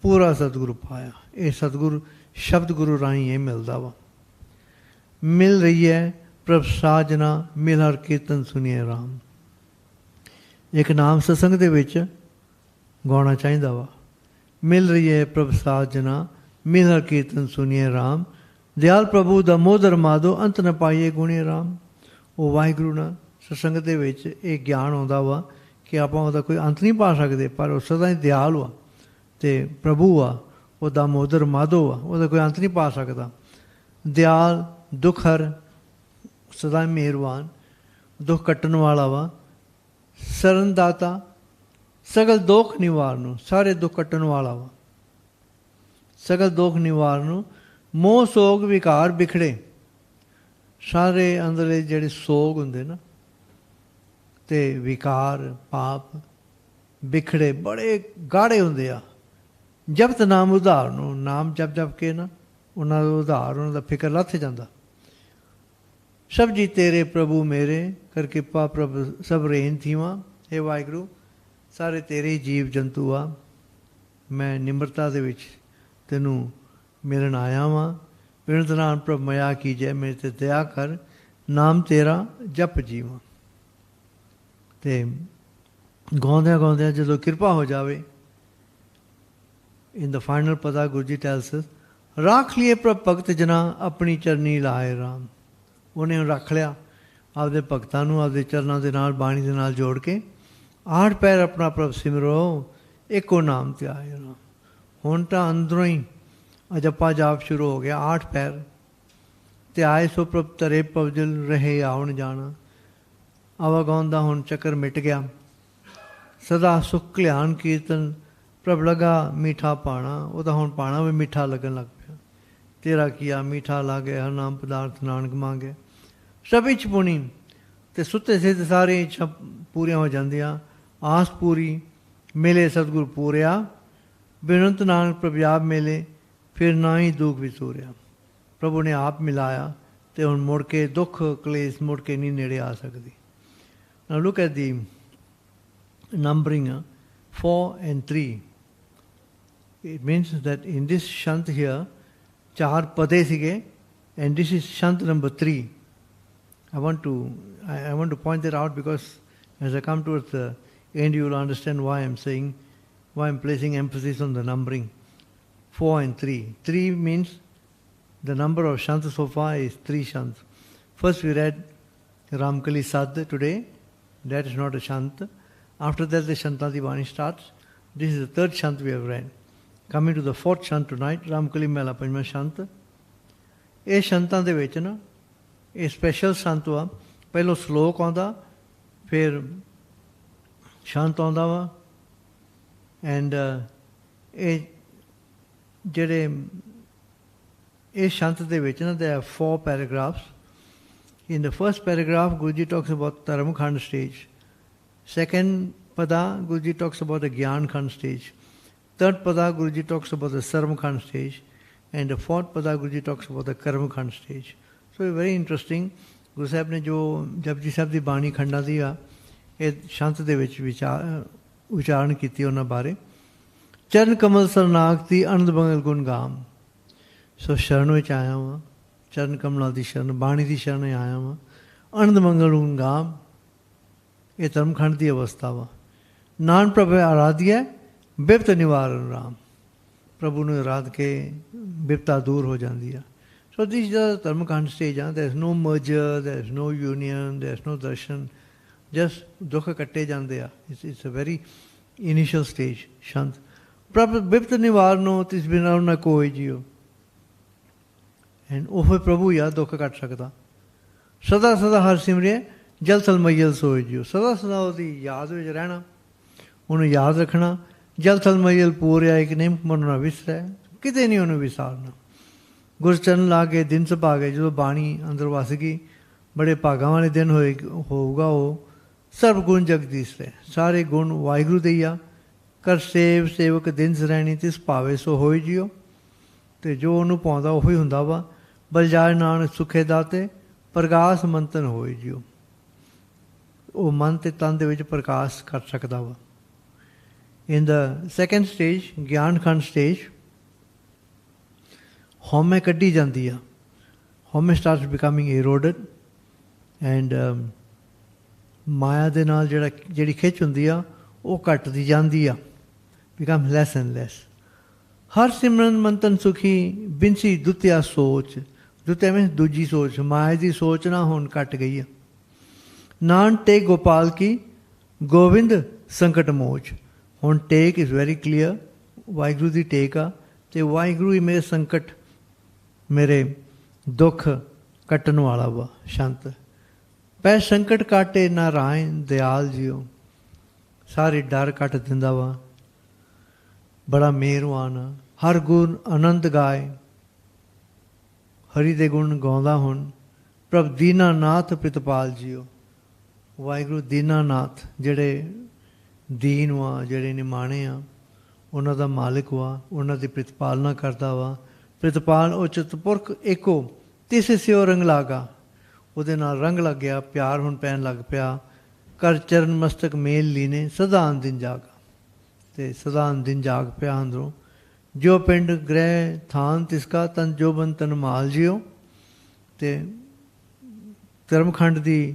ਪੂਰਾ ਸਤਿਗੁਰੂ ਪਾਇਆ। ਇਹ ਸਤਿਗੁਰੂ ਸ਼ਬਦ ਗੁਰੂ ਰਾਹੀਂ ਇਹ ਮਿਲਦਾ ਵਾ। ਮਿਲ ਰਹੀ ਹੈ ਪ੍ਰਭ ਸਾਜਨਾ, ਮਿਲ ਹਰ ਕੀਰਤਨ ਸੁਣੀਏ ਰਾਮ। ਇੱਕ ਨਾਮ ਸਤਸੰਗ ਦੇ ਵਿੱਚ ਗਾਉਣਾ ਚਾਹੀਦਾ ਵਾ। ਮਿਲ ਰਹੀ ਹੈ ਪ੍ਰਭ ਸਾਜਨਾ, ਮਿਲ ਹਰ ਕੀਰਤਨ ਸੁਣੀਏ ਰਾਮ। ਦਿਆਲ ਪ੍ਰਭੂ ਦਾ ਮੋਦਰ ਮਾਧੋ, ਅੰਤ ਨ ਪਾਈਏ ਗੁਣੇ ਰਾਮ। ਉਹ ਵਾਹਿਗੁਰੂ ਨਾਲ ਸਤਸੰਗ ਦੇ ਵਿੱਚ ਇਹ ਗਿਆਨ ਆਉਂਦਾ ਵਾ ਕਿ ਆਪਾਂ ਉਹਦਾ ਕੋਈ ਅੰਤ ਨਹੀਂ ਪਾ ਸਕਦੇ, ਪਰ ਉਹ ਸਦਾ ਹੀ ਦਿਆਲ ਵਾ ਅਤੇ ਪ੍ਰਭੂ ਆ, ਉਹਦਾ ਮੋਦਰ ਮਾਧੋ ਆ, ਉਹਦਾ ਕੋਈ ਅੰਤ ਨਹੀਂ ਪਾ ਸਕਦਾ। ਦਿਆਲ ਦੁੱਖਹਰ, ਸਦਾ ਹੀ ਮਿਹਰਬਾਨ, ਦੁੱਖ ਕੱਟਣ ਵਾਲਾ ਵਾ। ਸਰਨਦਾਤਾ, ਸਗਲ ਦੁੱਖ ਨਿਵਾਰਨ, ਸਾਰੇ ਦੁੱਖ ਕੱਟਣ ਵਾਲਾ ਵਾ। ਸਗਲ ਦੁੱਖ ਨਿਵਾਰਨ, ਮੋਹ ਸੋਗ ਵਿਕਾਰ ਬਿਖੜੇ। ਸਾਰੇ ਅੰਦਰਲੇ ਜਿਹੜੇ ਸੋਗ ਹੁੰਦੇ ਨਾ ਅਤੇ ਵਿਕਾਰ ਪਾਪ ਬਿਖੜੇ ਬੜੇ ਗਾੜੇ ਹੁੰਦੇ ਆ। ਜਪਤ ਨਾਮ ਉਧਾਰ ਨੂੰ, ਨਾਮ ਜਪ ਜਪ ਕੇ ਨਾ ਉਹਨਾਂ ਦਾ ਉਧਾਰ, ਉਹਨਾਂ ਦਾ ਫਿਕਰ ਲੱਥ ਜਾਂਦਾ। ਸਭ ਜੀ ਤੇਰੇ ਪ੍ਰਭੂ ਮੇਰੇ, ਕਰ ਕਿਰਪਾ ਪ੍ਰਭ ਸਭ ਰੇਨ ਥੀਵਾਂ। ਹੇ ਵਾਹਿਗੁਰੂ, ਸਾਰੇ ਤੇਰੇ ਹੀ ਜੀਵ ਜੰਤੂ ਆ। ਮੈਂ ਨਿਮਰਤਾ ਦੇ ਵਿੱਚ ਤੈਨੂੰ ਮਿਲਣ ਆਇਆ ਵਾਂ। ਬਿਨਤ ਨਾਮ ਪ੍ਰਭ ਮਇਆ ਕੀਜੈ, ਮੇਰੇ 'ਤੇ ਦਇਆ ਕਰ, ਨਾਮ ਤੇਰਾ ਜਪ ਜੀਵਾਂ। ਅਤੇ ਗਾਉਂਦਿਆਂ ਗਾਉਂਦਿਆਂ ਜਦੋਂ ਕਿਰਪਾ ਹੋ ਜਾਵੇ, ਇਨ ਦਾ ਫਾਈਨਲ ਪਦਾ ਗੁਰੂ ਜੀ ਟੈਲਸ ਅਸ, ਰਾਖ ਲਈਏ ਪ੍ਰਭ ਭਗਤ ਜਨਾ, ਆਪਣੀ ਚਰਨੀ ਲਾਏ ਰਾਮ। ਉਹਨੇ ਰੱਖ ਲਿਆ ਆਪਦੇ ਭਗਤਾਂ ਨੂੰ, ਆਪਦੇ ਚਰਨਾਂ ਦੇ ਨਾਲ ਬਾਣੀ ਦੇ ਨਾਲ ਜੋੜ ਕੇ। ਆਠ ਪੈਰ ਆਪਣਾ ਪ੍ਰਭ ਸਿਮਰੋ, ਇੱਕੋ ਨਾਮ ਤੇ ਆਏ ਰਾਮ। ਹੁਣ ਤਾਂ ਅੰਦਰੋਂ ਹੀ ਅਜੱਪਾ ਜਾਪ ਸ਼ੁਰੂ ਹੋ ਗਿਆ। ਆਠ ਪੈਰ ਤੇ ਆਏ ਸੋ ਪ੍ਰਭ ਤਰੇ ਪਵਜਲ ਰਹੇ ਆਉਣ ਜਾਣਾ। ਆਵਾਗਾਉਣ ਦਾ ਹੁਣ ਚੱਕਰ ਮਿਟ ਗਿਆ। ਸਦਾ ਸੁਖ ਕਲਿਆਣ ਕੀਰਤਨ ਪ੍ਰਭ ਲਗਾ ਮੀਠਾ ਪਾਣਾ, ਉਹਦਾ ਹੁਣ ਪਾਣਾ ਵੀ ਮਿੱਠਾ ਲੱਗਣ ਲੱਗ ਪਿਆ। ਤੇਰਾ ਕੀਆ ਮੀਠਾ ਲਾਗੇ ਹਰ ਨਾਮ ਪਦਾਰਥ ਨਾਨਕ ਮੰਗੇ। ਸਭ ਇੱਛ ਪੁਣੀ ਅਤੇ ਸੁੱਤੇ ਸੇ ਸਾਰੇ ਇੱਛਾ ਪੂਰੀਆਂ ਹੋ ਜਾਂਦੀਆਂ। ਆਸ ਪੂਰੀ ਮਿਲੇ ਸਤਿਗੁਰ ਪੂਰਿਆ, ਬੇਅੰਤ ਨਾਨਕ ਪ੍ਰਭ ਆਪ ਮਿਲੇ, ਫਿਰ ਨਾ ਹੀ ਦੁੱਖ ਵਿਸੂਰਿਆ। ਪ੍ਰਭੂ ਨੇ ਆਪ ਮਿਲਾਇਆ ਅਤੇ ਹੁਣ ਮੁੜ ਕੇ ਦੁੱਖ ਕਲੇਸ਼ ਮੁੜ ਕੇ ਨਹੀਂ ਨੇੜੇ ਆ ਸਕਦੀ। Now look at the numbering 4 and 3. It means that in this shant here, 4 pade sige, and this is shant number 3. I want to point that out because as I come towards the end, you will understand why I'm saying, why I'm placing emphasis on the numbering 4 and 3. 3 means the number of shants so far is 3 shants. First we read Raamkali Sadh today. That is not a shant. After that the Shantati Vani starts. This is the 3rd shant we have read. Coming to the 4th shant tonight, Raamkali Mela Panjma shant. ਇਹ ਸ਼ੰਤਾਂ ਦੇ ਵਿੱਚ ਨਾ ਇਹ special ਸ਼ੰਤ ਵਾ। ਪਹਿਲੋਂ ਸਲੋਕ ਆਉਂਦਾ, ਫਿਰ ਸ਼ੰਤ ਆਉਂਦਾ ਵਾ। ਐਂਡ ਇਹ ਜਿਹੜੇ ਇਸ ਸ਼ੰਤ ਦੇ ਵਿੱਚ ਨਾ there are 4 paragraphs. In the first paragraph, Guruji talks about Dharmkhand stage. Second pada, Guruji talks about the Gyankhand stage. Third pada, Guruji talks about the Sarmkhand stage. And the 4th pada, Guruji talks about the Karmkhand stage. So very interesting. Guru Sahib ne jo Japji Sahib di Bani Khanda di a ਇਹ ਸ਼ੰਤ ਦੇ ਵਿੱਚ ਉਚਾਰਨ ਕੀਤੀ ਉਹਨਾਂ ਬਾਰੇ। ਚਰਨ ਕਮਲ ਸਰਨਾਗ ਦੀ ਅਨੰਦ ਮੰਗਲ ਗੁਣ ਗਾਮ। ਸੋ ਸ਼ਰਨ ਵਿੱਚ ਆਇਆ ਵਾਂ, ਚਰਨ ਕਮਲਾਂ ਦੀ ਸ਼ਰਨ, ਬਾਣੀ ਦੀ ਸ਼ਰਨ ਆਇਆ ਵਾਂ। ਅਨੰਦ ਮੰਗਲ ਗੁਣ ਗਾਮ, ਇਹ ਧਰਮਖੰਡ ਦੀ ਅਵਸਥਾ ਵਾ। ਨਾਨ ਪ੍ਰਭ ਆਰਾਧਿਆ ਬਿਪਤ ਨਿਵਾਰਨ ਰਾਮ। ਪ੍ਰਭੂ ਨੂੰ ਆਰਾਧ ਕੇ ਬਿਪਤਾ ਦੂਰ ਹੋ ਜਾਂਦੀ ਆ। So this is the Dharmkhand stage. There is no merger, there is no union, there is no darshan. Just dukha katte jande a. It's a very initial stage. Shant. Prabhu bipta nivarno tis bina na koi jiyo. And ohe Prabhu ya dukha kat sakda. Sada sada har simre jal thal mayal soe jiyo. Sada sada odi yaad vich rehna. ਉਹਨੂੰ ਯਾਦ ਰੱਖਣਾ। ਜਲ ਥਲ ਮਈਲ ਪੂਰਿਆ ਇੱਕ ਨਿੰਮ ਮਨੋਂ ਨਾ ਵਿਸਰੈ, ਕਿਤੇ ਨਹੀਂ ਉਹਨੂੰ ਵਿਸਾਰਨਾ। ਗੁਰਚਰਨ ਲਾ ਕੇ ਦਿਨ ਸੁਭਾਗੇ, ਜਦੋਂ ਬਾਣੀ ਅੰਦਰ ਵਸ ਗਈ, ਬੜੇ ਭਾਗਾਂ ਵਾਲੇ ਦਿਨ ਹੋਊਗਾ ਉਹ। ਸਰਬ ਗੁਣ ਜਗਦੀਸ਼ ਰਹਿ, ਸਾਰੇ ਗੁਣ ਵਾਹਿਗੁਰੂ ਦੇ ਹੀ ਆ। ਕਰ ਸੇਵ ਸੇਵਕ ਦਿਨ ਸਰੈਣੀ ਤਿਸ ਭਾਵੇ ਸੋ ਹੋਈ ਜਿਓ। ਅਤੇ ਜੋ ਉਹਨੂੰ ਪਾਉਂਦਾ ਉਹੀ ਹੁੰਦਾ ਵਾ। ਬਲਜਾਏ ਨਾਨਕ ਸੁਖੇ ਦਾਤੇ ਪ੍ਰਕਾਸ਼ ਮੰਤਨ ਹੋਏ ਜਿਓ। ਉਹ ਮਨ ਅਤੇ ਤਨ ਦੇ ਵਿੱਚ ਪ੍ਰਕਾਸ਼ ਕਰ ਸਕਦਾ ਵਾ। In the second stage, Gyankhand stage, ਹਉਮੈ ਕੱਢੀ ਜਾਂਦੀ ਆ। ਹਉਮੈ starts becoming eroded and ਮਾਇਆ ਦੇ ਨਾਲ ਜਿਹੜੀ ਖਿੱਚ ਹੁੰਦੀ ਆ ਉਹ ਘਟਦੀ ਜਾਂਦੀ ਆ। become less and less. ਹਰ ਸਿਮਰਨ ਮੰਤਨ ਸੁਖੀ ਬਿਨਸੀ ਦੁਤਿਆ ਸੋਚ। ਦੁਤਿਆ means ਦੂਜੀ ਸੋਚ, ਮਾਇਆ ਦੀ ਸੋਚ ਨਾ ਹੁਣ ਘਟ ਗਈ ਆ। ਨਾਨ ਟੇਕ ਗੋਪਾਲ ਕੀ ਗੋਵਿੰਦ ਸੰਕਟ ਮੋਚ। ਹੁਣ ਟੇਕ ਇਜ਼ ਵੈਰੀ ਕਲੀਅਰ, ਵਾਹਿਗੁਰੂ ਦੀ ਟੇਕ ਆ। ਅਤੇ ਵਾਹਿਗੁਰੂ ਹੀ ਮੇਰੇ ਸੰਕਟ, ਮੇਰੇ ਦੁੱਖ ਕੱਟਣ ਵਾਲਾ ਵਾ। ਸ਼ੰਤ ਪੈ ਸੰਕਟ ਕਾਟੇ ਨਾਰਾਇਣ ਦਿਆਲ ਜਿਓ। ਸਾਰੇ ਡਰ ਕੱਟ ਦਿੰਦਾ ਵਾ, ਬੜਾ ਮਿਹਰਬਾਨ ਆ। ਹਰ ਗੁਣ ਆਨੰਦ ਗਾਏ, ਹਰੀ ਦੇ ਗੁਣ ਗਾਉਂਦਾ ਹੁਣ। ਪ੍ਰਭ ਦੀਨਾਨਾਥ ਪ੍ਰਿਤਪਾਲ ਜਿਓ। ਵਾਹਿਗੁਰੂ ਦੀਨਾਨਾਥ, ਜਿਹੜੇ ਦੀਨ ਵਾ, ਜਿਹੜੇ ਨਿਮਾਣੇ ਆ, ਉਹਨਾਂ ਦਾ ਮਾਲਿਕ ਵਾ, ਉਹਨਾਂ ਦੀ ਪ੍ਰਤਿਪਾਲਨਾ ਕਰਦਾ ਵਾ। ਪ੍ਰਤਿਪਾਲ ਉਚਿਤ ਪੁਰਖ ਏਕੋ ਤਿਸ ਸਿਓ ਰੰਗ ਲਾਗਾ। ਉਹਦੇ ਨਾਲ ਰੰਗ ਲੱਗ ਗਿਆ, ਪਿਆਰ ਹੁਣ ਪੈਣ ਲੱਗ ਪਿਆ। ਕਰ ਚਰਨ ਮਸਤਕ ਮੇਲ ਲੀਨੇ ਸਦਾ ਦਿਨ ਜਾਗਾ। ਅਤੇ ਸਦਾ ਦਿਨ ਜਾਗ ਪਿਆ ਅੰਦਰੋਂ। ਜੋ ਪਿੰਡ ਗ੍ਰਹਿ ਥਾਨ ਤਿਸਕਾ ਤਨ ਜੋ ਬਨ ਤਨ ਮਾਲ ਜਿਓ। ਅਤੇ ਧਰਮਖੰਡ ਦੀ,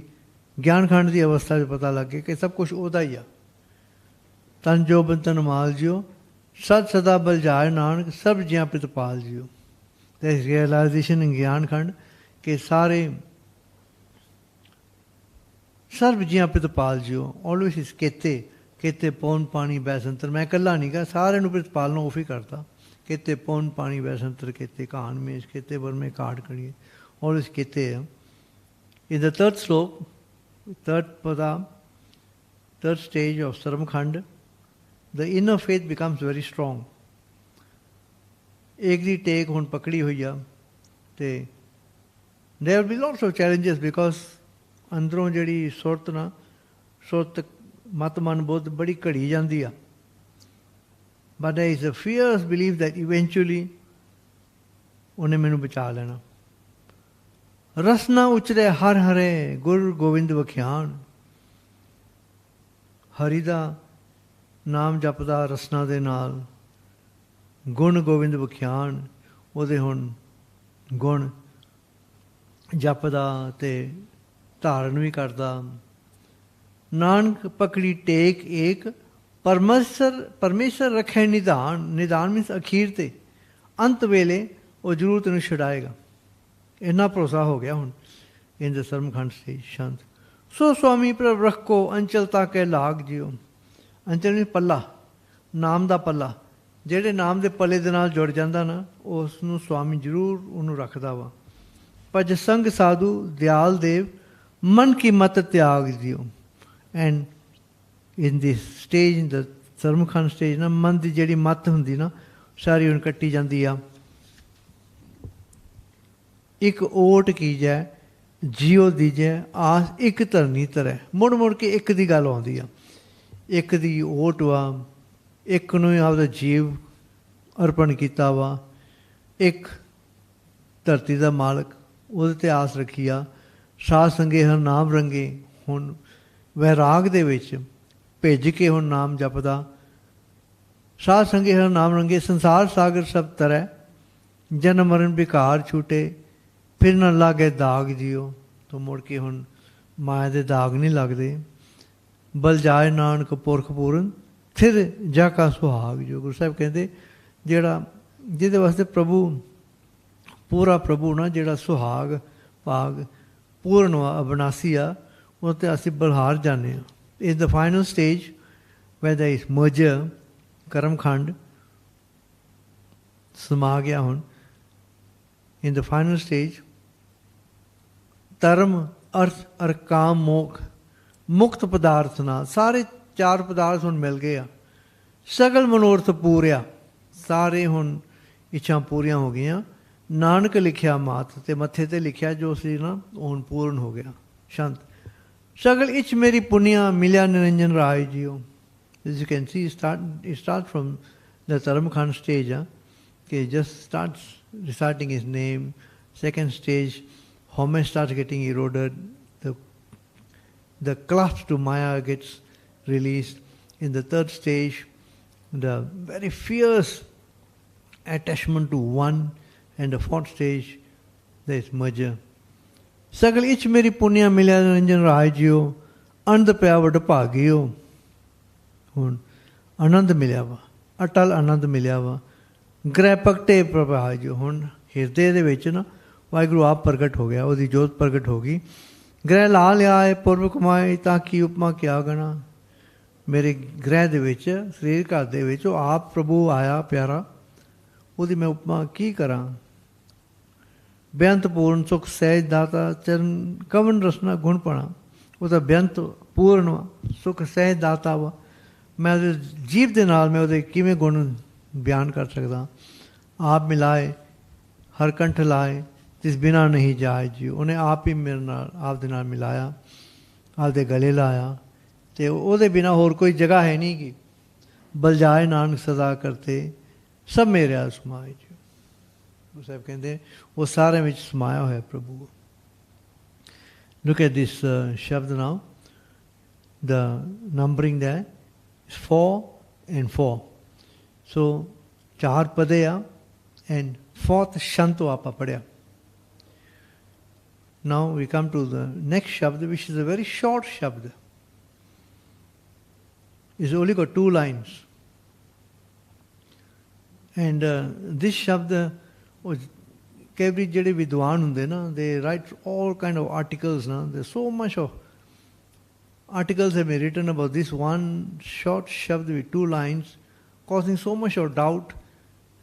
ਗਿਆਨਖੰਡ ਦੀ ਅਵਸਥਾ 'ਚ ਪਤਾ ਲੱਗੇ ਕਿ ਸਭ ਕੁਛ ਉਹਦਾ ਹੀ ਆ। ਤਨ ਜੋ ਬਨ ਤਨ ਮਾਲ ਜਿਓ, ਸਦ ਸਦਾ ਬਲਜਾਏ ਨਾਨਕ ਸਭ ਜੀਆਂ ਪ੍ਰਿਤਪਾਲ ਜਿਓ। ਦਿਸ ਰਿਅਲਾਈਜੇਸ਼ਨ ਇਨ ਗਿਆਨਖੰਡ ਕਿ ਸਾਰੇ ਸਰਬ ਜੀਆਂ ਪ੍ਰਿਤਪਾਲ ਜਿਓ। ਆਲਵੇਸ ਇਸ ਕੇਤੇ ਕੇਤੇ ਪੌਣ ਪਾਣੀ ਬੈਸੰਤਰ। ਮੈਂ ਇਕੱਲਾ ਨਹੀਂ ਗਾ, ਸਾਰਿਆਂ ਨੂੰ ਪ੍ਰਿਤਪਾਲਨਾ ਉਹ ਹੀ ਕਰਦਾ। ਕੇਤੇ ਪੌਣ ਪਾਣੀ ਬੈਸੰਤਰ ਕੇਤੇ ਕਹਾਣ ਮੇਸ਼ ਕੇਤੇ ਵਰਮੇ ਕਾੜ ਕੜੀਏ। ਆਲਵੇਸ ਕੇਤੇ ਆ। In the third slope, third pada, third stage of Sarmkhand, the inner faith becomes very strong. Ek di take hun pakdi hui a, te there will be lots of challenges because ਅੰਦਰੋਂ ਜਿਹੜੀ ਸੁਰਤ ਨਾ ਸੁਰਤ ਮਤ ਮਨ ਬੁੱਧ ਬੜੀ ਘੜੀ ਜਾਂਦੀ ਆ but there is a fierce belief that eventually ਉਹਨੇ ਮੈਨੂੰ ਬਚਾ ਲੈਣਾ ਰਸਨਾ ਉਚਰੇ ਹਰ ਹਰੇ ਗੁਰ ਗੋਬਿੰਦ ਵਖਿਆਣ ਹਰੀ ਦਾ ਨਾਮ ਜਪਦਾ ਰਸਨਾ ਦੇ ਨਾਲ ਗੁਣ ਗੋਬਿੰਦ ਵਖਿਆਣ ਉਹਦੇ ਹੁਣ ਗੁਣ ਜਪਦਾ ਤੇ ਧਾਰਨ ਵੀ ਕਰਦਾ ਨਾਨਕ ਪਕੜੀ ਟੇਕ ਏਕ ਪਰਮੇਸ਼ਰ ਰੱਖੇ ਨਿਦਾਨ ਮੀਨਸ ਅਖੀਰ ਤੇ ਅੰਤ ਵੇਲੇ ਉਹ ਜ਼ਰੂਰ ਤੈਨੂੰ ਛੁਡਾਏਗਾ ਇੰਨਾ ਭਰੋਸਾ ਹੋ ਗਿਆ ਹੁਣ ਇਨ ਦ ਸਰਮਖੰਡ ਸਟੇਜ ਸ਼ਾਂਤ ਸੋ ਸਵਾਮੀ ਪ੍ਰਭ ਰੱਖੋ ਅੰਚਲਤਾ ਕੇ ਲਾਗ ਜਿਓ ਅੰਚਲ ਵੀ ਪੱਲਾ ਨਾਮ ਦਾ ਪੱਲਾ ਜਿਹੜੇ ਨਾਮ ਦੇ ਪੱਲੇ ਦੇ ਨਾਲ ਜੁੜ ਜਾਂਦਾ ਨਾ ਉਸ ਨੂੰ ਸਵਾਮੀ ਜ਼ਰੂਰ ਉਹਨੂੰ ਰੱਖਦਾ ਵਾ ਭਜ ਸੰਗ ਸਾਧੂ ਦਿਆਲ ਦੇਵ ਮਨ ਕੀ ਮਤ ਤਿਆਗ ਦਿਓ and in this stage in the Saramkhand stage ਨਾ ਮਨ ਦੀ ਜਿਹੜੀ ਮਤ ਹੁੰਦੀ ਨਾ ਸਾਰੀ ਹੁਣ ਕੱਟੀ ਜਾਂਦੀ ਆ ਇੱਕ ਓਟ ਕੀਜੈ ਜੀਓ ਦੀਜੈ ਆਸ ਇੱਕ ਧਰਨੀ ਧਰੈ ਮੁੜ ਮੁੜ ਕੇ ਇੱਕ ਦੀ ਗੱਲ ਆਉਂਦੀ ਆ ਇੱਕ ਦੀ ਓਟ ਵਾ ਇੱਕ ਨੂੰ ਆਪਦਾ ਜੀਵ ਅਰਪਣ ਕੀਤਾ ਵਾ ਇੱਕ ਧਰਤੀ ਦਾ ਮਾਲਕ ਉਹਦੇ 'ਤੇ ਆਸ ਰੱਖੀ ਆ ਸਾਧ ਸੰਗੇ ਹਰ ਨਾਮ ਰੰਗੇ ਹੁਣ ਵੈਰਾਗ ਦੇ ਵਿੱਚ ਭਿੱਜ ਕੇ ਹੁਣ ਨਾਮ ਜਪਦਾ ਸਾਧ ਸੰਗੇ ਹਰ ਨਾਮ ਰੰਗੇ ਸੰਸਾਰ ਸਾਗਰ ਸਭ ਤਰੈ ਜਨਮ ਮਰਨ ਵਿਕਾਰ ਛੂਟੇ ਫਿਰ ਨਾ ਲਾਗੇ ਦਾਗ ਜਿਓ ਤੋਂ ਮੁੜ ਕੇ ਹੁਣ ਮਾਇਆ ਦੇ ਦਾਗ ਨਹੀਂ ਲੱਗਦੇ ਬਲ ਜਾਏ ਨਾਨਕ ਪੁਰਖ ਪੂਰਨ ਫਿਰ ਜਾ ਕਾ ਸੁਹਾਗ ਜੋ ਗੁਰੂ ਸਾਹਿਬ ਕਹਿੰਦੇ ਜਿਹੜਾ ਜਿਹਦੇ ਵਾਸਤੇ ਪ੍ਰਭੂ ਪੂਰਾ ਪ੍ਰਭੂ ਨਾ ਜਿਹੜਾ ਸੁਹਾਗ ਭਾਗ ਪੂਰਨ ਅਬਨਾਸੀ ਆ ਉਹ 'ਤੇ ਅਸੀਂ ਬਲਹਾਰ ਜਾਂਦੇ ਹਾਂ ਇਜ਼ ਦ ਫਾਈਨਲ ਸਟੇਜ ਵੈਰ ਦ ਇਜ਼ ਮਰਜਰ ਕਰਮਖੰਡ ਸਮਾ ਗਿਆ ਹੁਣ ਇਨ ਦ ਫਾਈਨਲ ਸਟੇਜ ਧਰਮ ਅਰਥ ਅਰ ਕਾਮ ਮੋਖ ਮੁਕਤ ਪਦਾਰਥ ਨਾਲ ਸਾਰੇ ਚਾਰ ਪਦਾਰਥ ਹੁਣ ਮਿਲ ਗਏ ਆ ਸਗਲ ਮਨੋਰਥ ਪੂਰਿਆ ਸਾਰੇ ਹੁਣ ਇੱਛਾ ਪੂਰੀਆਂ ਹੋ ਗਈਆਂ ਨਾਨਕ ਲਿਖਿਆ ਮਾਤ ਤੇ ਮੱਥੇ 'ਤੇ ਲਿਖਿਆ ਜੋ ਸੀ ਨਾ ਉਹ ਹੁਣ ਪੂਰਨ ਹੋ ਗਿਆ ਸ਼ਾਂਤ ਸਗਲ ਇੱਛ ਮੇਰੀ ਪੁੰਨਿਆ ਮਿਲਿਆ ਨਿਰੰਜਨ ਰਾਏ JIO as you can see it starts from the Taramkhand stage okay just starts reciting his name second stage homage starts getting eroded the clasp to Maya gets released in the third stage the very fierce attachment to one and the fourth stage there is merger ਸਗਲ ਇੱਛ ਮੇਰੀ ਪੁੰਨਿਆ ਮਿਲਿਆ ਨਿਰੰਜਨ ਰਾਏ JIO ਅੰਧ ਪਿਆ ਵਡ ਭਾਗਿਓ ਹੁਣ ਆਨੰਦ ਮਿਲਿਆ ਵਾ ਅਟਲ ਆਨੰਦ ਮਿਲਿਆ ਵਾ ਗ੍ਰਹਿ ਪ੍ਰਗਟੇ ਪ੍ਰਭਾ ਜੋ ਹੁਣ ਹਿਰਦੇ ਦੇ ਵਿੱਚ ਨਾ ਵਾਹਿਗੁਰੂ ਆਪ ਪ੍ਰਗਟ ਹੋ ਗਿਆ ਉਹਦੀ ਜੋਤ ਪ੍ਰਗਟ ਹੋ ਗਈ ਗ੍ਰਹਿ ਲਾ ਲਿਆਏ ਪੁਰਬ ਕਮਾਏ ਤਾਂ ਕੀ ਉਪਮਾ ਕਿਆ ਗਣਾ ਮੇਰੇ ਗ੍ਰਹਿ ਦੇ ਵਿੱਚ ਸਰੀਰ ਘਰ ਦੇ ਵਿੱਚ ਉਹ ਆਪ ਪ੍ਰਭੂ ਆਇਆ ਪਿਆਰਾ ਉਹਦੀ ਮੈਂ ਉਪਮਾ ਕੀ ਕਰਾਂ ਬੇਅੰਤ ਪੂਰਨ ਸੁਖ ਸਹਿਜ ਦਾਤਾ ਚਰਨ ਕਵਨ ਰਸਨਾ ਗੁਣ ਪਣਾ ਉਹਦਾ ਬੇਅੰਤ ਪੂਰਨ ਵਾ ਸੁਖ ਸਹਿਜ ਦਾਤਾ ਵਾ ਮੈਂ ਉਹਦੇ ਜੀਵ ਦੇ ਨਾਲ ਮੈਂ ਉਹਦੇ ਕਿਵੇਂ ਗੁਣ ਬਿਆਨ ਕਰ ਸਕਦਾ ਆਪ ਮਿਲਾਏ ਹਰ ਕੰਠ ਲਾਏ ਜਿਸ ਬਿਨਾਂ ਨਹੀਂ ਜਾਏ ਜੀ ਉਹਨੇ ਆਪ ਹੀ ਮੇਰੇ ਨਾਲ ਆਪ ਦੇ ਨਾਲ ਮਿਲਾਇਆ ਆਪਦੇ ਗਲੇ ਲਾਇਆ ਅਤੇ ਉਹਦੇ ਬਿਨਾਂ ਹੋਰ ਕੋਈ ਜਗ੍ਹਾ ਹੈ ਨਹੀਂ ਕਿ ਬਲਜਾਏ ਨਾਨਕ ਸਦਾ ਕਰਤੇ ਸਭ ਮੇਰੇ ਸਮਾਏ ਜੀ ਗੁਰੂ ਸਾਹਿਬ ਕਹਿੰਦੇ ਉਹ ਸਾਰਿਆਂ ਵਿੱਚ ਸਮਾਇਆ ਹੋਇਆ ਪ੍ਰਭੂ Look at this shabd now. The numbering there is 4 and 4. So, 4 pade a and 4th shanto apa padya. Now we come to the next shabd, which is a very short shabd. It's only got 2 lines. And this shabd was ਕਈ ਜਿਹੜੇ ਵਿਦਵਾਨ ਹੁੰਦੇ ਨਾ ਦੇ right all kind of articles ਨਾ there's so much of articles have been written about this one short shabd with 2 lines causing so much of doubt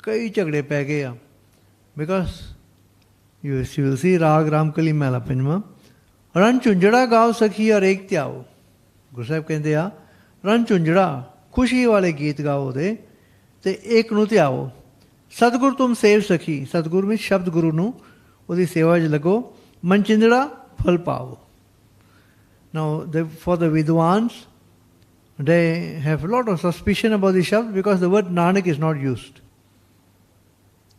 ਕਈ ਝਗੜੇ ਪੈ ਗਏ ਆ because you will see ਰਾਗ ਰਾਮਕਲੀ ਮਹਿਲਾ ਪੰਜਵਾਂ ਰਣ ਝੁੰਝੜਾ ਗਾਓ ਸਖੀ ਹਰੇਕ ਧਿਆਓ ਗੁਰੂ ਸਾਹਿਬ ਕਹਿੰਦੇ ਆ ਰਨ ਝੁੰਝੜਾ ਖੁਸ਼ੀ ਵਾਲੇ ਗੀਤ ਗਾਓ ਦੇ ਤੇ ਏਕ ਨੂੰ ਧਿਆਓ। ਸਤਿਗੁਰ ਤੁਮ ਸੇਵ ਸਖੀ, ਸਤਿਗੁਰ ਵਿੱਚ ਸ਼ਬਦ ਗੁਰੂ ਨੂੰ ਉਹਦੀ ਸੇਵਾ 'ਚ ਲੱਗੋ, ਮਨਚਿੰਦੜਾ ਫਲ ਪਾਓ। Now, for the Vidwans, they have a lot of suspicion about the Shabd because the word Nanak is not used.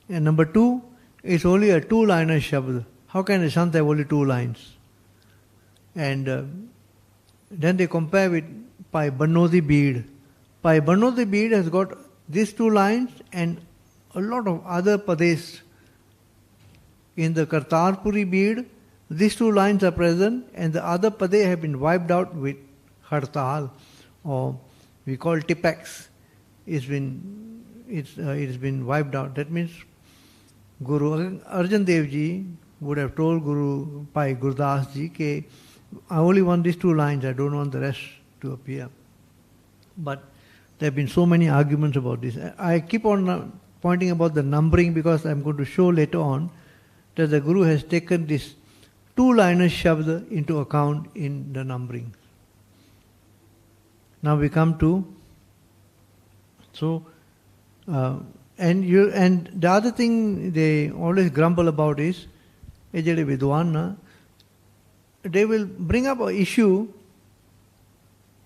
And number two, it's only a two-liner Shabd. How can a Sant have only 2 lines? And then they compare with Bhai Manjeet Bead. Bhai Manjeet Bead has got these 2 lines and a lot of other pades. In the Kartarpuri Bead, these 2 lines are present and the other pade have been wiped out with Hartal, or we call Tipex. It's been wiped out. That means Guru Arjan Dev Ji would have told Guru Bhai Gurdas Ji that I only want these 2 lines, I don't want the rest to appear. But there have been so many arguments about this. I keep on pointing about the numbering because I'm going to show later on that the Guru has taken this 2-liner Shabd into account in the numbering. Now we come to, and the other thing they always grumble about is, Vidwan, they will bring up an issue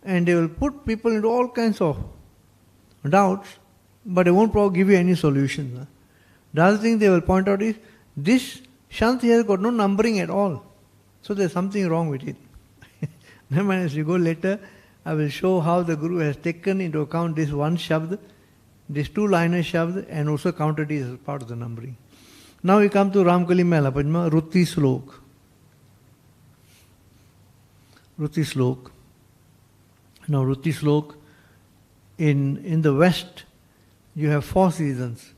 and they will put people into all kinds of doubts, but they won't probably give you any solution. The other thing they will point out is, this Shanti has got no numbering at all. So there's something wrong with it. Then as we go later, I will show how the Guru has taken into account this one Shabd, this 2-liner Shabd, and also counted it as part of the numbering. Now we come to Raamkali Mela Pajma, Ruti Slok. Ruti Slok. Now Ruti Slok, in the West, you have 4 seasons.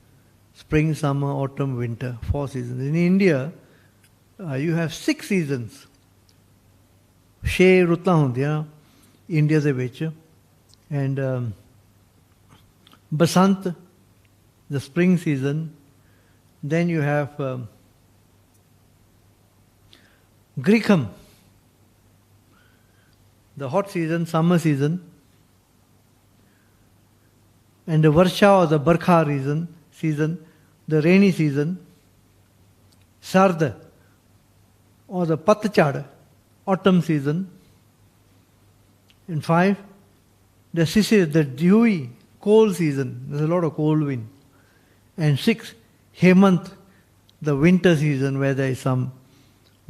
Spring, summer, autumn, winter, 4 seasons. In India, you have 6 seasons. 6 ਰੁੱਤਾਂ ਹੁੰਦੀਆਂ India ਦੇ ਵਿੱਚ, and Basant, the spring season. Then you have Grikham, the hot season, summer season, and the Varsha or the Barkha season, the rainy season, Sard or the Patchad, autumn season, and 5, the Sisir, the dewy, cold season, there's a lot of cold wind, and 6, Hemant, the winter season where there is some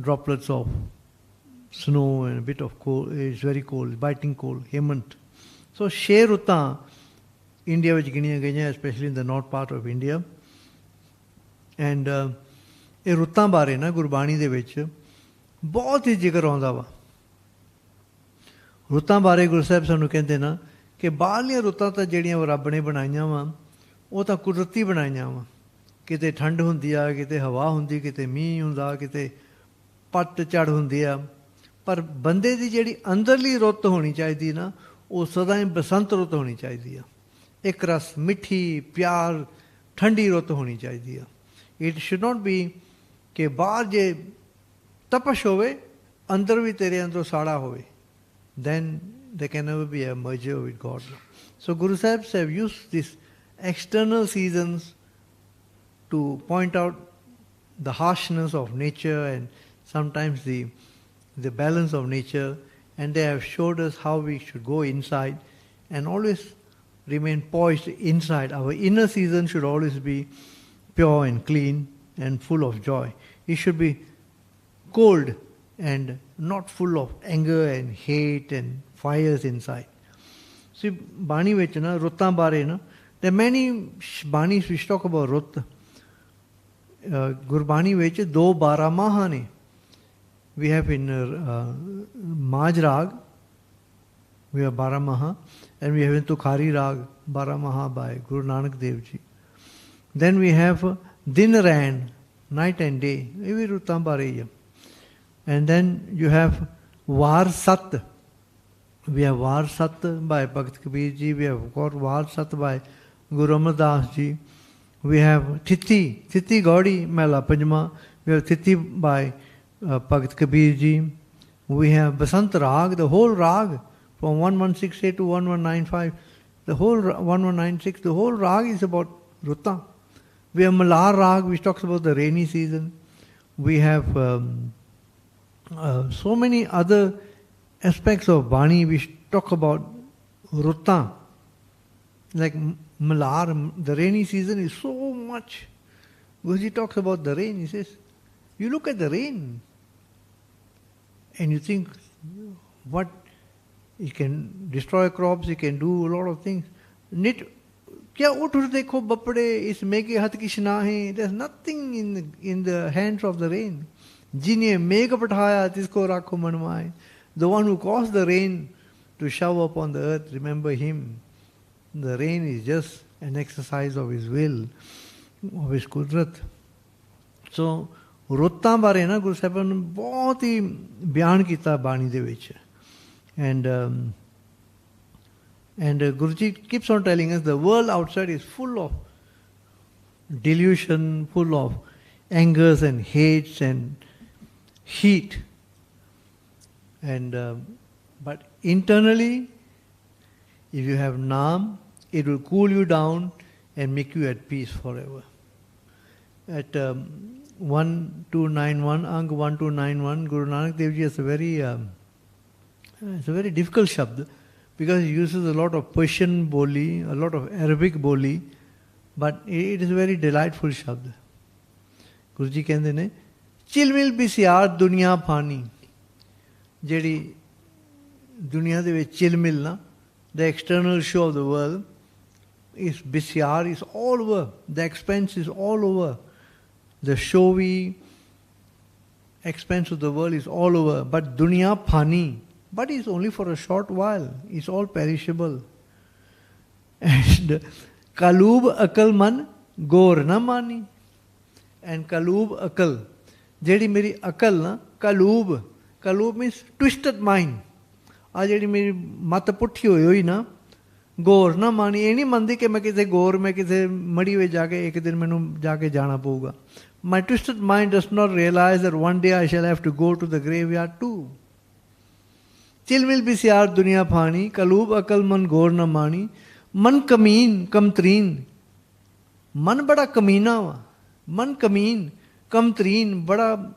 droplets of snow and a bit of cold, it's very cold, biting cold, Hemant. So, 6 ਰੁੱਤਾਂ India ਵਿੱਚ ਗਿਣੀਆਂ ਗਈਆਂ, especially in the north part of India. And ਇਹ ਰੁੱਤਾਂ ਬਾਰੇ ਨਾ ਗੁਰਬਾਣੀ ਦੇ ਵਿੱਚ ਬਹੁਤ ਹੀ ਜ਼ਿਕਰ ਆਉਂਦਾ ਵਾ। ਰੁੱਤਾਂ ਬਾਰੇ ਗੁਰੂ ਸਾਹਿਬ ਸਾਨੂੰ ਕਹਿੰਦੇ ਨਾ ਕਿ ਬਾਹਰਲੀਆਂ ਰੁੱਤਾਂ ਤਾਂ ਜਿਹੜੀਆਂ ਰੱਬ ਨੇ ਬਣਾਈਆਂ ਵਾ ਉਹ ਤਾਂ ਕੁਦਰਤੀ ਬਣਾਈਆਂ ਵਾ। ਕਿਤੇ ਠੰਡ ਹੁੰਦੀ ਆ, ਕਿਤੇ ਹਵਾ ਹੁੰਦੀ, ਕਿਤੇ ਮੀਂਹ ਹੁੰਦਾ, ਕਿਤੇ ਪੱਟ ਝੜ ਹੁੰਦੀ ਆ। ਪਰ ਬੰਦੇ ਦੀ ਜਿਹੜੀ ਅੰਦਰਲੀ ਰੁੱਤ ਹੋਣੀ ਚਾਹੀਦੀ ਨਾ, ਉਹ ਸਦਾ ਹੀ ਬਸੰਤ ਰੁੱਤ ਹੋਣੀ ਚਾਹੀਦੀ ਆ। ਇੱਕ ਰਸ ਮਿੱਠੀ ਪਿਆਰ ਠੰਡੀ ਰੁੱਤ ਹੋਣੀ ਚਾਹੀਦੀ ਆ। ਇਟ ਸ਼ੁਡ ਨਾਟ ਬੀ ਕਿ ਬਾਹਰ ਜੇ ਤਪਸ਼ ਹੋਵੇ ਅੰਦਰ ਵੀ ਤੇਰੇ ਅੰਦਰੋਂ ਸਾੜਾ ਹੋਵੇ, then there can never be a merger with God. So Guru Sahibs have used these external seasons to point out the harshness of nature and sometimes the balance of nature, and they have showed us how we should go inside and always remain poised inside. Our inner season should always be pure and clean and full of joy. It should be cold and not full of anger and hate and fires inside. See, Bani vich na, Ruttan bare na, there are many Banis which talk about Rut. Gurbani Veechar 2 12 maha ne. We have in Maj Raag, we have 12 maha, and we have in Tukhari Raag 12 maha by Guru Nanak Dev Ji. Then we have Din Rain, night and day, every Ruttan bare. And then you have Var Sat. We have Var Sat by Bhagat Kabir Ji. We have got Var Sat by Guru Amar Das Ji. We have Thithi Gaudi Mela Pajma. We have Thithi by Bhagat Kabir Ji. We have Basant Raag, the whole Raag from 1168 to 1195, the whole 1196, the whole Raag is about Ruta. We have Malar Raag, which talks about the rainy season. We have so many other aspects of Bani which talk about Ruta. Like Malar, the rainy season is so much. Guruji talks about the rain. He says, you look at the rain and you think, what? It can destroy crops, it can do a lot of things. There's nothing in the hands of the rain. The one who caused the rain to shower upon the earth, remember him. The rain is just an exercise of his will, of his kudrat. So, ਰੁੱਤਾਂ ਬਾਰੇ ਨਾ ਗੁਰੂ ਸਾਹਿਬਾਂ ਨੇ ਬਹੁਤ ਹੀ ਬਿਆਨ ਕੀਤਾ ਬਾਣੀ ਦੇ ਵਿੱਚ. And Guruji keeps on telling us the world outside is full of delusion, full of angers and hates and heat. But internally, if you have Naam, it will cool you down and make you at peace forever. At 1291, Angg 1291, Guru Nanak Dev Ji has it's a very difficult shabd, because he uses a lot of Persian boli, a lot of Arabic boli, but it is a very delightful shabd. Guruji ਕਹਿੰਦੇ ਨੇ ਚਿਲਮਿਲ ਬਿਸਿਆਰ ਦੁਨੀਆ ਫਾਨੀ, ਜਿਹੜੀ ਦੁਨੀਆ ਦੇ ਵਿੱਚ ਚਿਲਮਿਲ ਨਾ, the external show of the world is bisyar, is all over, the expense is all over, the showy expense of the world is all over, but dunya phani, but it's only for a short while, it's all perishable. And kalub akal man gor na mani, and kalub akal, jehdi meri akal na, kalub means twisted mind, ਆ ਜਿਹੜੀ ਮੇਰੀ ਮੱਤ ਪੁੱਠੀ ਹੋਈ ਹੋਈ ਨਾ, ਗੌਰ ਨਾ ਮਾਣੀ, ਇਹ ਨਹੀਂ ਮੰਨਦੀ ਕਿ ਮੈਂ ਕਿਸੇ ਗੌਰ, ਮੈਂ ਕਿਸੇ ਮੜੀ ਵਿੱਚ ਜਾ ਕੇ ਇੱਕ ਦਿਨ ਮੈਨੂੰ ਜਾ ਕੇ ਜਾਣਾ ਪਊਗਾ. My twisted mind does not realize that one day I shall have to go to the graveyard too. ਚਿਲਮਿਲ ਬਿਸਿਆਰ ਦੁਨੀਆ ਫਾਣੀ, ਕਲੂਬ ਅਕਲ ਮਨ ਗੌਰ ਨਾ ਮਾਣੀ, ਮਨ ਕਮੀਨ ਕਮਤਰੀਨ, ਮਨ ਬੜਾ ਕਮੀਨਾ ਵਾ, ਮਨ ਕਮੀਨ ਕਮਤਰੀਨ, ਬੜਾ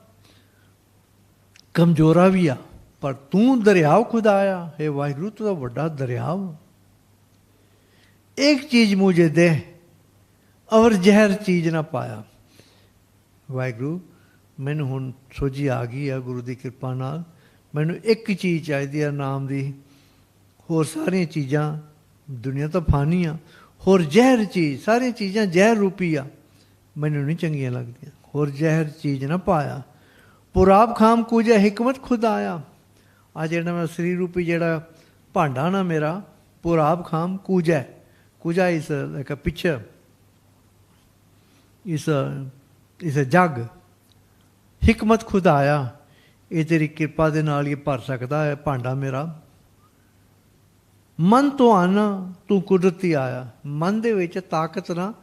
ਕਮਜ਼ੋਰਾ ਵੀ ਆ, ਪਰ ਤੂੰ ਦਰਿਆਵ ਖੁਦਾਇਆ, ਹੈ ਵਾਹਿਗੁਰੂ ਤੂੰ ਤਾਂ ਵੱਡਾ ਦਰਿਆਵ. ਇੱਕ ਚੀਜ਼ ਮੁਝੇ ਦੇ ਔਰ ਜ਼ਹਿਰ ਚੀਜ਼ ਨਾ ਪਾਇਆ. ਵਾਹਿਗੁਰੂ ਮੈਨੂੰ ਹੁਣ ਸੋਝੀ ਆ ਗਈ ਆ ਗੁਰੂ ਦੀ ਕਿਰਪਾ ਨਾਲ, ਮੈਨੂੰ ਇੱਕ ਚੀਜ਼ ਚਾਹੀਦੀ ਆ ਨਾਮ ਦੀ, ਹੋਰ ਸਾਰੀਆਂ ਚੀਜ਼ਾਂ ਦੁਨੀਆ ਤਾਂ ਫਾਨੀ ਆ, ਹੋਰ ਜ਼ਹਿਰ ਚੀਜ਼, ਸਾਰੀਆਂ ਚੀਜ਼ਾਂ ਜ਼ਹਿਰ ਰੂਪੀ ਆ, ਮੈਨੂੰ ਨਹੀਂ ਚੰਗੀਆਂ ਲੱਗਦੀਆਂ, ਹੋਰ ਜ਼ਹਿਰ ਚੀਜ਼ ਨਾ ਪਾਇਆ. ਪੁਰਾਬ ਖਾਮ ਕੂਜਾ ਹਿਕਮਤ ਖੁਦ ਆਇਆ, ਆ ਜਿਹੜਾ ਮੈਂ ਸਰੀਰ ਰੂਪੀ ਜਿਹੜਾ ਭਾਂਡਾ ਨਾ ਮੇਰਾ, ਪੁਰਾਬ ਖਾਮ ਕੂਜਾ, ਕੂਜਾ is like a pitcher, is a jug. ਹਿਕਮਤ ਖੁਦ ਆਇਆ, ਇਹ ਤੇਰੀ ਕਿਰਪਾ ਦੇ ਨਾਲ ਹੀ ਭਰ ਸਕਦਾ ਹੈ ਭਾਂਡਾ ਮੇਰਾ. ਮਨ ਤੋਂ ਆਣਾ ਤੂੰ ਕੁਦਰਤੀ ਆਇਆ, ਮਨ ਦੇ ਵਿੱਚ ਤਾਕਤ ਨਾ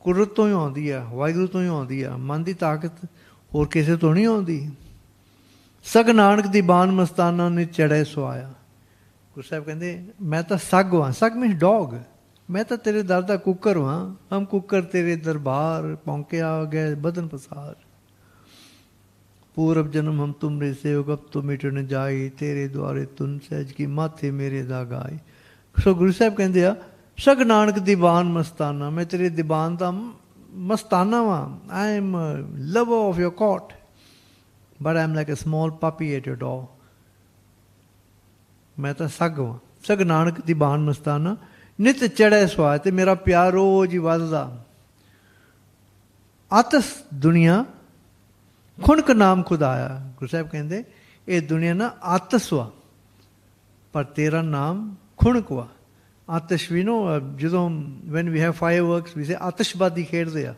ਕੁਦਰਤ ਤੋਂ ਹੀ ਆਉਂਦੀ ਆ, ਵਾਹਿਗੁਰੂ ਤੋਂ ਹੀ ਆਉਂਦੀ ਆ, ਮਨ ਦੀ ਤਾਕਤ ਹੋਰ ਕਿਸੇ ਤੋਂ ਨਹੀਂ ਆਉਂਦੀ. ਸਗ ਨਾਨਕ ਦੀ ਬਾਣ ਮਸਤਾਨਾ ਨੇ ਚੜ੍ਹੇ ਸੁਆਇਆ. ਗੁਰੂ ਸਾਹਿਬ ਕਹਿੰਦੇ ਮੈਂ ਤਾਂ ਸੱਗ ਵਾਂ, ਸੱਗ ਮੀਨਸ ਡੌਗ, ਮੈਂ ਤਾਂ ਤੇਰੇ ਦਰ ਦਾ ਕੁੱਕਰ ਵਾਂ. ਹਮ ਕੁੱਕਰ ਤੇਰੇ ਦਰਬਾਰ ਪੌਂਕਿਆ ਗਏ ਬਦਨ ਪਸਾਰ. ਪੂਰਬ ਜਨਮ ਹਮ ਤੁਮਰੇ ਸੇਵਕ ਅਬ ਤੋ ਮਿਟਣ ਜਾਈ, ਤੇਰੇ ਦੁਆਰੇ ਤੁਨ ਸਹਿਜ ਕੀ ਮਾਥੇ ਮੇਰੇ ਦਾ ਗਾਏ. ਸੋ ਗੁਰੂ ਸਾਹਿਬ ਕਹਿੰਦੇ ਆ ਸਗ ਨਾਨਕ ਦੀਵਾਨ ਮਸਤਾਨਾ, ਮੈਂ ਤੇਰੇ ਦੀਵਾਨ ਦਾ ਮਸਤਾਨਾ ਵਾਂ. I am lover of your court, but I am like a small puppy at your door. ਮੈਂ ਤਾਂ ਸੱਗ ਵਾਂ, ਸਗ ਨਾਨਕ ਦੀ ਬਾਣ ਮਸਤਾਨਾ, ਨਿਤ ਚੜ੍ਹੇ ਸੁਆ, ਤੇ ਮੇਰਾ ਪਿਆਰ ਰੋਜ਼ ਹੀ ਵੱਧਦਾ. ਆਤਸ ਦੁਨੀਆ ਖੁਣਕ ਨਾਮ ਖੁਦਾਇਆ. ਗੁਰੂ ਸਾਹਿਬ ਕਹਿੰਦੇ ਇਹ ਦੁਨੀਆ ਨਾ ਆਤਸ ਵਾ, ਪਰ ਤੇਰਾ ਨਾਮ ਖੁਣਕ ਵਾ. ਆਤਸ਼ ਵੀ ਨੋ, ਜਦੋਂ when we have fireworks we say ਆਤਸ਼ਬਾਜ਼ੀ ਖੇਡਦੇ ਆ.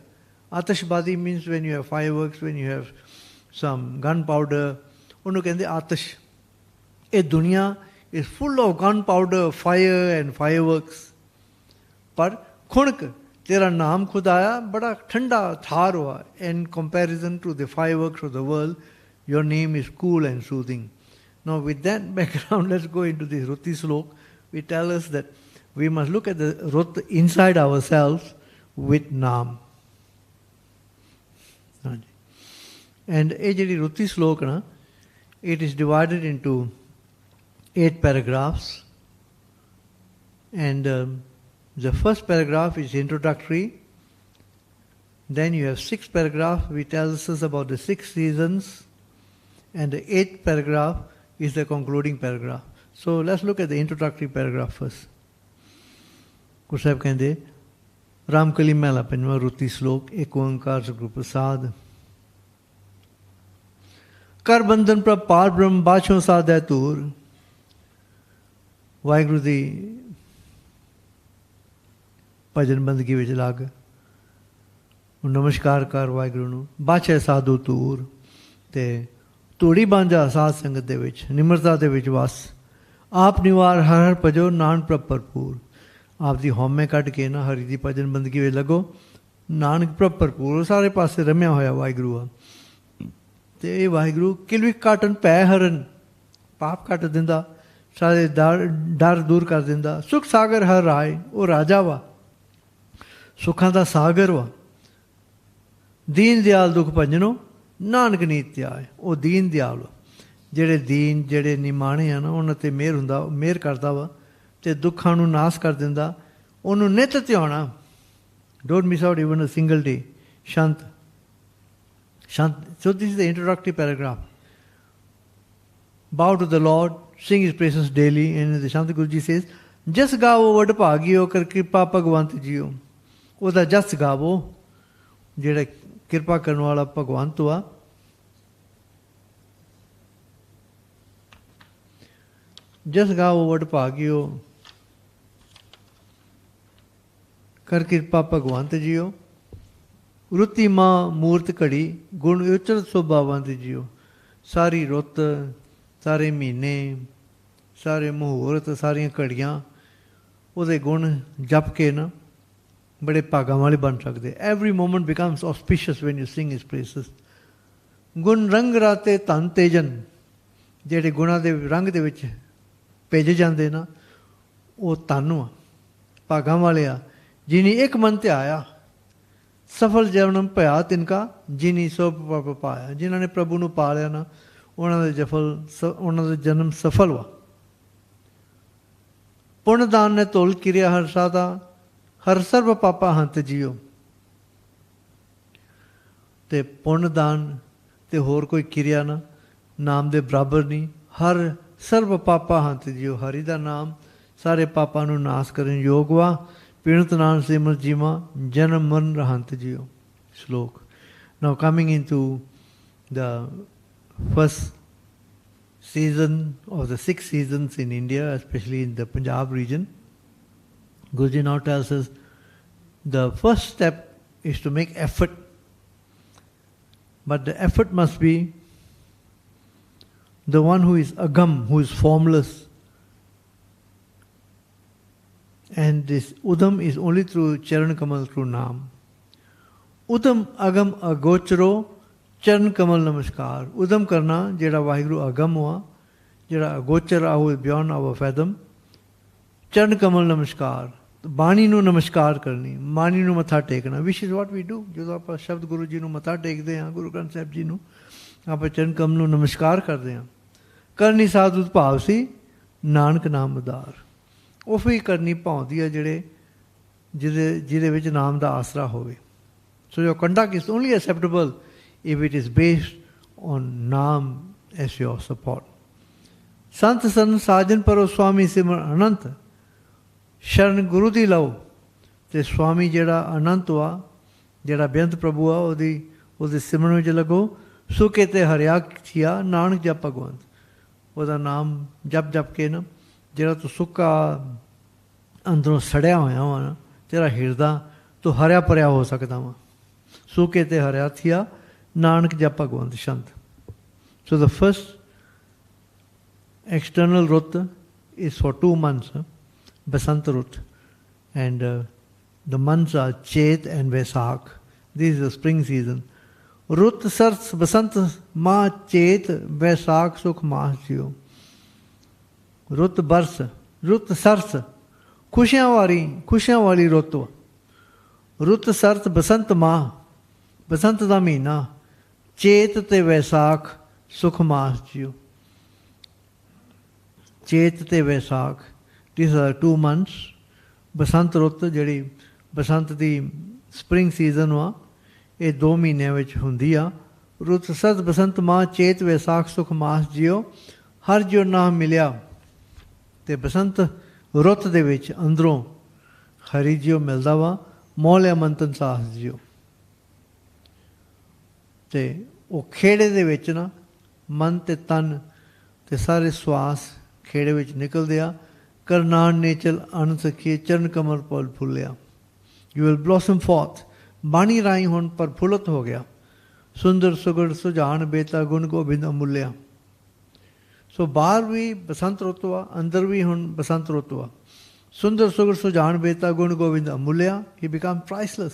ਆਤਸ਼ਬਾਜ਼ੀ means when you have fireworks, when you have some gunpowder, ਉਹਨੂੰ ਕਹਿੰਦੇ ਆਤਸ਼. ਇਹ ਦੁਨੀਆ is full of gunpowder, fire and fireworks, ਪਰ ਖੁਣਕ ਤੇਰਾ ਨਾਮ ਖੁਦਾਇਆ ਬੜਾ ਠੰਡਾ ਥਾਰ ਹੋਆ. In comparison to the fireworks of the world, your name is cool and soothing. Now with that background, let's go into this Ruti Slok. We tell us that we must look at the Rut inside ourselves with Naam. And ਇਹ ਜਿਹੜੀ Ruti Slok na, it is divided into 8 paragraphs. And the first paragraph is introductory. Then you have 6 paragraphs which tells us about the 6 seasons. And the 8th paragraph is the concluding paragraph. So let's look at the introductory paragraph first. Guru Sahib ਕਹਿੰਦੇ ਰਾਮਕਲੀ ਮਹਿਲਾ ਪੰਜਵਾਂ Ruti Slok ਏਕ ਓੰਕਾਰ ਸਤਿਗੁਰ ਪ੍ਰਸਾਦ ਕਰ ਬੰਧਨ ਪ੍ਰਭ ਪਾਰ ਬ੍ਰਹਮ ਬਾਛੋਂ ਸਾਧੈ ਧੂਰ ਵਾਹਿਗੁਰੂ ਦੀ ਭਜਨ ਬੰਦਗੀ ਵਿੱਚ ਲੱਗ ਨਮਸਕਾਰ ਕਰ ਵਾਹਿਗੁਰੂ ਨੂੰ ਬਾਛੇ ਸਾਧੂ ਧੂਰ ਤੇ ਧੂੜੀ ਬਾਂਝਾ ਸਾਧ ਸੰਗਤ ਦੇ ਵਿੱਚ ਨਿਮਰਤਾ ਦੇ ਵਿੱਚ ਵਸ ਆਪ ਨਿਵਾਰ ਹਰ ਹਰ ਭਜੋ ਨਾਨਕ ਪ੍ਰਭ ਭਰਪੂਰ ਆਪ ਦੀ ਹਉਮੈ ਕੱਢ ਕੇ ਨਾ ਹਰੀ ਦੀ ਭਜਨ ਬੰਦਗੀ ਵਿੱਚ ਲੱਗੋ ਨਾਨਕ ਪ੍ਰਭ ਭਰਪੂਰ ਸਾਰੇ ਪਾਸੇ ਰਮਿਆ ਹੋਇਆ ਵਾਹਿਗੁਰੂ ਆ ਤੇ ਇਹ ਵਾਹਿਗੁਰੂ ਕਿਲਵੀ ਕਾਟਨ ਭੈ ਹਰਨ ਪਾਪ ਕੱਟ ਦਿੰਦਾ ਸਾਰੇ ਡਰ ਦੂਰ ਕਰ ਦਿੰਦਾ ਸੁਖ ਸਾਗਰ ਹਰ ਰਾਏ ਉਹ ਰਾਜਾ ਵਾ ਸੁੱਖਾਂ ਦਾ ਸਾਗਰ ਵਾ ਦੀਨ ਦਿਆਲ ਦੁਖ ਭੰਜਨੋ ਨਾਨਕ ਨੀਤ ਧਿਆਏ ਉਹ ਦੀਨ ਦਿਆਲ ਜਿਹੜੇ ਦੀਨ ਜਿਹੜੇ ਨਿਮਾਣੇ ਆ ਨਾ ਉਹਨਾਂ 'ਤੇ ਮਿਹਰ ਹੁੰਦਾ ਮਿਹਰ ਕਰਦਾ ਵਾ ਅਤੇ ਦੁੱਖਾਂ ਨੂੰ ਨਾਸ ਕਰ ਦਿੰਦਾ ਉਹਨੂੰ ਨਿੱਤ ਧਿਆਉਣਾ don't miss out even a single day ਸ਼ਾਂਤ so this is the introductory paragraph. Bow to the Lord, sing His praises daily, and the Shant Guru Ji says, ਜਸ ਗਾਵੋ ਵਡ ਭਾਗਿਓ ਕਰ ਕਿਰਪਾ ਭਗਵੰਤ ਜੀਓ ਉਹਦਾ ਜਸ ਗਾਵੋ ਜਿਹੜਾ ਕਿਰਪਾ ਕਰਨ ਵਾਲਾ ਭਗਵੰਤ ਵਾ ਜਸ ਗਾਵੋ ਵਡ ਭਾਗਿਓ ਕਰ ਕਿਰਪਾ ਭਗਵੰਤ ਜੀਓ ਰੁੱਤੀ ਮਾਂ ਮੂਰਤ ਘੜੀ ਗੁਣ ਉਚਰਤ ਸੁਭਾਵੰਤ ਜੀਓ ਸਾਰੀ ਰੁੱਤ ਸਾਰੇ ਮਹੀਨੇ ਸਾਰੇ ਮੁਹੂਰਤ ਸਾਰੀਆਂ ਘੜੀਆਂ ਉਹਦੇ ਗੁਣ ਜਪ ਕੇ ਨਾ ਬੜੇ ਭਾਗਾਂ ਵਾਲੇ ਬਣ ਸਕਦੇ every moment becomes auspicious when you sing his praises ਗੁਣ ਰੰਗ ਰਾਤੇ ਧਨ ਤੇਜਨ ਜਿਹੜੇ ਗੁਣਾਂ ਦੇ ਰੰਗ ਦੇ ਵਿੱਚ ਭਿੱਜ ਜਾਂਦੇ ਨਾ ਉਹ ਧਨ ਆ ਭਾਗਾਂ ਵਾਲੇ ਆ ਜਿਨੀ ਇੱਕ ਮਨ ਧਿਆਇਆ ਸਫਲ ਜਨਮ ਭਇਆ ਤਿਨਕਾ ਜਿਨੀ ਸੋ ਪਾਇਆ ਜਿਨ੍ਹਾਂ ਨੇ ਪ੍ਰਭੂ ਨੂੰ ਪਾ ਲਿਆ ਨਾ ਉਹਨਾਂ ਦਾ ਜਨਮ ਸਫਲ ਵਾ ਪੁੰਨਦਾਨ ਨੇ ਤੋਲ ਕਿਰਿਆ ਹਰ ਸਾਦਾ ਹਰ ਸਰਬ ਪਾਪਾ ਹੰਤ ਜੀਓ ਤੇ ਪੁੰਨਦਾਨ ਤੇ ਹੋਰ ਕੋਈ ਕਿਰਿਆ ਨਾ ਨਾਮ ਦੇ ਬਰਾਬਰ ਨਹੀਂ ਹਰ ਸਰਬ ਪਾਪਾ ਹੰਤ ਜੀਓ ਹਰੀ ਦਾ ਨਾਮ ਸਾਰੇ ਪਾਪਾਂ ਨੂੰ ਨਾਸ ਕਰਨ ਯੋਗ ਵਾ ਪੀਣਤ ਨਾਮ ਸਿਮਰਤ ਜੀਵਾ ਜਨਮ ਮਰਨ ਰਹੰਤ ਜੀਓ ਸ਼ਲੋਕ now coming into the first season of the 6 seasons in India, especially in the Punjab region. Guruji now tells us the first step is to make effort, but the effort must be the one who is agam, who is formless, and this udam is only through charan kamal, through naam. Udam agam agocharo Charan Kamal ਨਮਸਕਾਰ ਉਦਮ ਕਰਨਾ ਜਿਹੜਾ ਵਾਹਿਗੁਰੂ ਅਗਮ ਹੋਆ ਜਿਹੜਾ ਅਗੋਚਰ ਆ ਉਹ beyond hour ਫੈਦਮ Charan Kamal ਨਮਸਕਾਰ ਬਾਣੀ ਨੂੰ ਨਮਸਕਾਰ ਕਰਨੀ ਬਾਣੀ ਨੂੰ ਮੱਥਾ ਟੇਕਣਾ ਵਿਚ ਇਜ਼ ਵਾਟ ਵੀ ਡੂ ਜਦੋਂ ਆਪਾਂ ਸ਼ਬਦ ਗੁਰੂ ਜੀ ਨੂੰ ਮੱਥਾ ਟੇਕਦੇ ਹਾਂ ਗੁਰੂ ਗ੍ਰੰਥ ਸਾਹਿਬ ਜੀ ਨੂੰ ਆਪਾਂ ਚਰਨ ਕਮਲ ਨੂੰ ਨਮਸਕਾਰ ਕਰਦੇ ਹਾਂ ਕਰਨੀ ਸਾਧੂ ਭਾਵ ਸੀ ਨਾਨਕ ਨਾਮ ਉਦਾਰ ਉਹ ਵੀ ਕਰਨੀ ਭਾਉਂਦੀ ਆ ਜਿਹੜੇ ਜਿਹਦੇ ਵਿੱਚ ਨਾਮ ਦਾ ਆਸਰਾ ਹੋਵੇ so your conduct is only acceptable if it is based on Naam as your support. Sant san sajan paro Swami simar anant sharan Guru di lao te Swami ਜਿਹੜਾ ਅਨੰਤ ਵਾ ਜਿਹੜਾ ਬੇਅੰਤ ਪ੍ਰਭੂ ਆ ਉਹਦੇ ਸਿਮਰਨ ਵਿੱਚ ਲੱਗੋ ਸੁਕੇ ਤੇ ਹਰਿਆ ਥੀਆ ਨਾਨਕ ਜਪ ਭਗਵੰਤ ਉਹਦਾ ਨਾਮ ਜਪ ਕੇ ਨਾ ਜਿਹੜਾ ਤੂੰ ਸੁੱਕਾ ਅੰਦਰੋਂ ਸੜਿਆ ਹੋਇਆ ਵਾ ਨਾ ਤੇਰਾ ਹਿਰਦਾ ਤੂੰ ਹਰਿਆ ਭਰਿਆ ਹੋ ਸਕਦਾ ਵਾ ਸੁਕੇ ਤੇ ਹਰਿਆ ਥੀਆ Nanak Jap Bhagwant Shant. So the first external Rut is for 2 months, Basant Rut. And the months are Chet and Vaisakh. This is the spring season. Rut Sars Basant Ma Chet Vaisakh Sukh Maas Jiyo. ਰੁੱਤ ਬਰਸ, ਰੁੱਤ ਸਰਸ, ਖੁਸ਼ੀਆਂ ਵਾਲੀ ਰੁੱਤ। ਰੁੱਤ ਸਰਸ ਬਸੰਤ ਮਾਹ, ਬਸੰਤ ਦਾ ਮਹੀਨਾ। ਚੇਤ ਤੇ ਵੈਸਾਖ ਸੁਖ ਮਾਸ ਜੀਓ। ਚੇਤ ਤੇ ਵੈਸਾਖ, these are 2 months। ਬਸੰਤ ਰੁੱਤ ਜਿਹੜੀ ਬਸੰਤ ਦੀ ਸਪਰਿੰਗ ਸੀਜ਼ਨ ਵਾ, ਇਹ 2 ਮਹੀਨਿਆਂ ਵਿੱਚ ਹੁੰਦੀ ਆ। ਰੁੱਤ ਸਰਸ ਬਸੰਤ ਮਾਹ, ਚੇਤ ਵੈਸਾਖ ਸੁਖ ਮਾਸ ਜੀਓ। ਹਰ ਜੋ ਨਾਮ ਮਿਲਿਆ ਤੇ ਬਸੰਤ ਰੁੱਤ ਦੇ ਵਿੱਚ ਅੰਦਰੋਂ ਹਰੀ ਜੀਓ ਮਿਲਦਾ ਵਾ। ਮੋਹ ਮੰਤਨ ਸਾਹਸ ਜੀਓ। ਤੇ ਉਹ ਖੇੜੇ ਦੇ ਵਿੱਚ ਨਾ ਮਨ ਤੇ ਤਨ ਤੇ ਸਾਰੇ ਸਵਾਸ ਖੇੜੇ ਵਿੱਚ ਨਿਕਲਦੇ ਆ। ਕਰਨਾਨ ਨੇਚਲ ਅਨ ਸਖੀਏ, ਚਰਨ ਕਮਲ ਪਲ ਫੁੱਲਿਆ। You will blossom forth. ਬਾਣੀ ਰਾਹੀਂ ਹੁਣ ਪ੍ਰਫੁੱਲਤ ਹੋ ਗਿਆ। ਸੁੰਦਰ ਸੁਗੜ ਸੁਝਾਨ ਬੇਤਾ ਗੁਣ ਗੋਬਿੰਦ ਅਮੁੱਲਿਆ। ਸੋ ਬਾਹਰ ਵੀ ਬਸੰਤ ਰੁੱਤ ਵਾ, ਅੰਦਰ ਵੀ ਹੁਣ ਬਸੰਤ ਰੁੱਤ ਵਾ। ਸੁੰਦਰ ਸੁਗੜ ਸੁਝਾਨ ਬੇਤਾ ਗੁਣ ਗੋਬਿੰਦ ਅਮੁੱਲਿਆ। ਹੀ ਬਿਕਮ ਪ੍ਰਾਈਸਲੈਸ।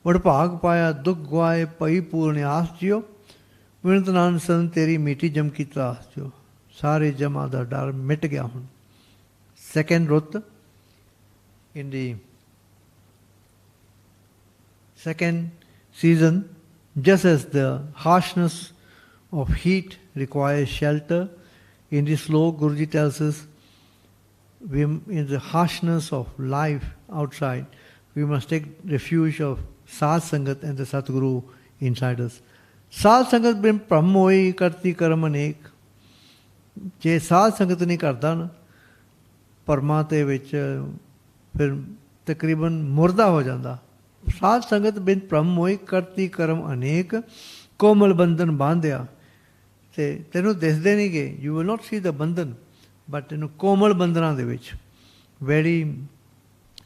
ਵਡਭਾਗ ਪਾਇਆ ਦੁੱਖ ਗਵਾਏ, ਭਈ ਪੂਰਨ ਆਸ ਜਿਓ। ਵਿਣਤ ਨਾਨ ਸਨ ਤੇਰੀ ਮੀਠੀ ਜਮ ਕੀ ਤਰਾਸ ਜਿਓ। ਸਾਰੇ ਜਮਾਂ ਦਾ ਡਰ ਮਿਟ ਗਿਆ ਹੁਣ। ਸੈਕੰਡ ਰੁੱਤ, in the second season, just as the harshness of heat requires shelter, in this sloka Guruji tells us, in the harshness of life outside, we must take refuge of Sadh Sangat and the Satguru inside us. Sadh Sangat bin Brahm hoi karti karam anek. ਜੇ ਸਾਧ ਸੰਗਤ ਨਹੀਂ ਕਰਦਾ ਨਾ ਪਰਮਾ ਦੇ ਵਿੱਚ, ਫਿਰ ਤਕਰੀਬਨ ਮੁਰਦਾ ਹੋ ਜਾਂਦਾ। ਸਾਧ ਸੰਗਤ ਬਿਨ ਭ੍ਰਮ ਹੋਈ ਕਰਤੀ ਕਰਮ ਅਨੇਕ, ਕੋਮਲ ਬੰਧਨ ਬਾਂਧਿਆ। ਤੇ ਤੈਨੂੰ ਦਿਸਦੇ ਨਹੀਂ ਗੇ, you will not see the bandhan, but ਤੈਨੂੰ ਕੋਮਲ ਬੰਧਨਾਂ ਦੇ ਵਿੱਚ very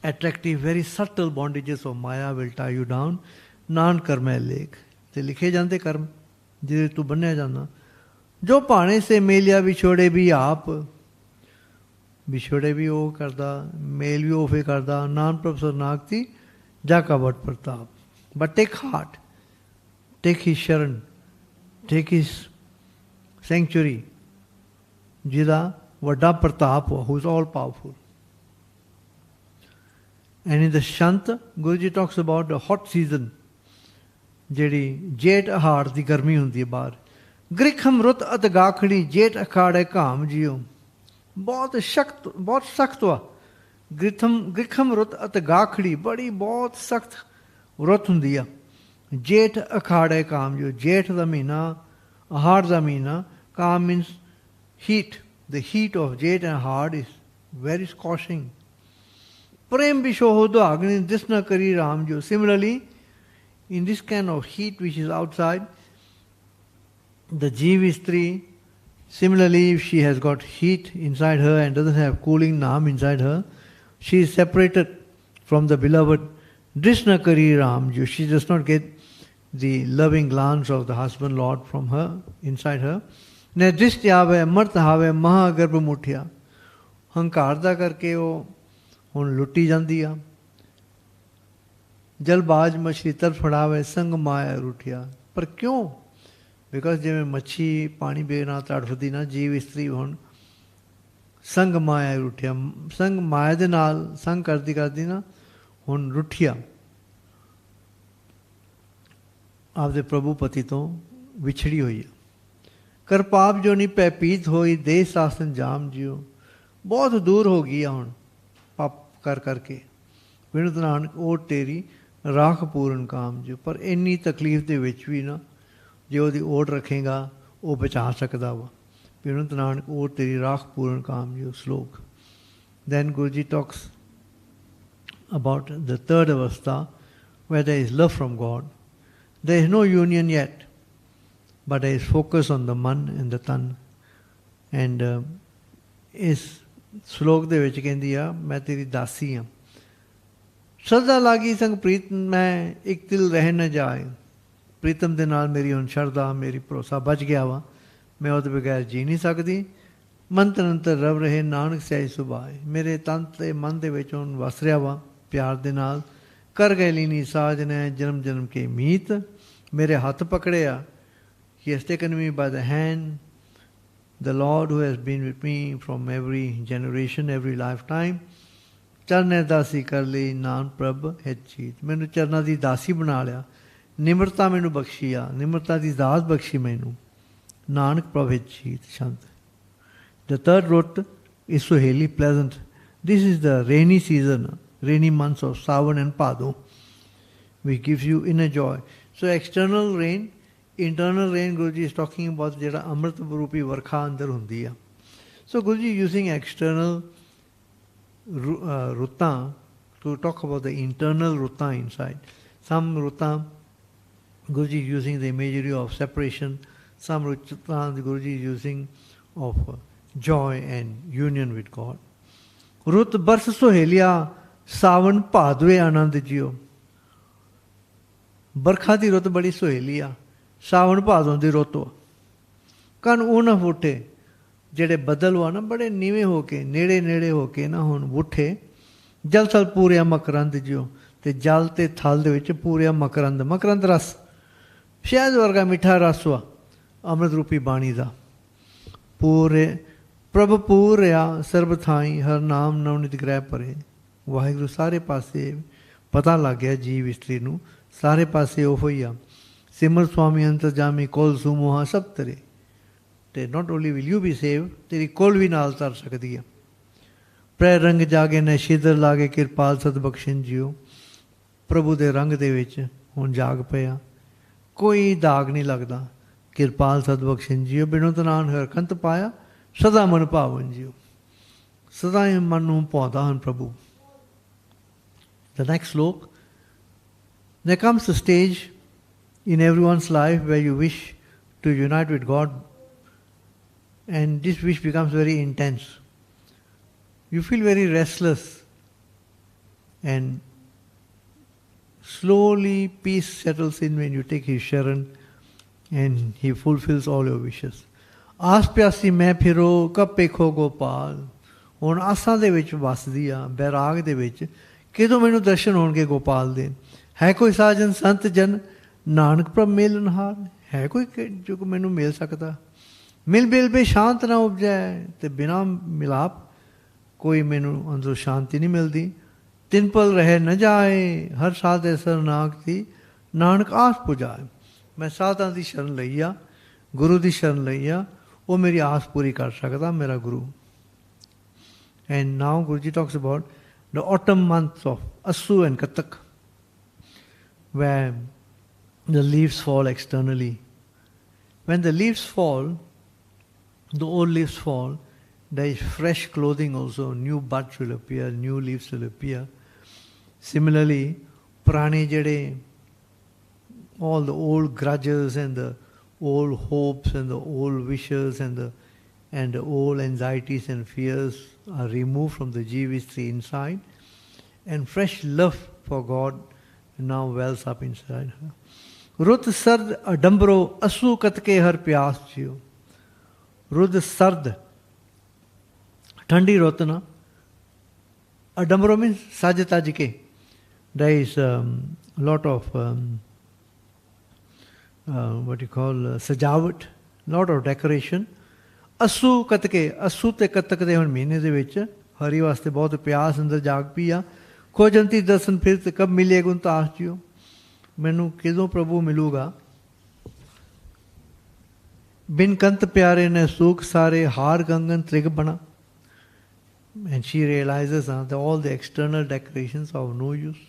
attractive, very subtle bondages of maya will tie you down. ਨਾਨ ਕਰਮੈ ਲੇਖ, ਤੇ ਲਿਖੇ ਜਾਂਦੇ ਕਰਮ ਜਿਹਦੇ ਤੂੰ ਬੰਨਿਆ ਜਾਂਦਾ। ਜੋ ਭਾਣੇ ਸੇ ਮੇਲਿਆ ਵਿਛੋੜੇ ਵੀ ਆਪ, ਵਿਛੋੜੇ ਵੀ ਉਹ ਕਰਦਾ, ਮੇਲ ਵੀ ਉਹ ਫੇ ਕਰਦਾ। ਨਾਨ ਪ੍ਰੋਫੈਸਰ ਨਾਗਤੀ ਜਾ ਕਾ ਵਟ ਪ੍ਰਤਾਪ। But take heart, take his sharan, take his sanctuary, ਜਿਹਦਾ ਵੱਡਾ ਪ੍ਰਤਾਪ who is all powerful. And in the ਸ਼ੰਤ Guru ji talks about the hot season, ਜਿਹੜੀ ਜੇਠ ਅਹਾੜ ਦੀ ਗਰਮੀ ਹੁੰਦੀ ਹੈ ਬਾਹਰ। ਗ੍ਰਿਖਮ ਰੁੱਤ ਅਤ ਗਾਖੜੀ, ਜੇਠ ਅਖਾੜੇ ਘਾਮ ਜਿਓ। ਬਹੁਤ ਸਖਤ ਵਾ। ਗ੍ਰਿਖਮ ਰੁੱਤ ਅਤ ਗਾਖੜੀ, ਬੜੀ ਬਹੁਤ ਸਖਤ ਰੁੱਤ ਹੁੰਦੀ ਆ। ਜੇਠ ਅਖਾੜੇ ਕਾਮ ਜਿਓ, ਜੇਠ ਦਾ ਮਹੀਨਾ, ਅਹਾੜ ਦਾ ਮਹੀਨਾ। ਕਾਮ means heat. The heat of jade and hard is very scorching. Prem bishoho dagni, this na kari Ram jo. Similarly, in this kind of heat which is outside, the Jeev Istri, similarly, if she has got heat inside her and doesn't have cooling naam inside her, she is separated from the beloved. Drishna kari Ram jo. She does not get the loving glance of the husband Lord from her, inside her. ਨੇ ਦ੍ਰਿਸ਼ਟ ਆਵੇ ਅਮਰਤ ਹਾਵੇ ਮਹਾਗਰਭ ਮੁੱਠਿਆ। ਹੰਕਾਰ ਦਾ ਕਰਕੇ ਉਹ ਹੁਣ ਲੁੱਟੀ ਜਾਂਦੀ ਆ। ਜਲਬਾਜ ਮਛਲੀ ਤੜਫੜਾਵੇ ਸੰਗ ਮਾਇਆ ਰੁੱਠਿਆ। ਪਰ ਕਿਉਂ? ਬਿਕਾਜ਼ ਜਿਵੇਂ ਮੱਛੀ ਪਾਣੀ ਬਿਨਾਂ ਤੜਫਦੀ ਨਾ, ਜੀਵ ਇਸਤਰੀ ਹੁਣ ਸੰਗ ਮਾਇਆ ਰੁੱਠਿਆ। ਸੰਗ ਮਾਇਆ ਦੇ ਨਾਲ ਸੰਗ ਕਰਦੀ ਕਰਦੀ ਨਾ ਹੁਣ ਰੁੱਠਿਆ, ਆਪਦੇ ਪ੍ਰਭੂ ਪਤੀ ਤੋਂ ਵਿਛੜੀ ਹੋਈ ਆ। ਕਰ ਪਾਪ ਜੋ ਨਹੀਂ ਪੈ ਪੀਤ ਹੋਈ, ਦੇਹ ਸਾਸਨ ਜਾਮ ਜਿਓ। ਬਹੁਤ ਦੂਰ ਹੋ ਗਈ ਆ ਹੁਣ ਪਾਪ ਕਰ ਕਰਕੇ। ਵਿਣਤ ਨਾਨਕ ਉਹ ਤੇਰੀ ਰਾਖ ਪੂਰਨ ਕਾਮ ਜਿਓ। ਪਰ ਇੰਨੀ ਤਕਲੀਫ ਦੇ ਵਿੱਚ ਵੀ ਨਾ ਜੇ ਉਹਦੀ ਓਟ ਰੱਖੇਗਾ ਉਹ ਬਚਾ ਸਕਦਾ ਵਾ। ਵਿਣਤ ਨਾਨਕ ਉਹ ਤੇਰੀ ਰਾਖ ਪੂਰਨ ਕਾਮ ਜਿਓ। ਸਲੋਕ। Then Guru ji talks about the third ਅਵਸਥਾ, where there is love from God. There is no union yet, but there is focus on the man and the tan. And ਇਸ ਸ਼ਲੋਕ ਦੇ ਵਿੱਚ ਕਹਿੰਦੀ ਆ, ਮੈਂ ਤੇਰੀ ਦਾਸੀ ਹਾਂ। ਸ਼ਰਧਾ ਲਾਗੀ ਸੰਗ ਪ੍ਰੀਤ ਮੈਂ ਇੱਕ ਦਿਲ ਰਹਿ ਨਾ ਜਾਏ। ਪ੍ਰੀਤਮ ਦੇ ਨਾਲ ਮੇਰੀ ਹੁਣ ਸ਼ਰਧਾ, ਮੇਰੀ ਭਰੋਸਾ ਬਚ ਗਿਆ ਵਾ। ਮੈਂ ਉਹਦੇ ਬਗੈਰ ਜੀ ਨਹੀਂ ਸਕਦੀ। ਮੰਤਰ ਅੰਤਰ ਰਵ ਰਹੇ ਨਾਨਕ ਸਹਿਜ ਸੁਭਾਏ। ਮੇਰੇ ਤਨ ਤੇ ਮਨ ਦੇ ਵਿੱਚ ਹੁਣ ਵਸ ਰਿਹਾ ਵਾ ਪਿਆਰ ਦੇ ਨਾਲ। ਕਰ ਗਏ ਲੀਨੀ ਸਾਜ ਨੇ ਜਨਮ ਜਨਮ ਕੇ ਮੀਤ। ਮੇਰੇ ਹੱਥ ਪਕੜਿਆ, he has taken me by the hand the Lord who has been with me from every generation, every lifetime. ਚਰਨੇ ਦਾਸੀ ਕਰ ਲਈ ਨਾਨ ਪ੍ਰਭ ਹੈ ਚੀਤ, ਮੈਨੂੰ ਚਰਨਾਂ ਦੀ ਦਾਸੀ ਬਣਾ ਲਿਆ, ਨਿਮਰਤਾ ਮੈਨੂੰ ਬਖਸ਼ੀ ਆ, ਨਿਮਰਤਾ ਦੀ ਦਾਤ ਬਖਸ਼ੀ ਮੈਨੂੰ, ਨਾਨਕ ਪ੍ਰਭ ਹੈ ਚੀਤ ਸ਼ੰਤ. The third rut is Suheli, pleasant. This is the rainy season, rainy months of Sawan and Padu, which gives you inner joy. So external rain, internal rain, Guruji is talking about jehda Amrit Rupi Varkha andar hundi hai. So Guruji using external Ruta to talk about the internal Ruta inside. Some Ruta, Guruji is using the imagery of separation. Some Ruta, Guruji is using of joy and union with God. Rut Bars Sohelia, Savan Padwe Anand Jio. Barkha di rut badi sohelia, Savan Padon di roto. Kan una vote. ਜਿਹੜੇ ਬੱਦਲ ਵਾ ਨਾ ਬੜੇ ਨੀਵੇਂ ਹੋ ਕੇ ਨੇੜੇ ਨੇੜੇ ਹੋ ਕੇ ਨਾ ਹੁਣ ਉੱਠੇ ਜਲ ਥਲ ਪੂਰਿਆ ਮਕਰੰਦ ਜਿਉ, ਤੇ ਜਲ ਤੇ ਥਲ ਦੇ ਵਿੱਚ ਪੂਰਿਆ ਮਕਰੰਦ, ਮਕਰੰਦ ਰਸ, ਸ਼ਹਿਦ ਵਰਗਾ ਮਿੱਠਾ ਰਸ ਵਾ ਅੰਮ੍ਰਿਤ ਰੂਪੀ ਬਾਣੀ ਦਾ. ਪੂਰੇ ਪ੍ਰਭ ਪੂਰਿਆ ਸਰਬ ਥਾਈ, ਹਰ ਨਾਮ ਨਵਨਿਤ ਗ੍ਰਹਿ ਭਰੇ. ਵਾਹਿਗੁਰੂ ਸਾਰੇ ਪਾਸੇ ਪਤਾ ਲੱਗ ਗਿਆ ਜੀਵ ਇਸਤਰੀ ਨੂੰ, ਸਾਰੇ ਪਾਸੇ ਉਹੋ ਹੀ ਆ. ਸਿਮਰ ਸੁਆਮੀ ਅੰਤਰਜਾਮੀ ਕੋਲ ਸੂਮੋਹਾ ਸਭ ਤਰੇ. ਤੇ not only will you be saved, ਤੇਰੀ ਕੋਲ ਵੀ ਨਾਲ ਤਰ ਸਕਦੀ ਆ. ਪ੍ਰੈ ਰੰਗ ਜਾਗੇ ਨੇ ਸ਼ੀਦਰ ਲਾਗੇ, ਕਿਰਪਾਲ ਸਤਬਖਸ਼ਣ ਜੀਓ. ਪ੍ਰਭੂ ਦੇ ਰੰਗ ਦੇ ਵਿੱਚ ਹੁਣ ਜਾਗ ਪਿਆ, ਕੋਈ ਦਾਗ ਨਹੀਂ ਲੱਗਦਾ. ਕਿਰਪਾਲ ਸਤਬਖਸ਼ਣ ਜੀਓ, ਬਿਨੋ ਤਨਾਨ ਹਰਕੰਤ ਪਾਇਆ, ਸਦਾ ਮਨ ਭਾਵਨ ਜੀਓ. ਸਦਾ ਹੀ ਮਨ ਨੂੰ ਭਾਉਂਦਾ ਹਨ ਪ੍ਰਭੂ. The next slok. There comes a stage in everyone's life where you wish to unite with God, and this wish becomes very intense. You feel very restless, and slowly peace settles in when you take his sharan and he fulfills all your wishes. ਆਸ ਪਿਆਸੀ ਮੈਂ ਫਿਰੋ ਕਬ ਪੇਖੋ ਗੋਪਾਲ. ਹੁਣ ਆਸਾਂ ਦੇ ਵਿੱਚ ਵਸਦੀ ਆ, ਬੈਰਾਗ ਦੇ ਵਿੱਚ, ਕਿਦੋਂ ਮੈਨੂੰ ਦਰਸ਼ਨ ਹੋਣਗੇ ਗੋਪਾਲ ਦੇ. ਹੈ ਕੋਈ ਸਾਜਨ ਸੰਤ ਜਨ ਨਾਨਕ ਪ੍ਰਭ ਮੇਲਨਹਾਰ. ਹੈ ਕੋਈ ਜੋ ਮੈਨੂੰ ਮਿਲ ਸਕਦਾ. ਮਿਲ ਬਿਲ ਬੇ ਸ਼ਾਂਤ ਨਾ ਉਪਜੈ, ਤੇ ਬਿਨਾ ਮਿਲਾਪ ਕੋਈ ਮੈਨੂੰ ਅੰਦਰੋਂ ਸ਼ਾਂਤੀ ਨਹੀਂ ਮਿਲਦੀ. ਤਿੰਨ ਪਲ ਰਹਿ ਨਾ ਜਾਏ, ਹਰ ਸਾਧ ਸਰਨਾਕ ਦੀ ਨਾਨਕ ਆਸ ਪੁਜਾਏ. ਮੈਂ ਸਾਧਾਂ ਦੀ ਸ਼ਰਨ ਲਈ ਆ, ਗੁਰੂ ਦੀ ਸ਼ਰਨ ਲਈ ਆ, ਉਹ ਮੇਰੀ ਆਸ ਪੂਰੀ ਕਰ ਸਕਦਾ, ਮੇਰਾ ਗੁਰੂ. And now Guruji talks about the autumn months of Asu and Katak, where the leaves fall externally. When the leaves fall, the old leaves fall, there is fresh clothing also, new buds will appear, new leaves will appear. Similarly, prane jade, all the old grudges and the old hopes and the old wishes and the old anxieties and fears are removed from the Jivistri inside, and fresh love for God now wells up inside her. Rut sard adambro asu katke har pyas jiyo. Rud sard, thandi rotna. Adambro means sajatajike. There is a lot of sajawat, lot of decoration. Asu katke, asu te katak de hun mਹੀਨੇ ਦੇ ਵਿੱਚ ਹਰੀ ਵਾਸਤੇ ਬਹੁਤ ਪਿਆਸ ਅੰਦਰ ਜਾਗ ਪਈ ਆ. ਖੋਜੰਤੀ ਦਰਸ਼ਨ ਫਿਰ ਤੇ ਕਬ ਮਿਲੇਗਾ ਉਨ ਤਾਸ ਜਿਓ. ਮੈਨੂੰ ਕਿਦੋਂ ਪ੍ਰਭੂ ਮਿਲੂਗਾ. ਬਿਨ ਕੰਤ ਪਿਆਰੇ ਨੇ ਸੁਖ ਸਾਰੇ, ਹਾਰ ਗੰਗਨ ਤ੍ਰਿਗ ਬਣਾ. And she realizes that all the external decorations are of no use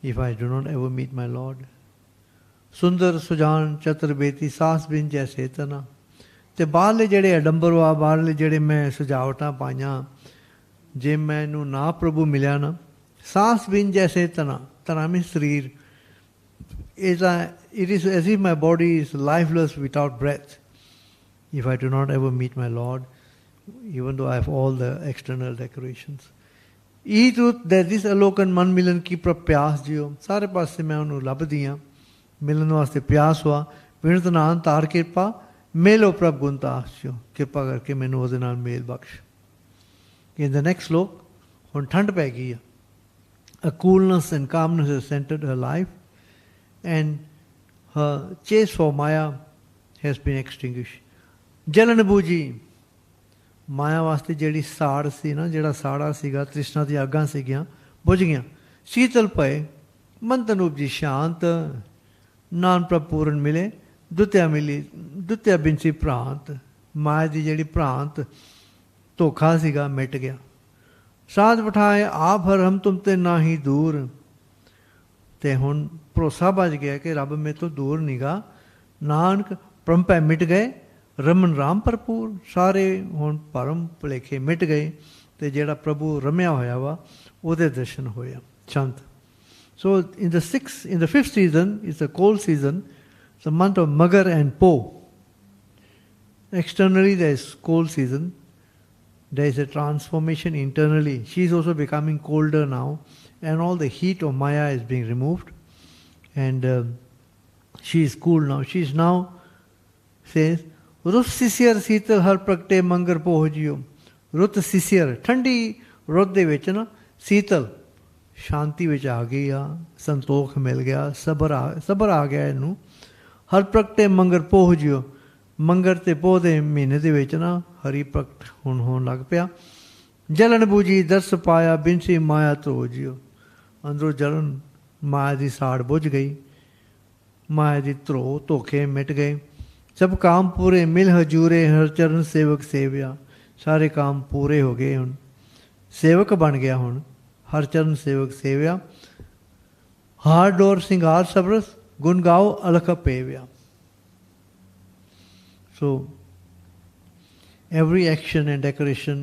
if I do not ever meet my Lord. ਸੁੰਦਰ ਸੁਜਾਨ ਚਤਰ ਬੇਤੀ ਸਾਸ ਬਿਨ ਜੈਸੇ ਤਨਾ. ਤੇ ਬਾਹਰਲੇ ਜਿਹੜੇ ਅਡੰਬਰ ਵਾ, ਬਾਹਰਲੇ ਜਿਹੜੇ ਮੈਂ ਸਜਾਵਟਾਂ ਪਾਈਆਂ, ਜੇ ਮੈਨੂੰ ਨਾ ਪ੍ਰਭੂ ਮਿਲਿਆ ਨਾ, ਸਾਸ ਬਿਨ ਜੈਸੇ ਤਨਾ, ਤਨਾ ਮੀਨਸ ਸਰੀਰ, it is as if my body is lifeless without breath if I do not ever meet my Lord, even though I have all the external decorations. ਇਹ truth that this ਅਲੋਕਨ ਮਨ ਮਿਲਨ ਕੀ ਪ੍ਰਪਿਆਸ ਜਿਓ. ਸਾਰੇ ਪਾਸੇ ਮੈਂ ਉਹਨੂੰ ਲੱਭਦੀ ਹਾਂ, ਮਿਲਣ ਵਾਸਤੇ ਪਿਆਸ ਹੋਆ. ਵਿਣਤ ਨਾਮ ਤਾਰ ਕਿਰਪਾ, ਮੇਲੋ ਪ੍ਰਭ ਗੁਣ ਤਾਸ ਜਿਓ. ਕਿਰਪਾ ਕਰਕੇ ਮੈਨੂੰ ਉਹਦੇ ਨਾਲ ਮੇਲ ਬਖਸ਼. In the next slok, ਹੁਣ ਠੰਡ ਪੈ ਗਈ ਆ. A coolness and calmness has centered her life, and her chase for Maya has been extinguished. ਜਲਨ ਬੂਝੀ ਮਾਇਆ ਵਾਸਤੇ ਜਿਹੜੀ ਸਾੜ ਸੀ ਨਾ, ਜਿਹੜਾ ਸਾੜਾ ਸੀਗਾ, ਤ੍ਰਿਸ਼ਨਾ ਦੀਆਂ ਅੱਗਾਂ ਸੀਗੀਆਂ, ਬੁਝ ਗਈਆਂ। ਸ਼ੀਤਲ ਪਏ ਮਨ ਤਨ ਉਪਜੀ ਸ਼ਾਂਤ, ਨਾਨ ਪ੍ਰਭ ਪੂਰਨ ਮਿਲੇ ਦੁਤਿਆ ਮਿਲੀ ਦੁਤਿਆ ਬਿਨਸੀ ਭ੍ਰਾਂਤ। ਮਾਇਆ ਦੀ ਜਿਹੜੀ ਭ੍ਰਾਂਤ ਧੋਖਾ ਸੀਗਾ ਮਿਟ ਗਿਆ। ਸਾਧ ਬਿਠਾਏ ਆਪ ਹਰ ਹਮ ਤੁਮ ਤੇ ਨਾ ਹੀ ਦੂਰ। ਤੇ ਹੁਣ ਭਰੋਸਾ ਬਚ ਗਿਆ ਕਿ ਰੱਬ ਮੇਰੇ ਤੋਂ ਦੂਰ ਨੀਗਾ। ਨਾਨਕ ਪ੍ਰੰਪੈ ਮਿਟ ਗਏ ਰਮਨ ਰਾਮ ਭਰਪੂਰ। ਸਾਰੇ ਹੁਣ ਭਰਮ ਭੁਲੇਖੇ ਮਿਟ ਗਏ ਤੇ ਜਿਹੜਾ ਪ੍ਰਭੂ ਰਮਿਆ ਹੋਇਆ ਵਾ ਉਹਦੇ ਦਰਸ਼ਨ ਹੋਇਆ ਸ਼ਾਂਤ। So in the fifth season is the cold season, the month of Magar and Po. Externally there is cold season. There is a transformation internally. She is also becoming colder now, and all the heat of Maya is being removed, and she is cool now. She is now, says, Rut sisir sital har prakte mangar pohjiyo. Rut sisir, thandi rut de vich na sital ਸ਼ਾਂਤੀ ਵਿੱਚ ਆ ਗਈ ਆ, ਸੰਤੋਖ ਮਿਲ ਗਿਆ, ਸਬਰ ਆ ਗਿਆ ਇਹਨੂੰ। ਹਰ ਪ੍ਰਗਟੇ ਮੰਗਰ ਪੋਹ ਜਿਓ। ਮੰਗਰ ਤੇ ਪੋਹ ਦੇ ਮਹੀਨੇ ਦੇ ਵਿੱਚ ਨਾ ਹਰੀ ਪ੍ਰਗਟ ਹੁਣ ਹੋਣ ਲੱਗ ਪਿਆ। ਜਲਨ ਬੂਝੀ ਦਰਸ ਪਾਇਆ ਬਿਨਸੀ ਮਾਇਆ ਧੋ ਜਿਓ। ਅੰਦਰੋਂ ਜਲਨ ਮਾਇਆ ਦੀ ਸਾੜ ਬੁਝ ਗਈ, ਮਾਇਆ ਦੀ ਧਰੋ ਧੋਖੇ ਮਿਟ ਗਏ। ਸਭ ਕਾਮ ਪੂਰੇ ਮਿਲ ਹਜੂਰੇ ਹਰ ਚਰਨ ਸੇਵਕ ਸੇਵਿਆ। ਸਾਰੇ ਕਾਮ ਪੂਰੇ ਹੋ ਗਏ, ਹੁਣ ਸੇਵਕ ਬਣ ਗਿਆ। ਹੁਣ ਹਰ ਚਰਨ ਸੇਵਕ ਸੇਵਿਆ। ਹਾਰ ਡੋਰ ਸਿੰਗਾਰ ਸਬਰਸ ਗੁਣ ਗਾਓ ਅਲਖ ਪੇਵਿਆ। So every action and decoration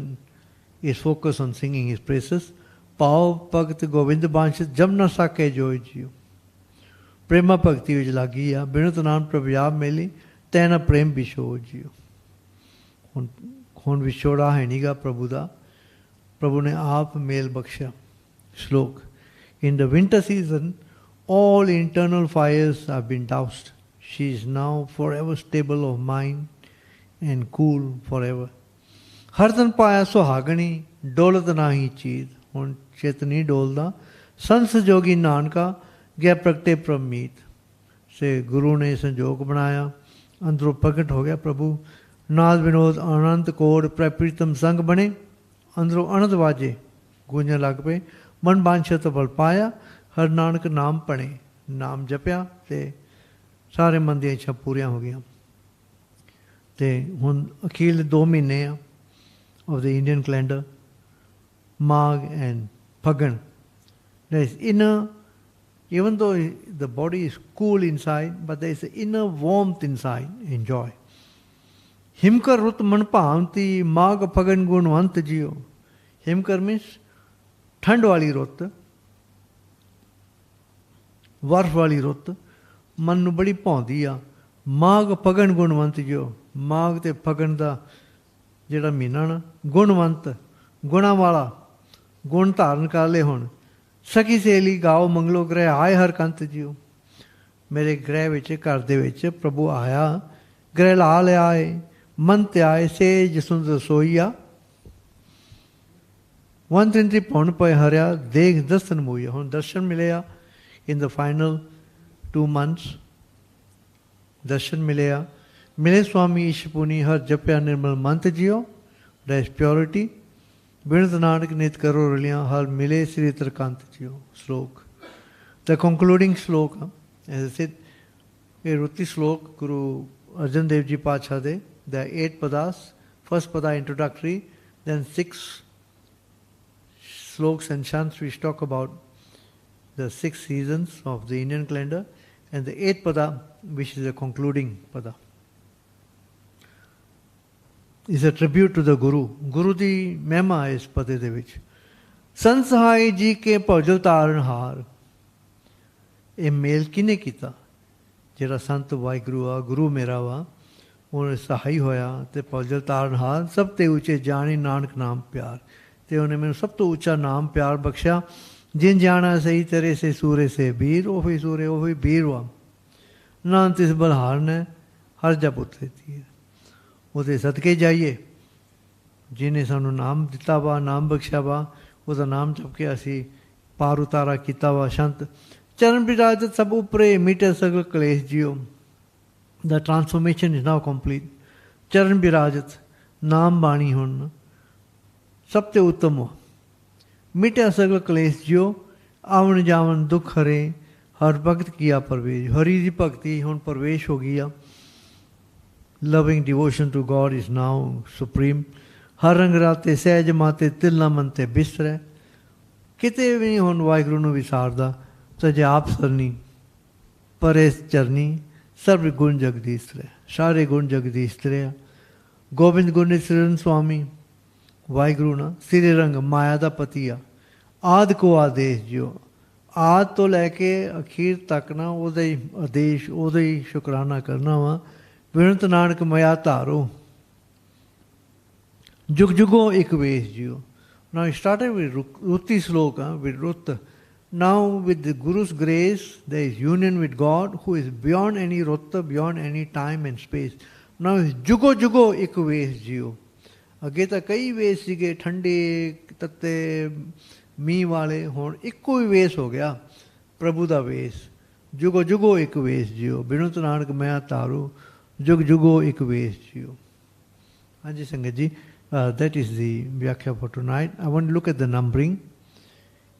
is focused on singing his praises. ਪਾਉ ਭਗਤ ਗੋਬਿੰਦ ਬਾਂਸ਼ ਜਮ ਨਾ ਸਾਕੇ ਜੋਇ ਜੀਓ। ਪ੍ਰੇਮਾ ਭਗਤੀ ਵਿੱਚ ਲੱਗੀ ਆ। ਬਿਨਤ ਨਾਮ ਪ੍ਰਭਿਆਬ ਮੇਲੀ ਤੈਨਾ ਪ੍ਰੇਮ ਵਿਛੋੜ ਜੀਓ। ਹੁਣ ਵਿਛੋੜਾ ਹੈ ਨੀਗਾ ਪ੍ਰਭੂ ਦਾ। ਪ੍ਰਭੂ ਨੇ ਆਪ ਮੇਲ ਬਖਸ਼ਿਆ। Slok. In the winter season, all internal fires have been doused. She is now forever stable of mind and cool forever. Hardan paya suhagani, dolat nahi cheed. ਹੁਣ ਚਿਤ ਨਹੀਂ ਡੋਲਦਾ। ਸੰਸ ਜੋਗੀ ਨਾਨਕਾ ਗਿਆ ਪ੍ਰਗਟੇ ਪ੍ਰਮੀਤ। ਸੇ ਗੁਰੂ ਨੇ ਸੰਜੋਗ ਬਣਾਇਆ, ਅੰਦਰੋਂ ਪ੍ਰਗਟ ਹੋ ਗਿਆ ਪ੍ਰਭੂ। ਨਾਦ ਵਿਨੋਦ ਆਨੰਦ ਕੋੜ ਪ੍ਰਪ੍ਰੀਤਮ ਸੰਗ ਬਣੇ। ਅੰਦਰੋਂ ਅਨੰਦ ਵਾਜੇ ਗੂੰਜਣ ਲੱਗ ਪਏ। ਮਨ ਬਾਂਛਤ ਬਲ ਪਾਇਆ ਹਰ ਨਾਨਕ ਨਾਮ ਪਣੇ। ਨਾਮ ਜਪਿਆ ਤੇ ਸਾਰੇ ਮਨ ਦੀਆਂ ਇੱਛਾ ਪੂਰੀਆਂ ਹੋ ਗਈਆਂ। ਤੇ ਹੁਣ ਅਖੀਰਲੇ 2 ਮਹੀਨੇ ਆ of the Indian calendar, Magh and Phagan. There is inner, even though the body is cool inside, but there is an inner warmth inside, enjoy. Himkar rut man paanti Magh Phagan gunwant jiyo. Himkar means ਠੰਡ ਵਾਲੀ ਰੁੱਤ, ਬਰਫ ਵਾਲੀ ਰੁੱਤ ਮਨ ਨੂੰ ਬੜੀ ਭਾਉਂਦੀ ਆ। ਮਾਘ ਫਗਨ ਗੁਣਵੰਤ ਜਿਓ। ਮਾਘ ਤੇ ਫਗਨ ਦਾ ਜਿਹੜਾ ਮਹੀਨਾ ਨਾ ਗੁਣਵੰਤ, ਗੁਣਾਂ ਵਾਲਾ, ਗੁਣ ਧਾਰਨ ਕਰ ਲਏ। ਹੁਣ ਸਖੀ ਸਹੇਲੀ ਗਾਓ ਮੰਗਲੋ ਗ੍ਰਹਿ ਆਏ ਹਰ ਕੰਤ ਜਿਓ। ਮੇਰੇ ਗ੍ਰਹਿ ਵਿੱਚ, ਘਰ ਦੇ ਵਿੱਚ ਪ੍ਰਭੂ ਆਇਆ। ਗ੍ਰਹਿ ਲਾ ਲਿਆ ਏ ਮਨ ਤੇ ਆਏ ਸੇਜ ਸੁੰਦਰ ਸੋਈਆ। 133 ਪੌਣ ਪਏ ਹਰਿਆ ਦੇਖ ਦਰਸ਼ਨ ਮੋਈਆ। ਹੁਣ ਦਰਸ਼ਨ ਮਿਲੇ ਆ। ਇਨ ਦ ਫਾਈਨਲ 2 months ਦਰਸ਼ਨ ਮਿਲੇ ਆ। ਮਿਲੇ ਸੁਆਮੀ ਈਸ਼ਪੁਨੀ ਹਰ ਜਪਿਆ ਨਿਰਮਲ ਮੰਤ ਜਿਓ। That is purity. ਬਿਨਤ ਨਾਨਕ ਨਿਤ ਕਰੋ ਰਲਿਆ ਹਰ ਮਿਲੇ ਸ੍ਰੀ ਤਰਕੰਤ ਜਿਓ। ਸ਼ਲੋਕ ਦ ਕੰਕਲੂਡਿੰਗ ਸ਼ਲੋਕ ਇਹ ਰੁੱਤੀ ਸ਼ਲੋਕ ਗੁਰੂ ਅਰਜਨ ਦੇਵ ਜੀ ਪਾਤਸ਼ਾਹ ਦੇ the 8 padas. First pada introductory, then 6 sloks and chants which talk about the 6 seasons of the Indian calendar, and the 8th pada which is the concluding pada. Is a tribute to the Guru. Guru di mehma is pade de vich. Sansahai ji ke ਭਜਲ ਤਾਰਨ ਹਾਰ। ਇਹ ਮੇਲ ਕਿਨੇ ਕੀਤਾ? ਜਿਹੜਾ ਸੰਤ ਵਾਹਿਗੁਰੂ ਆ, ਗੁਰੂ ਮੇਰਾ ਵਾ, ਉਹਨੇ ਸਹਾਈ ਹੋਇਆ ਤੇ ਭਜਲ ਤਾਰਨ ਹਾਰ। ਸਭ ਤੇ ਉੱਚੇ ਜਾਣੀ ਨਾਨਕ ਨਾਮ ਪਿਆਰ। ਤੇ ਉਹਨੇ ਮੈਨੂੰ ਸਭ ਤੋਂ ਉੱਚਾ ਨਾਮ ਪਿਆਰ ਬਖਸ਼ਿਆ। ਜਿਨ ਜਾਣਾ ਸਹੀ ਤੇਰੇ ਸੇ ਸੂਰੇ ਸੇ ਵੀਰ। ਉਹੀ ਸੂਰੇ ਉਹੀ ਵੀਰ ਵਾ। ਨਾਨਕ ਤਿਸ ਬਲਹਾਰ ਨੇ ਹਰ ਜਪ ਉਤਰੇ ਤੀਰ। ਉਹਦੇ ਸਦਕੇ ਜਾਈਏ। ਜਿਹਨੇ ਸਾਨੂੰ ਨਾਮ ਦਿੱਤਾ ਵਾ, ਨਾਮ ਬਖਸ਼ਿਆ ਵਾ, ਉਹਦਾ ਨਾਮ ਜਪ ਕੇ ਅਸੀਂ ਪਾਰ ਉਤਾਰਾ ਕੀਤਾ ਵਾ। ਸ਼ੰਤ ਚਰਨ ਬਿਰਾਜਤ ਸਭ ਉਪਰੇ ਮਿਟੇ ਸਗਲ ਕਲੇਸ਼ ਜਿਓ। The transformation is now complete. चरण विराजत नाम बाणी हुन सब ते उत्तम हो। मिटया सगल क्लेश जियो आवन जावन दुख हरे हर भगत किया प्रवेश। हरि की भक्ति हुन प्रवेश हो गई। Loving devotion to God is now supreme. हर रंग राते सहज माते तिल ना मन ते बिस्तरै। किते भी नहीं हुन वाहिगुरू नूं विसारदा तजे आप सरनी परे चरनी सर्व गुण जगदीश तरै। सारे गुण जगदीश तरै। गोबिंद गुण सिरन स्वामी वाहिगुरू ना सिरे रंग माया दा पति आ। आद को आदेश जियो आद तो लैके अखीर तक ना उहदे ही आदेश उहदे ही शुकराना करना वा। विनत नानक मया धारो जुग जुगो एक वेश जियो। Now it started with Ruti sloka, with Rut. Now with the Guru's grace, there is union with God who is beyond any Rutta, beyond any time and space. Now it's Jugo Jugo ek vesh jiyo. अगे तो कई वेश सीगे ठंडे तत्ते मीह वाले होण इक्को ही वेश हो गया प्रभु दा वेश। जुगो जुगो एक वेश जियो बिनुत नानक मैं तारू जुग जुगो एक वेश जियो। हाँ जी संगत जी, that is the Viakhia for tonight. I want to look at the numbering.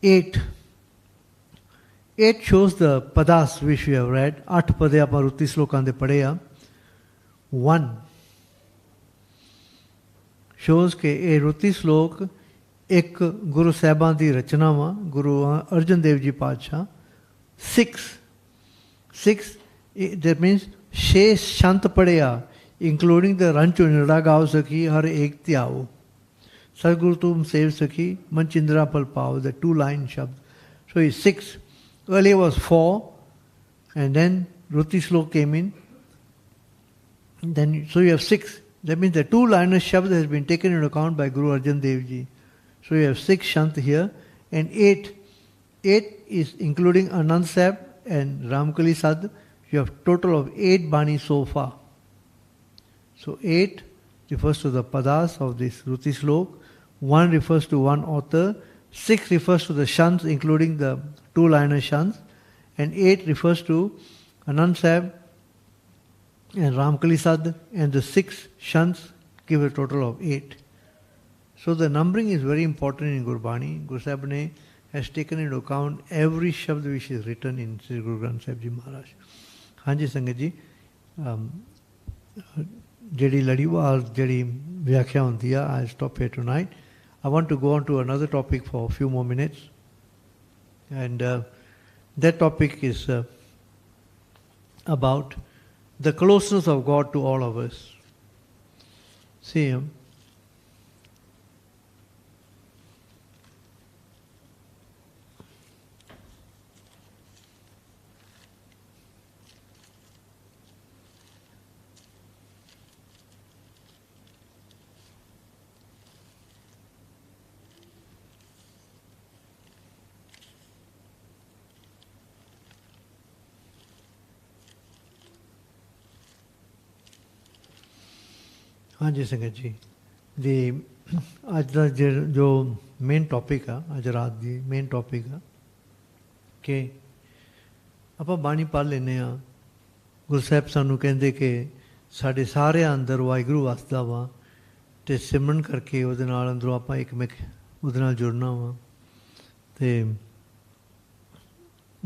8. 8 shows the padas which we have read. 8 पदे आप रुति श्लोकां दे पढ़े आ। 1 shows के ये रुति श्लोक एक गुरु साहबान दी रचना वा गुरु अर्जन देव जी पातशाह। 6 that means शेष शांत पढ़े आ including the rancho nirda gav sakhi har ek tyao sadguru tum sev sakhi manchindra pal pao, the 2-line shabd. So it's 6. Earlier was 4 and then Ruti Slok came in. Then so you have 6. That means the 2-liner shabd has been taken into account by Guru Arjan Dev Ji. So you have 6 shant here and 8. 8 is including Anand Sahib and Ramkali Sadh. You have total of 8 bani so far. So 8 refers to the padas of this Ruti Slok, 1 refers to one author, 6 refers to the shants including the 2-liner shants, and 8 refers to Anand Sahib and Ramkali Sadh, and the 6 shants give a total of 8. So the numbering is very important in Gurbani. Guru Sahib ne has taken into account every shabd which is written in Sri Guru Granth Sahib Ji Maharaj. Hanji Sangat Ji, Jadi Larivaar, Jadi Viakhia hondi a, I'll stop here tonight. I want to go on to another topic for a few more minutes. And that topic is about the closeness of God to all of us. See, हाँ जी संगत जी, अज का जो main topic आ अज रात की main topic आ कि आप बाणी पढ़ लेने आ। गुरु साहब सानू कहते कि साढ़े सारे अंदर वाहिगुरू वसदा वा ते सिमरन करके उहदे नाल अंदरों आप एकमेक उहदे नाल जुड़ना वा ते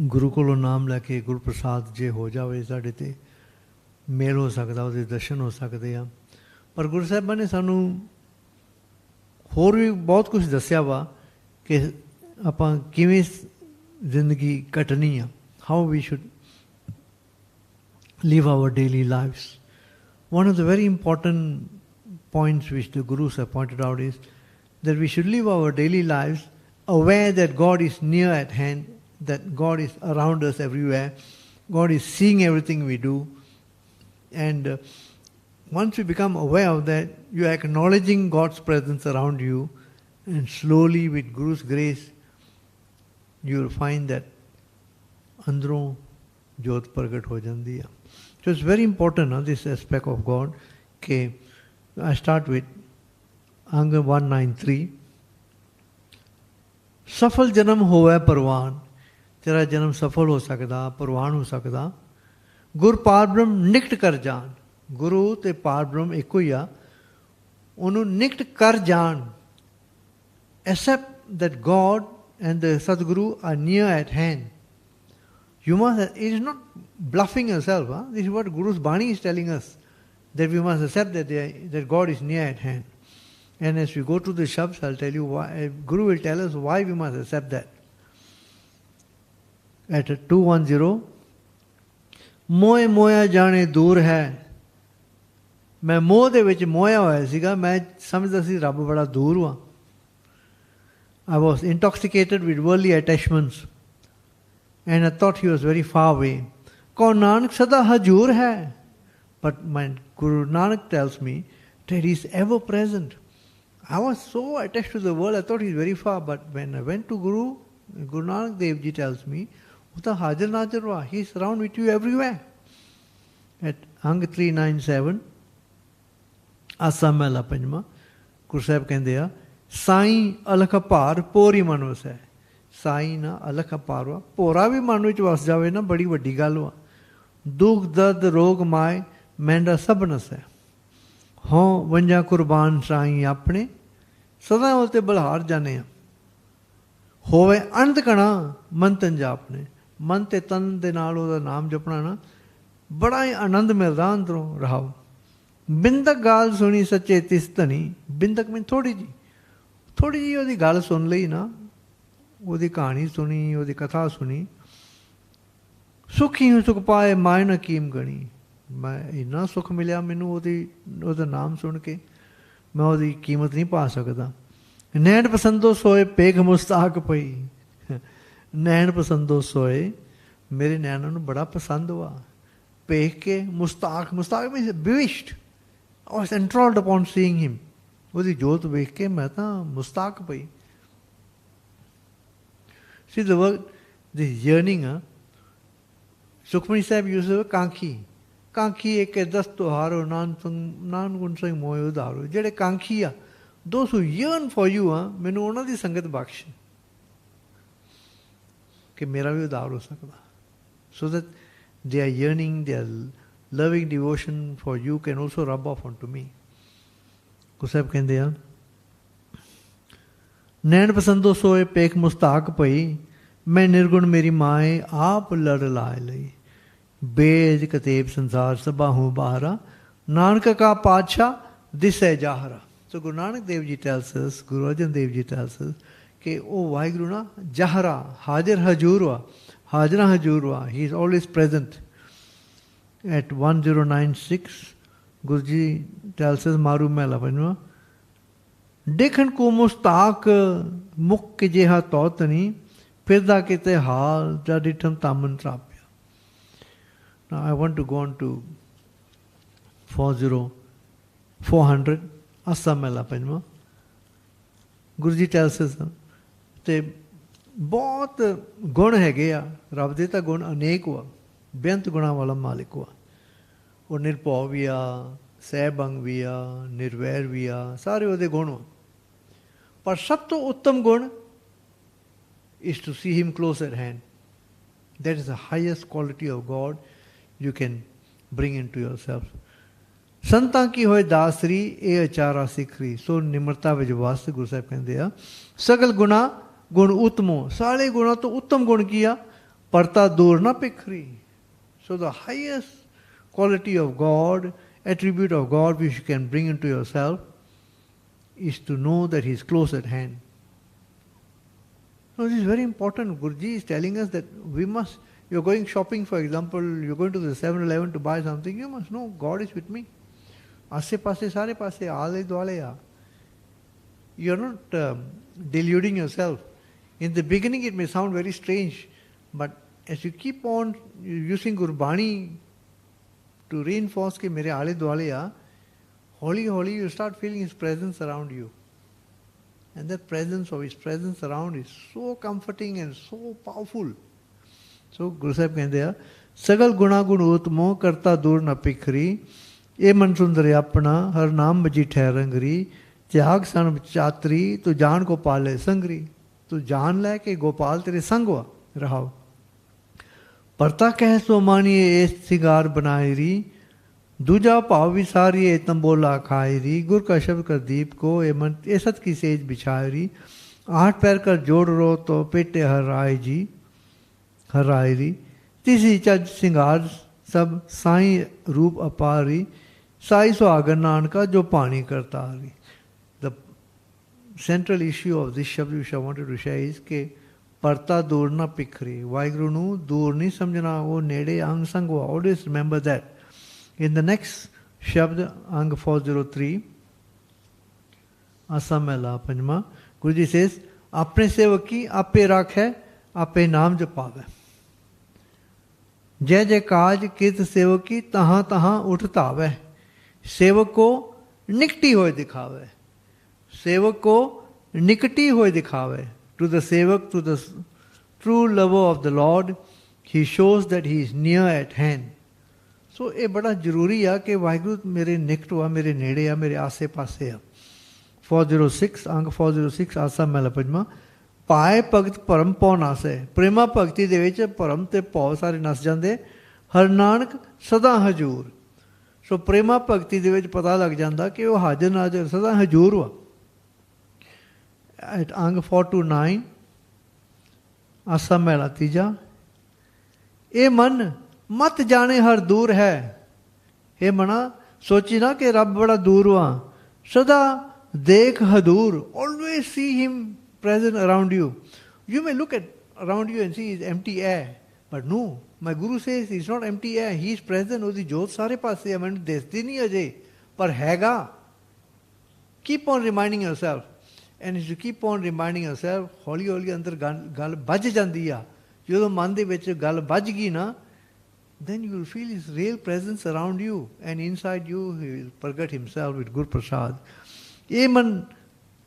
गुरु कोलों नाम लैके गुरु प्रसाद जे हो जाए साढ़े ते मेल हो सकता, उहदे दर्शन हो सकते हैं। पर गुरु साहबा ने सानू होर भी बहुत कुछ दस्या वा कि आपां किवें जिंदगी कटनी आ, how we should live our daily lives. One of the very important points which the Gurus have pointed out is that we should live our daily lives aware that God is near at hand, that God is around us everywhere, God is seeing everything we do, and once you become aware of that, you are acknowledging God's presence around you, and slowly with Guru's grace, you will find that andron jyot pragat ho jandi hai. So it's very important, this aspect of God. Okay, I start with Angg 193. सफल जन्म होवे परवान, तेरा जन्म सफल हो सकता, परवान हो सकता, गुर पार ब्रह्म निकट कर जान, ਗੁਰੂ ਤੇ ਪਾਰ ਬ੍ਰਹਮ ਇੱਕੋ ਹੀ ਆ, ਉਹਨੂੰ ਨਿਕਟ ਕਰ ਜਾਣ, accept that God and the Sadguru are near at hand. You must, it is not bluffing yourself. This is what Guru's Bani is telling us, that we must accept that God is near at hand. And as we go to the Shabds, I'll tell you why. Guru will tell us why we must accept that. At 210, ਮੋਏ ਮੋਇਆ ਜਾਣੇ ਦੂਰ ਹੈ। ਮੈਂ ਮੋਹ ਦੇ ਵਿੱਚ ਮੋਇਆ ਹੋਇਆ ਸੀਗਾ, ਮੈਂ ਸਮਝਦਾ ਸੀ ਰੱਬ ਬੜਾ ਦੂਰ ਵਾ। I was intoxicated with worldly attachments and I thought he was very far away. ਕੋ ਨਾਨਕ ਸਦਾ ਹਜੂਰ ਹੈ। But my Guru Nanak tells me that he is ever present. I was so attached to the world, I thought he is very far. But when I went to Guru Nanak Dev Ji tells me, Uta Hajar Najar wa, he is around with you everywhere. At Angg 397, Asa Mela Panjma, Guru Sahib ਕਹਿੰਦੇ ਆ, ਸਾਈਂ ਅਲਖ ਭਾਰ ਪੋਰੀ ਮਨ ਵਸੈ। ਸਾਈਂ ਨਾ ਅਲਖ ਭਾਰ ਵਾ, ਭੋਰਾ ਵੀ ਮਨ ਵਿੱਚ ਵਸ ਜਾਵੇ ਨਾ, ਬੜੀ ਵੱਡੀ ਗੱਲ ਵਾ। ਦੁੱਖ ਦਰਦ ਰੋਗ ਮਾਏ ਮਹਿੰਦਾ ਸਭ ਨਸੈ। ਹੋਂ ਵੰਜਾ ਕੁਰਬਾਨ ਸਾਈਂ ਆਪਣੇ, ਸਦਾ ਉਸ ਤੇ ਬਲਹਾਰ ਜਾਣੇ ਆ। ਹੋਵੇ ਅੰਤ ਕਣਾ ਮਨ ਤਨ ਜਾਪਨੇ, ਮਨ ਤੇ ਤਨ ਦੇ ਨਾਲ ਉਹਦਾ ਨਾਮ ਜਪਣਾ ਨਾ, ਬੜਾ ਹੀ ਆਨੰਦ ਮਿਲਦਾ ਅੰਦਰੋਂ। ਰਹਾਓ ਬਿੰਦਕ ਗਾਲ ਸੁਣੀ ਸੱਚੇ ਤਿਸ ਧਨੀ। ਬਿੰਦਕ ਮੈਂ ਥੋੜ੍ਹੀ ਜਿਹੀ ਉਹਦੀ ਗੱਲ ਸੁਣ ਲਈ ਨਾ, ਉਹਦੀ ਕਹਾਣੀ ਸੁਣੀ, ਉਹਦੀ ਕਥਾ ਸੁਣੀ। ਸੁਖੀ ਸੁਖ ਪਾਏ ਮਾਇ ਨਾ ਕੀਮ ਗਣੀ। ਮੈਂ ਇੰਨਾ ਸੁੱਖ ਮਿਲਿਆ ਮੈਨੂੰ ਉਹਦਾ ਨਾਮ ਸੁਣ ਕੇ, ਮੈਂ ਉਹਦੀ ਕੀਮਤ ਨਹੀਂ ਪਾ ਸਕਦਾ। ਨੈਣ ਪਸੰਦੋ ਸੋਏ ਪੇਖ ਮੁਸਤਾਕ ਪਈ। ਨੈਣ ਪਸੰਦੋ ਸੋਏ, ਮੇਰੇ ਨੈਣਾਂ ਨੂੰ ਬੜਾ ਪਸੰਦ ਵਾ। ਪੇਖ ਕੇ ਮੁਸਤਾਕ means ਬਿਵਿਸ਼ਡ, I was enthralled upon seeing him. ਉਹਦੀ ਜੋਤ ਵੇਖ ਕੇ ਮੈਂ ਤਾਂ ਮੁਸਤਾਕ ਪਈ। See the word, this yearning, Sukhmani Sahib uses the word ਕਾਂਖੀ। ਕਾਂਖੀ ਇੱਕ ਦਸ ਤੁਹਾਰੋ ਨਾਨ ਗੁਣ ਸਿੰਘ ਮੋਏ ਉਧਾਰੋ। ਜਿਹੜੇ ਕਾਂਖੀ ਆ, those who yearn for you, ਮੈਨੂੰ ਉਹਨਾਂ ਦੀ ਸੰਗਤ ਬਖਸ਼ ਕਿ ਮੇਰਾ ਵੀ ਉਧਾਰ ਹੋ ਸਕਦਾ। So that their yearning, their loving devotion for you can also rub off onto me. Guru Sahib ਕਹਿੰਦੇ ਆ, ਨੈਣ ਪਸੰਦੋ ਸੋਏ ਪੇਖ ਮੁਸਤਾਕ ਪਈ। ਮੈਂ ਨਿਰਗੁਣ ਮੇਰੀ ਮਾਏ ਆਪ ਲੜ ਲਾਏ ਲਈ। ਬੇਜ ਕਤੇਬ ਸੰਸਾਰ ਸਭਾਹੂ ਬਾਹਰਾ, ਨਾਨਕ ਕਾ ਪਾਤਸ਼ਾਹ ਦਿਸੈ ਜਾਹਰਾ। ਸੋ Guru Nanak Dev ji tells us, Guru Arjan Dev ji tells us ਕਿ ਉਹ ਵਾਹਿਗੁਰੂ ਨਾ ਜਾਹਰਾ, ਹਾਜ਼ਰ ਹਜ਼ੂਰ ਵਾ, ਹਾਜ਼ਰਾ ਹਜ਼ੂਰ ਵਾ। He is always present. At 1096, Guru Ji tells us, Maru Mela Panjwa, ਦੇਖਣ ਕੋ ਮੁਸਤਾਕ ਮੁੱਕ ਜਿਹਾ ਤੌਤਨੀ, ਫਿਰਦਾ ਕਿਤੇ ਹਾਲ ਜਾ ਡਿਠਮ ਤਾਮਨ ਤਰਾਪਿਆ। Now I want to go on to 400, Asa Mela Panjwa. Guru Ji tells us, ਤੇ ਬਹੁਤ ਗੁਣ ਹੈਗੇ ਆ ਰੱਬ ਦੇ, ਤਾਂ ਗੁਣ ਅਨੇਕ ਵਾ, ਬੇਅੰਤ ਗੁਣਾਂ ਵਾਲਾ ਮਾਲਿਕ ਵਾ। ਉਹ ਨਿਰਭਉ ਵੀ ਆ, ਸਹਿਬੰਗ ਵੀ ਆ, ਨਿਰਵੈਰ ਵੀ ਆ, ਸਾਰੇ ਉਹਦੇ ਗੁਣ ਵਾ। ਪਰ ਸਭ ਤੋਂ ਉੱਤਮ ਗੁਣ is to see him close at hand. That is the highest quality of God you can bring into yourself. ਸੰਤਾਂ ਕੀ ਹੋਏ ਦਾਸਰੀ, ਇਹ ਅਚਾਰਾ ਸਿੱਖਰੀ। ਸੋ ਨਿਮਰਤਾ ਵਿੱਚ ਵਸ, ਗੁਰੂ ਸਾਹਿਬ ਕਹਿੰਦੇ ਆ, ਸਗਲ ਗੁਣਾ ਗੁਣ ਉਤਮੋ। ਸਾਰੇ ਗੁਣਾਂ ਤੋਂ ਉੱਤਮ ਗੁਣ ਕੀ ਆ? ਪਰਤਾ ਦੂਰ ਨਾ ਪਿਖਰੀ। So the highest quality of God, attribute of God which you can bring into yourself is to know that he is close at hand. So this is very important. Guruji is telling us that we must, you're going shopping, for example, you're going to the 7-Eleven to buy something, you must know God is with me. ਆਸੇ ਪਾਸੇ ਸਾਰੇ ਪਾਸੇ ਆਲੇ ਦੁਆਲੇ ਆ। You're not deluding yourself. In the beginning it may sound very strange, but as you keep on using Gurbani to reinforce कि मेरे आले दुआले आ, holi you start feeling his presence around you. And that presence of his presence around is so comforting and so powerful. So Guru Sahib ਕਹਿੰਦੇ ਆ, ਸਗਲ ਗੁਣਾ ਗੁਣ ਉਤਮੋ ਕਰਤਾ ਦੂਰ ਨ ਪਿਖਰੀ। ਇਹ ਮਨ ਸੁੰਦਰ ਆਪਣਾ ਹਰ ਨਾਮ ਮਜੀਠੈ ਰੰਗਰੀ। ਤਿਆਗ ਸਨ ਚਾਤਰੀ ਤੂੰ ਜਾਣ ਕੋ ਪਾਲੇ ਸੰਗਰੀ। ਤੂੰ ਜਾਣ ਲੈ ਕੇ ਗੋਪਾਲ ਤੇਰੇ ਸੰਗ ਵਾ। ਰਹਾਓ ਪਰਤਾ ਕਹਿ ਸੋ ਮਾਨੀਏ ਇਸ ਸਿੰਗਾਰ ਬਣਾਇਰੀ। दूजा भाव विसारिए तंबोला खायरी, गुर का शब्द कर दीप को ए मन ए सत की सेज बिछायरी, 8 पैर कर जोड़ रो तो पेटे हर राय जी हर रायरी, तीसरी चज सिंगार सब साई रूप अपारी, साई सुहागन नानका जो पानी करतारी. The central issue of this shabd which I wanted to share is कि परता दूर ना पिखरे, वाहिगुरु ਨੂੰ दूर नहीं समझना, वो नेड़े अंग संग हुआ. Always remember that. In the next shabd, Angg 403, Asa Mehla Panjma, Guruji says, अपने सेवक की आपे राखै, आपे नाम जपावै. जय जय काज कित सेवक की तहाँ तहाँ उठ तावै. सेवक को निकटी हुए दिखावे, सेवक को निकटी हुए दिखावे. To the sevak, to the true lover of the Lord, he shows that he is near at hand. So ये बड़ा जरूरी है कि वाहिगुरु मेरे निकट हुआ, मेरे नेड़े है, मेरे आसे पासे है. 406 अंग 406 आसा महला पंजवा. पाए भगत भरम पौ नासे, प्रेमा भगती दे विच भरम ते पौ सारे नस जांदे. हर नानक सदा हजूर. सो प्रेमा भगती दे विच पता लग जांदा कि वो हाजिर नाजिर सदा हजूर हुआ. At Angg 429 आसा महला तीजा. ए मन मत जाने हर दूर है. हे मना सोची ना कि रब बड़ा दूर हुआ. सदा देख हदूर. Always see him present around you. You may look at around you and see it's empty air, but no, my Guru says it's not empty air, he is present. ਉਹਦੀ ਜੋਤ ਸਾਰੇ ਪਾਸੇ ਹੈ, ਮੈਨੂੰ ਦਿਸਦੀ ਨਹੀਂ ਅਜੇ ਪਰ ਹੈਗਾ. Keep on reminding yourself, and as you keep on reminding yourself, ਹੌਲੀ ਹੌਲੀ ਅੰਦਰ ਗੱਲ ਵੱਜ ਜਾਂਦੀ ਆ. ਜਦੋਂ ਮਨ ਦੇ ਵਿੱਚ ਗੱਲ ਵੱਜ ਗਈ ਨਾ, then you will feel his real presence around you, and inside you he will प्रगट himself with Gur Prasad. ਇਹ ਮਨ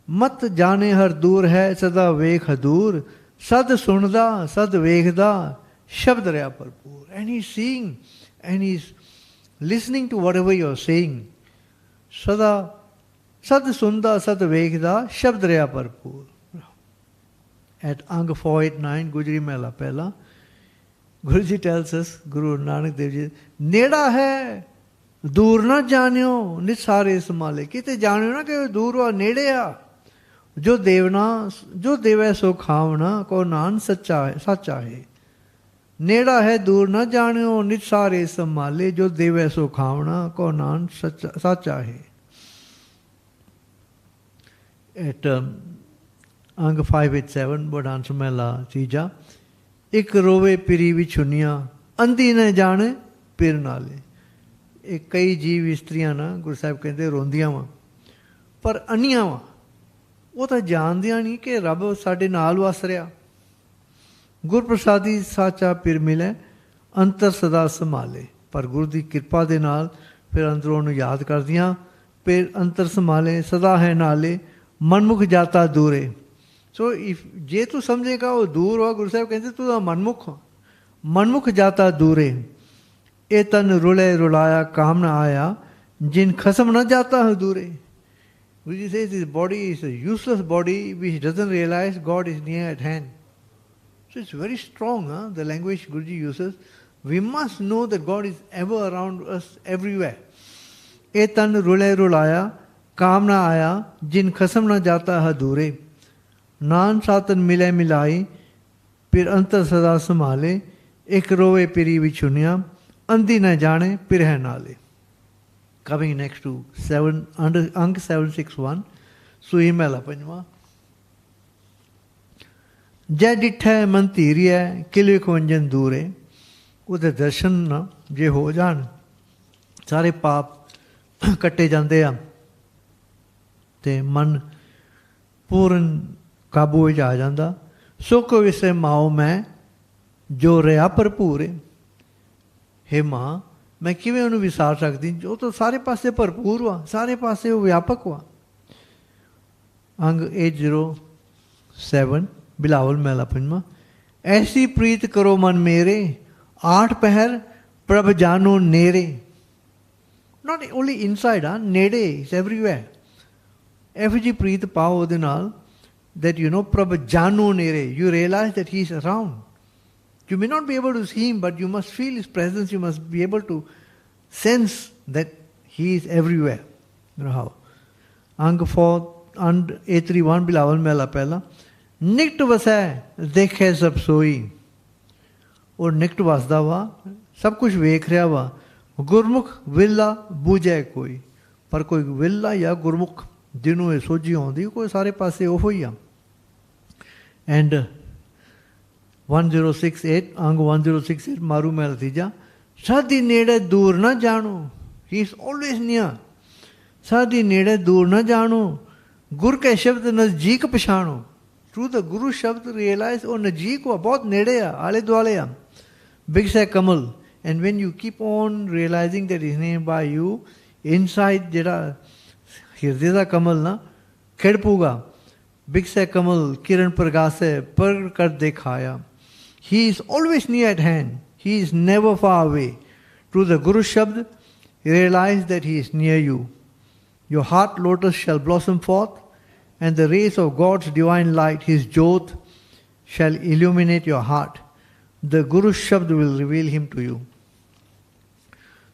ਮਤ ਜਾਣੇ ਹਰ ਦੂਰ ਹੈ, ਸਦਾ ਵੇਖ ਹਦੂਰ. ਸਦ ਸੁਣਦਾ ਸਦ ਵੇਖਦਾ, ਸ਼ਬਦ ਰਿਹਾ ਭਰਪੂਰ. And he is seeing and he is listening to whatever you are saying. ਸਦਾ ਸਦ ਸੁਣਦਾ ਸਦ ਵੇਖਦਾ, ਸ਼ਬਦ ਰਿਹਾ ਭਰਪੂਰ. At Angg 489 ਗੁਜਰੀ ਮਹਿਲਾ ਪਹਿਲਾ, Guru Ji tells us, Guru Nanak Dev Ji, ਨੇੜਾ ਹੈ ਦੂਰ ਨਾ ਜਾਣਿਓ ਨਿਸਾਰੇ ਸੰਭਾਲੇ. ਕਿਤੇ ਜਾਣਿਓ ਨਾ ਕਿ ਦੂਰ ਆ ਨੇੜੇ ਆ. ਜੋ ਦੇਵੈ ਸੋ ਖਾਵਣਾ, ਕੋ ਨਾਨ ਸੱਚਾ ਹੈ. ਨੇੜਾ ਹੈ ਦੂਰ ਨਾ ਜਾਣਿਓ ਨਿਸਾਰੇ ਸੰਭਾਲੇ, ਜੋ ਦੇਵੈ ਸੋ ਖਾਵਣਾ, ਕੋ ਨਾਨ ਸੱਚਾ ਹੈ. At Angg 587 ਵਡਾਂਸ ਮਹਿਲਾ ਤੀਜਾ. ਇੱਕ ਰੋਵੇ ਪਿਰੀ ਵਿਛੁੰਨੀਆਂ, ਅੰਧੀ ਨਾ ਜਾਣੇ ਪਿਰ ਨਾਲੇ. ਇਹ ਕਈ ਜੀਵ ਇਸਤਰੀਆਂ ਨਾ ਗੁਰੂ ਸਾਹਿਬ ਕਹਿੰਦੇ ਰੋਂਦੀਆਂ ਵਾ ਪਰ ਅੰਨੀਆਂ ਵਾ. ਉਹ ਤਾਂ ਜਾਣਦੀਆਂ ਨਹੀਂ ਕਿ ਰੱਬ ਸਾਡੇ ਨਾਲ ਵਸ ਰਿਹਾ. ਗੁਰ ਪ੍ਰਸਾਦੀ ਸਾਚਾ ਪਿਰ ਮਿਲੇ, ਅੰਤਰ ਸਦਾ ਸੰਭਾਲੇ. ਪਰ ਗੁਰੂ ਦੀ ਕਿਰਪਾ ਦੇ ਨਾਲ ਫਿਰ ਅੰਦਰੋਂ ਉਹਨੂੰ ਯਾਦ ਕਰਦੀਆਂ, ਫਿਰ ਅੰਤਰ ਸੰਭਾਲੇ ਸਦਾ ਹੈ ਨਾਲੇ, ਮਨਮੁਖ ਜਾਤਾ ਦੂਰੇ. ਸੋ ਜੇ ਤੂੰ ਸਮਝੇਗਾ ਉਹ ਦੂਰ ਹੋ, ਗੁਰੂ ਸਾਹਿਬ ਕਹਿੰਦੇ ਤੂੰ ਤਾਂ ਮਨਮੁਖ ਜਾਤਾ ਦੂਰੇ. ਇਹ ਤਨ ਰੁਲੇ ਰੁਲਾਇਆ ਕਾਮ ਨਾ ਆਇਆ, ਜਿਨ ਖਸਮ ਨਾ ਜਾਤਾ ਹਦੂਰੇ. Guruji says this body is a useless body which doesn't realize God is near at hand. So it's very strong, the language Guruji uses. We must know that God is ever around us, everywhere. ਇਹ ਤਨ ਰੁਲੇ ਰੁਲਾਇਆ ਕਾਮ ਨਾ ਆਇਆ, ਜਿਨ ਖਸਮ ਨਾ ਜਾਤਾ ਹਦੂਰੇ. ਨਾਨ ਸਾਤਨ ਮਿਲੇ ਮਿਲਾਈ, ਫਿਰ ਅੰਤਰ ਸਦਾ ਸੰਭਾਲੇ. ਇੱਕ ਰੋਵੇ ਪਿਰੀ ਵਿਛੁੰਨੀਆਂ, ਅੰਧੀ ਨਾ ਜਾਣੇ ਪਿਰ ਹੈ ਨਾਲੇ. Coming next to Angg 761, ਸੂਈ ਮਹਿਲਾ ਪੰਜਵਾਂ. ਜੈ ਡਿਠੈ ਮਨ ਧੀਰੀਐ, ਕਿਲ ਵਿਖਵੰਜਨ ਦੂਰੇ. ਉਹਦੇ ਦਰਸ਼ਨ ਨਾ ਜੇ ਹੋ ਜਾਣ, ਸਾਰੇ ਪਾਪ ਕੱਟੇ ਜਾਂਦੇ ਆ ਤੇ ਮਨ ਪੂਰਨ ਕਾਬੂ ਵਿੱਚ ਆ ਜਾਂਦਾ. ਸੁਖ ਵਿਸੇ ਮਾਓ ਮੈਂ, ਜੋ ਰਿਹਾ ਭਰਪੂਰ. ਹੇ ਮਾਂ, ਮੈਂ ਕਿਵੇਂ ਉਹਨੂੰ ਵਿਸਾਰ ਸਕਦੀ ਜੋ ਤਾਂ ਸਾਰੇ ਪਾਸੇ ਭਰਪੂਰ ਵਾ, ਸਾਰੇ ਪਾਸੇ ਉਹ ਵਿਆਪਕ ਵਾ. ਅੰਗ 807 ਬਿਲਾਵਲ ਮਹਿਲਾ ਪੰਜਵਾਂ. ਐਸੀ ਪ੍ਰੀਤ ਕਰੋ ਮਨ ਮੇਰੇ, 8 ਪਹਿਰ ਪ੍ਰਭ ਜਾਨੋ ਨੇਰੇ. Not only inside, ਨੇੜੇ, it's everywhere. ਇਹੋ ਜਿਹੀ ਪ੍ਰੀਤ ਪਾਓ ਉਹਦੇ ਨਾਲ that you know ਪ੍ਰਭ ਜਾਨੋ ਨੇਰੇ. You realize that he is around. You may not be able to see him, but you must feel his presence. You must be able to sense that He is everywhere. Rahav. Angg 4 and 831 Bilaval Mela Pehla. Nikt vasai dekhe sab soi. और निकट वसदा वा सब कुछ वेख रहा वा गुरमुख villa बूझे कोई पर कोई विला या गुरमुख जिन्हों ये सोझी आउंदी कोई सारे पासे ओहो ही आ एंड 1068 अंग 1068 मारू महल तीजा साधी नेड़े दूर ना जानो ही इज ऑलवेज नियर साधी नेड़े दूर ना जानो गुर के शब्द नजदीक पछाणो थ्रू द गुरु शब्द रियलाइज वो नजदीक वा बहुत नेड़े आ आले दुआले आ Big say Kamal, and when you keep on realizing that is named by you, inside jada Hirdeda Kamal na Khedpuga, Big say Kamal, Kiran Pragase, Par Kar Dekhaya. He is always near at hand. He is never far away. Through the Guru Shabd, you realize that he is near you. Your heart lotus shall blossom forth, and the rays of God's divine light, his Jyot, shall illuminate your heart. The Guru Shabd will reveal him to you.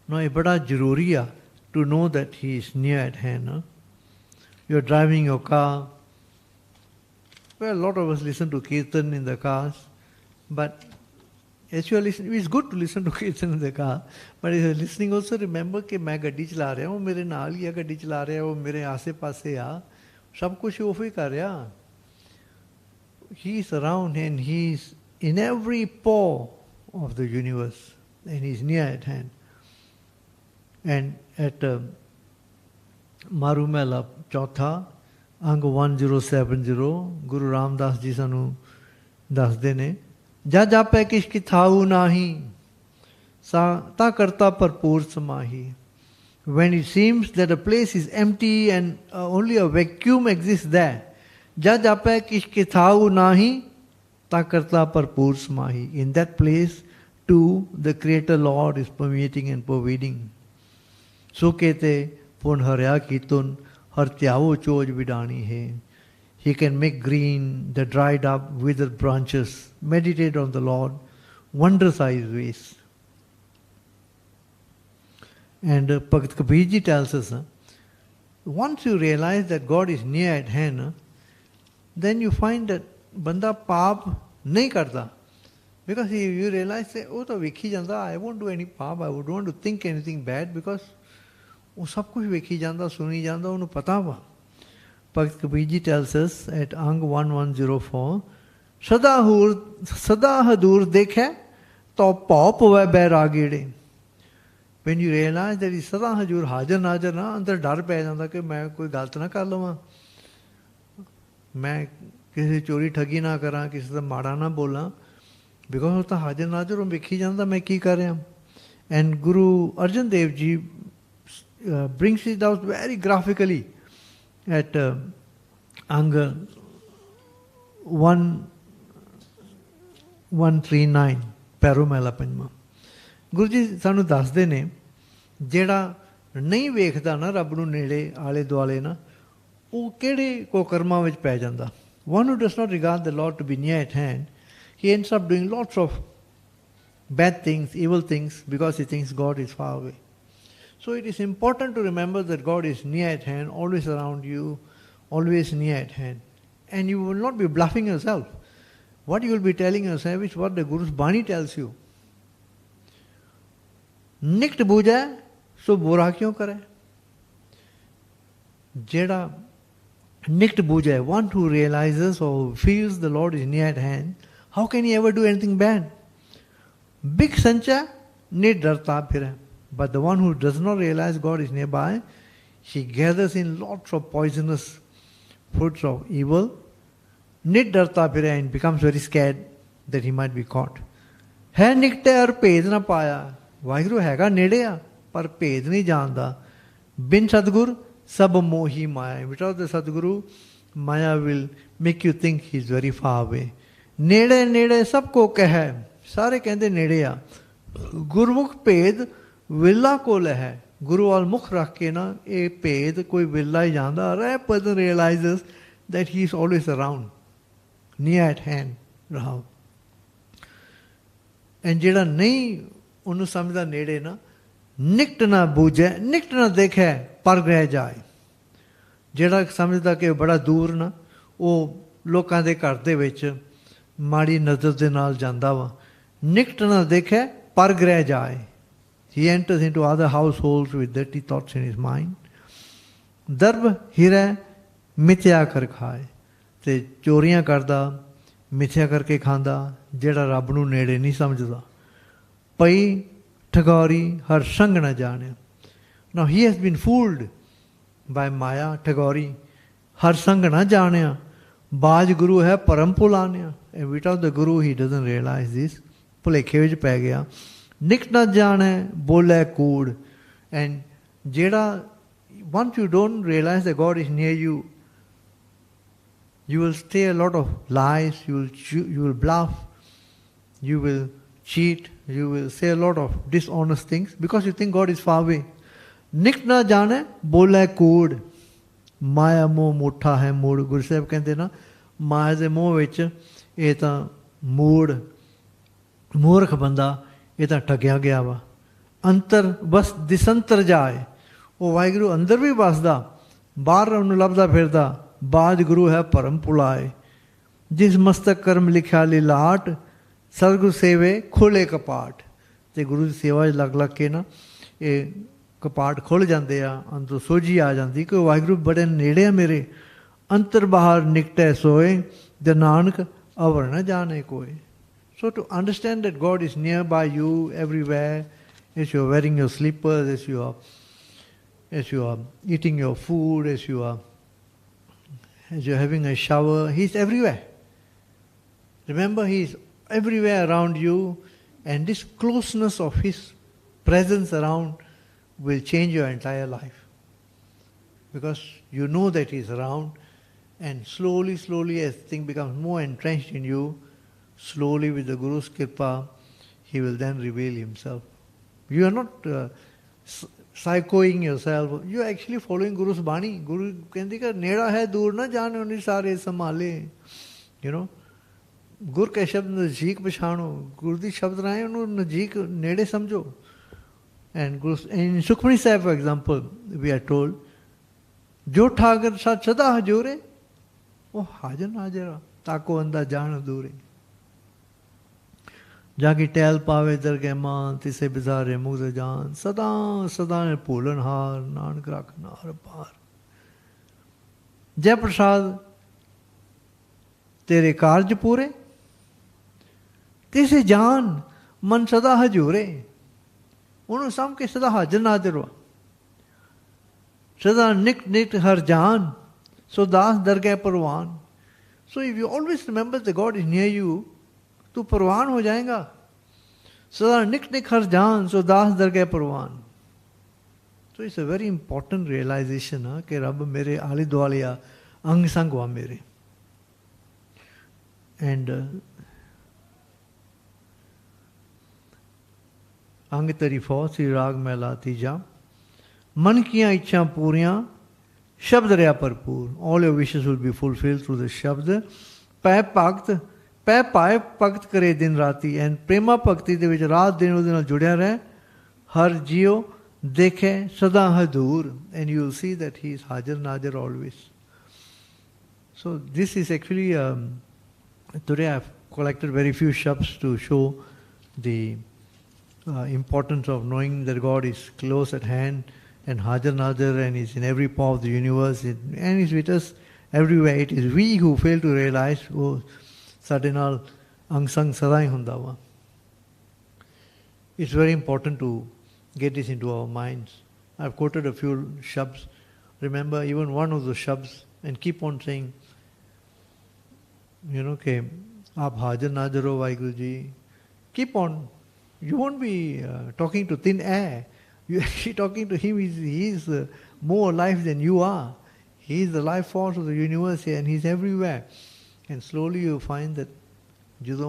Now, it's bada jaruriya to know that he is near at hand. Huh? You are driving your car. Well, a lot of us listen to Kirtan in the cars. But as you are listening, it's good to listen to Kirtan in the car. But as you are listening, also remember that मैं गाड़ी चला रहा हूँ, मेरे नाल ही गाड़ी चला रहा है, वो मेरे आसे पासे आ, सब कुछ वो ही कर रहा. He is around and he is in every pore of the universe, and he is near at hand. And at Marumela Chautha, Angg 1070, Guru Ramdas Ji sanu dasde ne, ja jape kishki thau nahi, sa ta karta parpur samahi. When it seems that a place is empty and only a vacuum exists there, ja jape kishki thau nahi, Takarta Parpur Smahi. In that place, too, the Creator Lord is permeating and pervading. So kete pun harya kitun har tyavo choj vidani hai. He can make green the dried up, withered branches. Meditate on the Lord. Wondrous are his ways. And Bhagat Kabir Ji tells us, once you realize that God is near at hand, then you find that banda paap nahi karta. Because you realize that, oh, to vekhi janda, I won't do any paap, I would want to think anything bad because वो सब कुछ वेखी जाता सुनी जाता उन्हें पता वा. Bhagat Kabir Ji tells us at Angg 1104, सदा हदूर देखे तो पाप हुआ बैरागीड़े. When you realize that is सदा हजूर हाजर नाजर ना अंदर डर पै जाता कि मैं कोई गलत ना कर लवां, मैं किसी चोरी ठगी ना करा, किसी से माड़ा ना बोला, बिकॉज उसका हाजिर नाजर और वेखी जाता मैं की कर रहा. And Guru Arjan Dev ji brings it out very graphically at Angg 1139 Parumela Panjma. गुरु जी सानू दसदे ने जेड़ा नहीं वेखदा ना रब नू नेड़े आले दुआले ना वो केड़े कोकर्मा विच पै जांदा. One who does not regard the Lord to be near at hand, he ends up doing lots of bad things, evil things, because he thinks God is far away. So it is important to remember that God is near at hand, always around you, always near at hand. And you will not be bluffing yourself. What you will be telling yourself is what the Guru's Bani tells you. Nikt bujai, so bura kyun kare? Jeda nikt bujai, one who realizes or feels the Lord is near at hand, how can he ever do anything bad? Big sancha, need darta phira. But the one who does not realize God is nearby, she gathers in lots of poisonous fruits of evil, nid darta phira, and becomes very scared that he might be caught. Hai nikte ar ped na paya. Vaheguru hega nede a, par ped nahi janda. Bin Sadgur, sab mohi maya. Without the Sadguru, Maya will make you think he is very far away. Nede nede sabko keh. Sare kehde nede a. Gurmukh ped विला कोल है. गुरु वाल मुख रख के ना ये भेद कोई विला ही जाता रहा. Person realizes that he is always around, near at hand रहा. And जेड़ा नहीं उन्हें समझदा नेड़े ना, ਨਿਕਟ ਨਾ ਬੂਝੇ, ਨਿਕਟ ਨਾ ਦੇਖੇ ਪਰ ਗ੍ਰਹਿ ਜਾਏ। ਜਿਹੜਾ ਸਮਝਦਾ ਕਿ ਬੜਾ ਦੂਰ ਨਾ, ਉਹ ਲੋਕਾਂ ਦੇ ਘਰ ਦੇ ਵਿੱਚ ਮਾੜੀ ਨਜ਼ਰ ਦੇ ਨਾਲ ਜਾਂਦਾ ਵਾ। ਨਿਕਟ ਨਾ ਦੇਖੇ ਪਰ ਗ੍ਰਹਿ ਜਾਏ। He enters into other households with dirty thoughts in his mind. ਦਰਬ ਹੀਰੇ ਮਿਥਿਆ ਕਰ ਖਾਏ। ਤੇ ਚੋਰੀਆਂ ਕਰਦਾ, ਮਿਥਿਆ ਕਰਕੇ ਖਾਂਦਾ, ਜਿਹੜਾ ਰੱਬ ਨੂੰ ਨੇੜੇ ਨਹੀਂ ਸਮਝਦਾ। ਪਈ ਠਗੌਰੀ ਹਰ ਸੰਗ ਨਾ ਜਾਣਿਆ। Now he has been fooled by Maya, ਠਗੌਰੀ ਹਰ ਸੰਗ ਨਾ ਜਾਣਿਆ। ਬਾਜ ਗੁਰੂ ਹੈ ਪਰਮ ਭੁਲਾਨਿਆ। And without the guru he doesn't realize this. ਭੁਲੇਖੇ ਵਿੱਚ ਪੈ ਗਿਆ। ਨਿਕਟ ਨਾ ਜਾਣੇ ਬੋਲੇ ਕੂੜ। And ਜਿਹੜਾ once you don't realize that God is near you, you will say a lot of lies, you will bluff, you will cheat, you will say a lot of dishonest things because you think God is far away. ਨਿਕਟ ਨਾ ਜਾਣੇ ਬੋਲੇ ਕੂੜ। ਮਾਇਆ ਮੋਹ ਮੋਠਾ ਹੈ ਮੂੜ। ਗੁਰੂ ਸਾਹਿਬ ਕਹਿੰਦੇ ਨਾ, ਮਾਇਆ ਦੇ ਮੋਹ ਵਿੱਚ ਇਹ ਤਾਂ ਮੂਰਖ ਬੰਦਾ, ਇਹ ਤਾਂ ਠੱਗਿਆ ਗਿਆ ਵਾ। ਅੰਤਰ ਬਸ ਦਿਸੰਤਰ ਜਾਏ। ਉਹ ਵਾਹਿਗੁਰੂ ਅੰਦਰ ਵੀ ਵਸਦਾ, ਬਾਹਰ ਉਹਨੂੰ ਲੱਭਦਾ ਫਿਰਦਾ। ਬਾਜ ਗੁਰੂ ਹੈ ਭਰਮ ਭੁਲਾਏ। ਜਿਸ ਮਸਤਕ ਕਰਮ ਲਿਖਿਆ ਲਿਲਾਟ, ਸਤਿਗੁਰੂ ਸੇਵੇ ਖੋਲੇ ਕਪਾਟ। ਅਤੇ ਗੁਰੂ ਦੀ ਸੇਵਾ 'ਚ ਲੱਗ ਲੱਗ ਕੇ ਨਾ ਇਹ ਕਪਾਟ ਖੁੱਲ੍ਹ ਜਾਂਦੇ ਆ, ਅੰਦਰੋਂ ਸੋਝੀ ਆ ਜਾਂਦੀ ਕਿ ਵਾਹਿਗੁਰੂ ਬੜੇ ਨੇੜੇ ਆ ਮੇਰੇ। ਅੰਤਰ ਬਾਹਰ ਨਿਕਟੇ ਸੋਏ, ਤੇ ਨਾਨਕ ਅਵਰ ਨਾ ਜਾਣੇ ਕੋਏ। So to understand that God is nearby you everywhere, as you are wearing your slippers, as you are eating your food, as you are having a shower, He is everywhere. Remember, He is everywhere around you, and this closeness of His presence around will change your entire life. Because you know that He is around, and slowly as things become more entrenched in you, slowly with the Guru's Kripa, He will then reveal Himself. You are not psychoing yourself. You are actually following Guru's Bani. Guru ਕਹਿੰਦੀ ਕਿ ਨੇੜਾ ਹੈ ਦੂਰ ਨਾ ਜਾਣੇ ਉਨੀ ਸਾਰੇ ਸੰਭਾਲੇ। You know, ਗੁਰ ਕੇ ਸ਼ਬਦ ਨਜ਼ਦੀਕ ਪਛਾਣੋ। ਗੁਰੂ ਦੀ ਸ਼ਬਦ ਰਾਹੀਂ ਉਹਨੂੰ ਨਜ਼ਦੀਕ ਨੇੜੇ ਸਮਝੋ। And in Sukhmani Sahib, for example, we are told, ਜੋ ਠਾਕਰ ਸਦਾ ਹਜੂਰੇ ਉਹ ਹਾਜ਼ਰ ਨਾਜ਼ਰ ਤਾਕੋ ਅੰਦਾ ਜਾਣ ਦੂਰੇ। ਜਾਗੀ ਟਹਿਲ ਪਾਵੇ ਦਰਗਹਿ ਮਾਨ, ਤਿਸੇ ਬਿਜ਼ਾਰੇ ਮੁਗਦ ਜਾਨ। ਸਦਾ ਨੇ ਭੋਲਣ ਹਾਰ, ਨਾਨਕ ਰੱਖਣਾ ਹਰ ਪਾਰ। ਜੈ ਪ੍ਰਸਾਦ ਤੇਰੇ ਕਾਰਜ ਪੂਰੇ, ਤਿਸੇ ਜਾਨ ਮਨ ਸਦਾ ਹਜੂਰੇ। ਉਹਨੂੰ ਸਾਂਭ ਕੇ ਸਦਾ ਹਾਜ਼ਰ ਨਾਜ਼ਰ ਵਾ। ਸਦਾ ਨਿਕਟ ਹਰ ਜਾਨ, ਸੋ ਦਾਸ ਦਰਗਹਿ ਪਰਵਾਨ। So if you always remember that God is near you, तू परवान हो जाएगा। सदा निक हर जान, सो दास दरगह परवान। So it's a very important realization कि रब मेरे आले दुआले आ, अंग संग वा मेरे। And अंग 34 श्री राग महला तीजा। मन किया इच्छा पूरियां, शब्द रहा भरपूर। All your wishes will be fulfilled through the शब्द। पै भगत ਪੈ ਪਾਏ ਭਗਤ ਕਰੇ ਦਿਨ ਰਾਤੀ। ਐਂਡ ਪ੍ਰੇਮਾ ਭਗਤੀ ਦੇ ਵਿੱਚ ਰਾਤ ਦਿਨ ਉਹਦੇ ਨਾਲ ਜੁੜਿਆ ਰਹਿ। ਹਰ ਜੀਓ ਦੇਖੇ ਸਦਾ ਹਜ਼ੂਰ। And you will see that he is ਹਾਜ਼ਰ ਨਾਜ਼ਰ always. So this is actually today I have collected very few shabds to show the importance of knowing that God is close at hand and hajar nazar and is in every part of the universe and is with us everywhere. It is we who fail to realize, oh, ਸਾਡੇ ਨਾਲ ਅੰਗ ਸੰਗ ਸਦਾ ਹੀ ਹੁੰਦਾ ਵਾ। It's very important to get this into our minds. I've quoted a few shabds. Remember even one of the shabds and keep on saying, you know, कि आप हाजिर नाज़र हो Waheguru ji. Keep on. You won't be talking to thin air. You're actually talking to Him. He is more alive than you are. He is the life force of the universe here and He's everywhere. And slowly you find that ਜਦੋਂ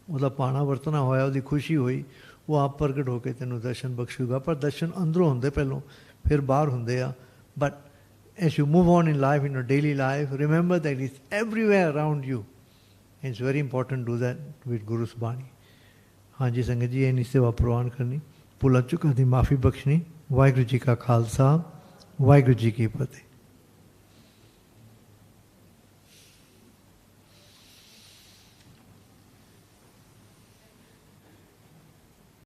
ਉਹਦਾ ਪਾਣਾ ਵਰਤਣਾ ਹੋਇਆ, ਉਹਦੀ ਖੁਸ਼ੀ ਹੋਈ, ਉਹ ਆਪ ਪ੍ਰਗਟ ਹੋ ਕੇ ਤੈਨੂੰ ਦਰਸ਼ਨ ਬਖਸ਼ੂਗਾ। ਪਰ ਦਰਸ਼ਨ ਅੰਦਰੋਂ ਹੁੰਦੇ ਪਹਿਲੋਂ, ਫਿਰ ਬਾਹਰ ਹੁੰਦੇ ਆ। But as you move on in life, in your daily life, remember that it's everywhere around you. And it's very important to do that with Guru's Bani. ਹਾਂਜੀ ਸੰਗਤ ਜੀ, ਇਹਨੀ ਸੇਵਾ ਪ੍ਰਵਾਨ ਕਰਨੀ। ਭੁੱਲਾਂ ਚੁੱਕਾਂ ਦੀ ਮਾਫੀ ਬਖਸ਼ਣੀ। ਵਾਹਿਗੁਰੂ ਜੀ ਕਾ ਖਾਲਸਾ, ਵਾਹਿਗੁਰੂ ਜੀ ਕੀ ਫਤਿਹ।